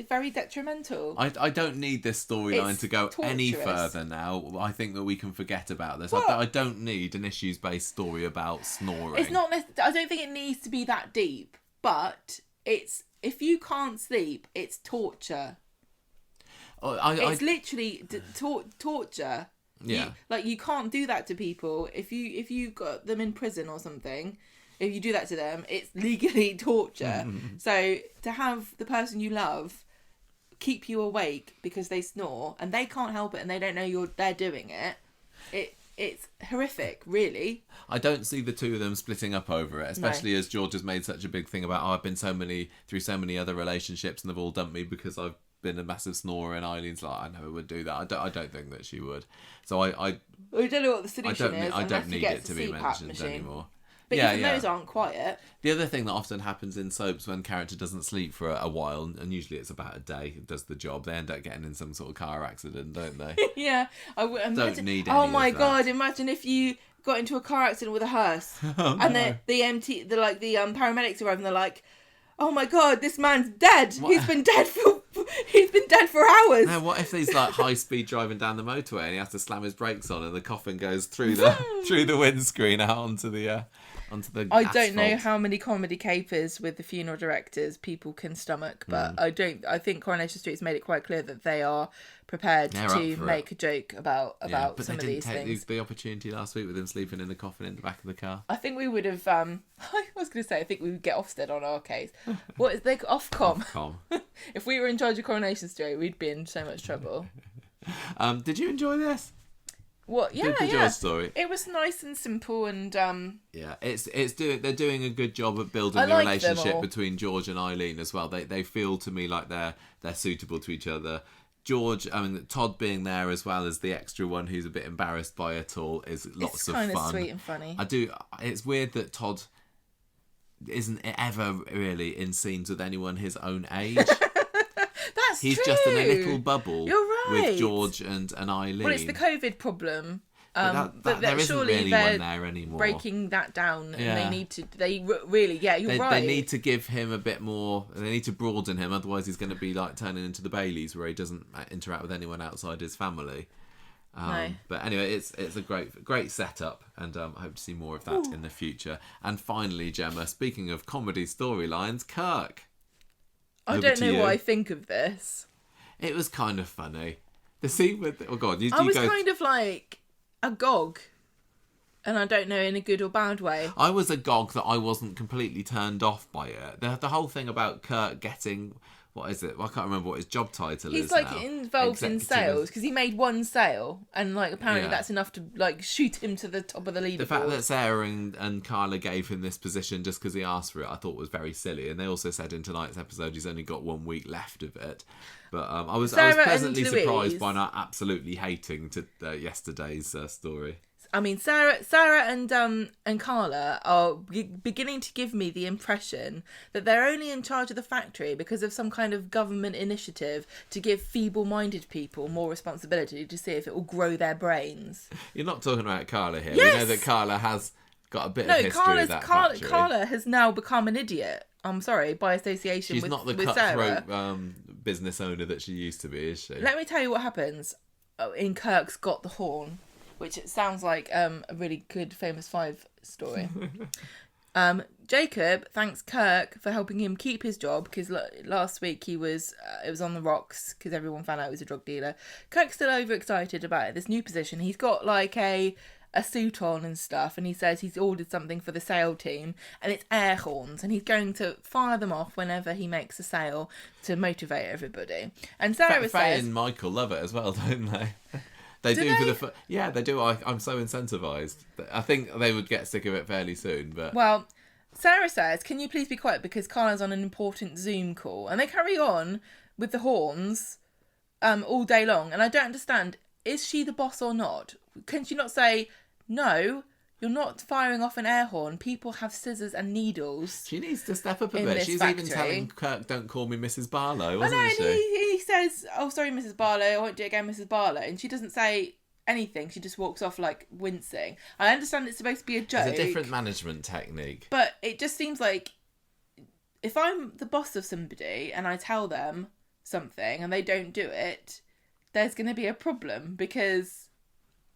very detrimental. I don't need this storyline to go any further now. I think that we can forget about this. I don't need an issues-based story about snoring. It's not. I don't think it needs to be that deep. But it's, if you can't sleep, it's torture. It's literally torture. Yeah. You can't do that to people. If you got them in prison or something, if you do that to them, it's legally torture. So to have the person you love keep you awake because they snore and they can't help it and they don't know they're doing it, it's horrific, really. I don't see the two of them splitting up over it, especially as George has made such a big thing about, I've been through so many other relationships and they've all dumped me because I've been a massive snorer, and Eileen's like, I never would do that. I don't think that she would. So I don't know what the solution is. I don't need it to be mentioned machine. Anymore. But even those aren't quiet. The other thing that often happens in soaps when character doesn't sleep for a while, and usually it's about a day, it does the job, they end up getting in some sort of car accident, don't they? Yeah. Don't need any Oh my of that. God, imagine if you got into a car accident with a hearse. And then the paramedics arrive and they're like, oh my God, this man's dead. What? He's been dead for hours. Now, what if he's like high speed driving down the motorway and he has to slam his brakes on and the coffin goes through the windscreen out onto the I don't know how many comedy capers with the funeral directors people can stomach, but I think Coronation Street's made it quite clear that they are prepared to make a joke about some of these things. But they didn't take the opportunity last week with him sleeping in the coffin in the back of the car. I think we would have. I was going to say, I think we would get Ofsted on our case. What is they Ofcom? Ofcom. If we were in charge of Coronation Street, we'd be in so much trouble. Did you enjoy this? What? Yeah, George story. It was nice and simple, and they're doing a good job of building the relationship between George and Eileen as well. They feel to me like they're suitable to each other. Todd being there as well as the extra one who's a bit embarrassed by it all is lots of fun. It's kind of sweet and funny. It's weird that Todd isn't ever really in scenes with anyone his own age. He's true. Just in a little bubble. You're right. With George and Eileen. Well, it's the COVID problem. But there isn't really one there anymore. Breaking that down, and they need to. You're right. They need to give him a bit more. They need to broaden him, otherwise he's going to be like turning into the Baileys, where he doesn't interact with anyone outside his family. No. But anyway, it's a great setup, and I hope to see more of that in the future. And finally, Gemma, speaking of comedy storylines, Kirk. I don't know what I think of this. It was kind of funny. The scene with I was kind of like agog, and I don't know in a good or bad way. I was agog that I wasn't completely turned off by it. The whole thing about Kirk getting, what is it? I can't remember what his job title is. He's like involved in sales because he made one sale, and like apparently that's enough to like shoot him to the top of the leaderboard. The fact that Sarah and Carla gave him this position just because he asked for it, I thought was very silly. And they also said in tonight's episode he's only got 1 week left of it. But I was pleasantly surprised by not absolutely hating yesterday's story. I mean, Sarah and Carla are beginning to give me the impression that they're only in charge of the factory because of some kind of government initiative to give feeble-minded people more responsibility to see if it will grow their brains. You're not talking about Carla here. Yes! We know that Carla has got a bit of history of that factory. Carla has now become an idiot. I'm sorry, by association with Sarah. She's not the cutthroat business owner that she used to be, is she? Let me tell you what happens in Kirk's Got the Horn, which it sounds like a really good Famous Five story. Jacob thanks Kirk for helping him keep his job because last week it was on the rocks because everyone found out he was a drug dealer. Kirk's still overexcited about this new position. He's got like a suit on and stuff, and he says he's ordered something for the sale team, and it's air horns, and he's going to fire them off whenever he makes a sale to motivate everybody. And Sarah says... Faye and Michael love it as well, don't they? They do. Yeah, they do. I'm so incentivized. I think they would get sick of it fairly soon. But well, Sarah says, "Can you please be quiet because Carla's on an important Zoom call?" And they carry on with the horns all day long. And I don't understand. Is she the boss or not? Can she not say, "No, you're not firing off an air horn. People have scissors and needles." She needs to step up a bit. She's even telling Kirk, "Don't call me Mrs. Barlow," wasn't she? And he says, "Oh, sorry, Mrs. Barlow. I won't do it again, Mrs. Barlow." And she doesn't say anything. She just walks off like wincing. I understand it's supposed to be a joke. It's a different management technique. But it just seems like if I'm the boss of somebody and I tell them something and they don't do it, there's going to be a problem because...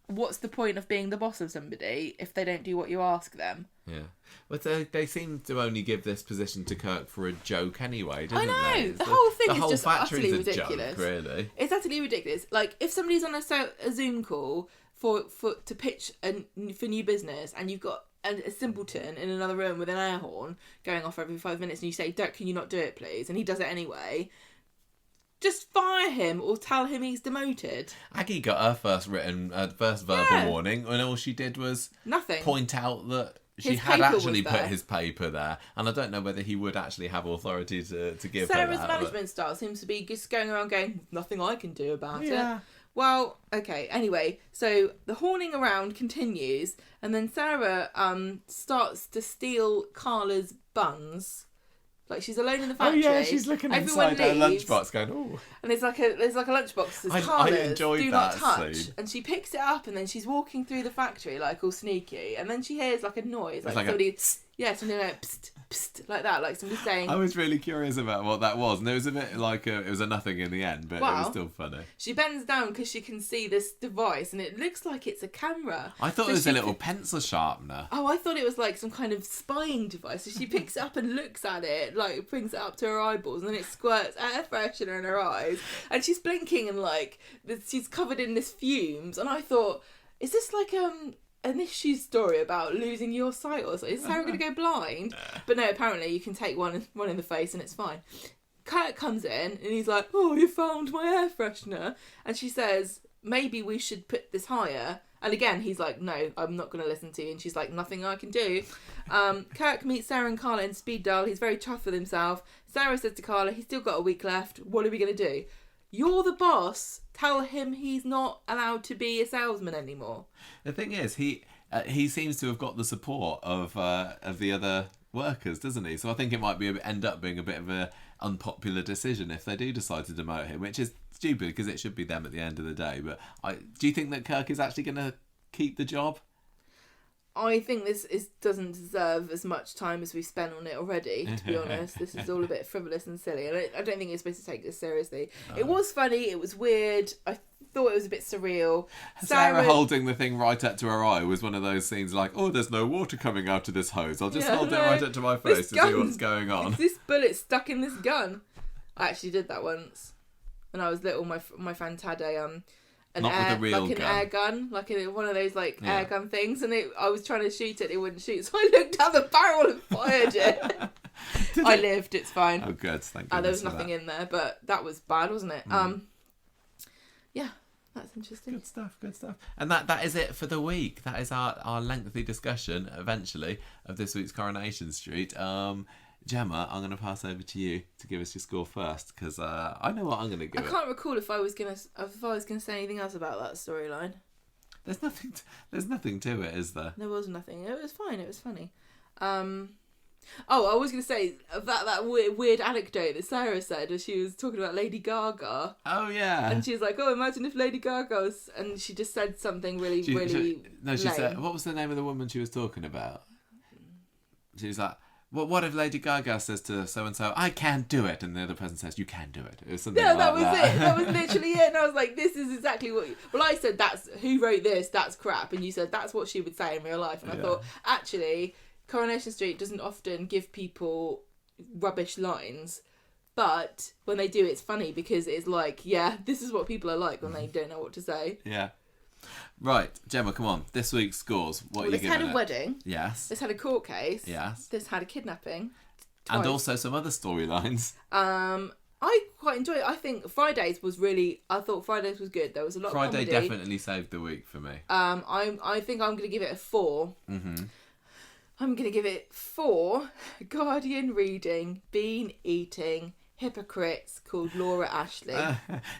what's the point of being the boss of somebody if they don't do what you ask them? Yeah. But they seem to only give this position to Kirk for a joke anyway, don't they? I know. The whole thing is just utterly ridiculous. Joke, really. It's utterly ridiculous. Like, if somebody's on a Zoom call to pitch for new business and you've got a simpleton in another room with an air horn going off every 5 minutes and you say, "Can you not do it, please?" And he does it anyway... just fire him or tell him he's demoted. Aggie got her first verbal warning, and all she did was nothing. Point out that she had actually put his paper there, and I don't know whether he would actually have authority to give her that. Sarah's management style seems to be just going around going, "Nothing I can do about it." Well, okay. Anyway, so the horning around continues, and then Sarah starts to steal Carla's buns. Like, she's alone in the factory. Oh yeah, she's looking inside her lunchbox going, "Oh." And there's like a lunchbox that says, "Carla's, I enjoyed do that not touch." scene. And she picks it up and then she's walking through the factory like all sneaky. And then she hears like a noise, like somebody Yeah, something like psst, psst, like that, like somebody saying. I was really curious about what that was, and it was a bit like it was a nothing in the end, but it was still funny. She bends down because she can see this device, and it looks like it's a camera. I thought it was a little pencil sharpener. Oh, I thought it was like some kind of spying device. So she picks it up and looks at it, like brings it up to her eyeballs, and then it squirts air freshener in her eyes, and she's blinking, and like she's covered in this fumes, and I thought, is this like an issue story about losing your sight or something? Is Sarah going to go blind? But no, apparently you can take one in the face and it's fine. Kirk comes in and he's like, oh, you found my air freshener. And she says, maybe we should put this higher. And again, he's like, no, I'm not going to listen to you. And she's like, nothing I can do. Kirk meets Sarah and Carla in speed dial. He's very tough with himself. Sarah says to Carla, he's still got a week left. What are we going to do? You're the boss. Tell him he's not allowed to be a salesman anymore. The thing is, he seems to have got the support of the other workers, doesn't he? So I think it might end up being a bit of a unpopular decision if they do decide to demote him, which is stupid because it should be them at the end of the day. But do you think that Kirk is actually going to keep the job? I think this doesn't deserve as much time as we've spent on it already, to be honest. This is all a bit frivolous and silly, and I don't think you're supposed to take this seriously. It was funny, it was weird, I thought it was a bit surreal. Sarah holding the thing right up to her eye was one of those scenes like, oh, there's no water coming out of this hose. I'll just hold it right up to my face to see what's going on. Is this bullet stuck in this gun? I actually did that once. When I was little, my friend had an air gun, like one of those air gun things, and I was trying to shoot it wouldn't shoot, so I looked down the barrel and fired it. I lived, it's fine. Oh good, thank you. There was nothing in there, but that was bad, wasn't it? Yeah, that's interesting. Good stuff. And that is it for the week. That is our lengthy discussion eventually of this week's Coronation Street. Gemma, I'm going to pass over to you to give us your score first, because I know what I'm going to give. I can't recall if I was going to say anything else about that storyline. There's nothing to it, is there? There was nothing. It was fine. It was funny. I was going to say that weird anecdote that Sarah said as she was talking about Lady Gaga. Oh yeah. And she was like, "Oh, imagine if Lady Gaga was," and she just said something really she lame. said, what was the name of the woman she was talking about? She was like, well, what if Lady Gaga says to so-and-so, I can't do it, and the other person says, you can do it. It was something like that. That was it. That was literally it. And I was like, this is exactly what... Well, I said, who wrote this, that's crap. And you said, that's what she would say in real life. And I thought, actually, Coronation Street doesn't often give people rubbish lines. But when they do, it's funny because it's like, yeah, this is what people are like when they don't know what to say. Yeah. Right, Gemma, come on. This week's scores. What are you giving it? This had a wedding. Yes. This had a court case. Yes. This had a kidnapping. Twice. And also some other storylines. I quite enjoyed it. I thought Fridays was good. There was a lot of comedy. Friday definitely saved the week for me. I think I'm going to give it a 4. Mm-hmm. I'm going to give it 4 Guardian reading, bean eating, hypocrites called Laura Ashley.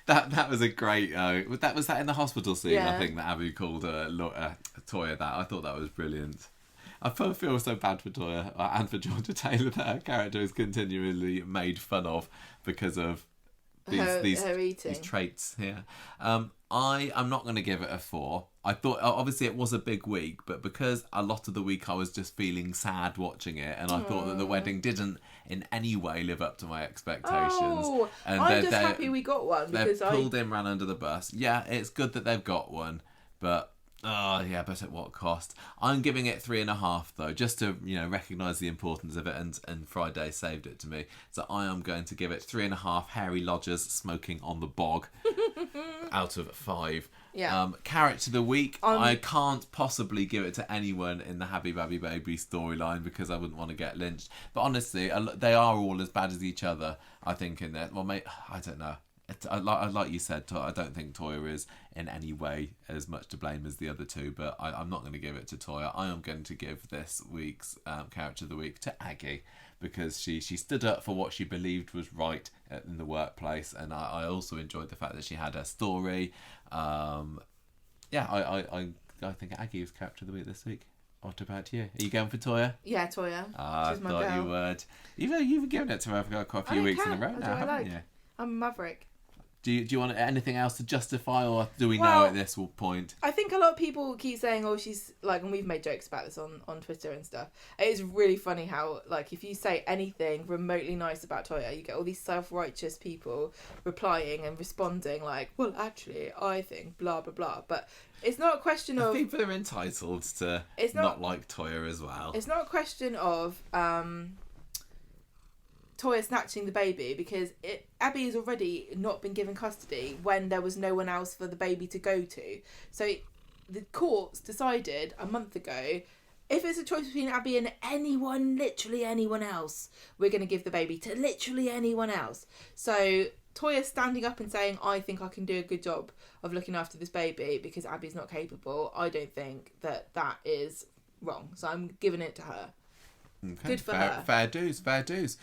That was a great... was that in the hospital scene, I think, that Abby called Toyah that. I thought that was brilliant. I feel so bad for Toyah and for Georgia Taylor that her character is continually made fun of because of these traits here. I'm not going to give it a 4. I thought, obviously it was a big week, but because a lot of the week I was just feeling sad watching it, and I thought that the wedding didn't in any way live up to my expectations. Oh, and I'm just happy we got one. They've pulled Imran under the bus. Yeah, it's good that they've got one, but at what cost? I'm giving it 3.5 though, just to recognise the importance of it, and Friday saved it to me. So I am going to give it 3.5 hairy lodgers smoking on the bog out of 5. Yeah. Character of the week, I can't possibly give it to anyone in the Happy Babby Baby storyline because I wouldn't want to get lynched. But honestly, they are all as bad as each other, I think, in there. Well, mate, I don't know. Like you said, I don't think Toyah is in any way as much to blame as the other two, but I'm not going to give it to Toyah. I am going to give this week's character of the week to Aggie, because she stood up for what she believed was right in the workplace, and I also enjoyed the fact that she had her story. I think Aggie was character of the week this week. What about you? Are you going for Toyah? Yeah, Toyah. I thought you would. You've given it to her for quite a few weeks in a row now, haven't you? I'm a maverick. Do you want anything else to justify, or do we know at this point? I think a lot of people keep saying, "Oh, she's like," and we've made jokes about this on Twitter and stuff. It is really funny how, like, if you say anything remotely nice about Toyah, you get all these self-righteous people replying and responding like, "Well, actually, I think blah blah blah." But it's not a question of people are entitled to not like Toyah as well. It's not a question of Toyah snatching the baby, because Abby has already not been given custody when there was no one else for the baby to go to. So the courts decided a month ago, if it's a choice between Abby and anyone, literally anyone else, we're going to give the baby to literally anyone else. So Toyah standing up and saying, I think I can do a good job of looking after this baby because Abby's not capable, I don't think that is wrong. So I'm giving it to her. Okay. Good for her. Fair dues.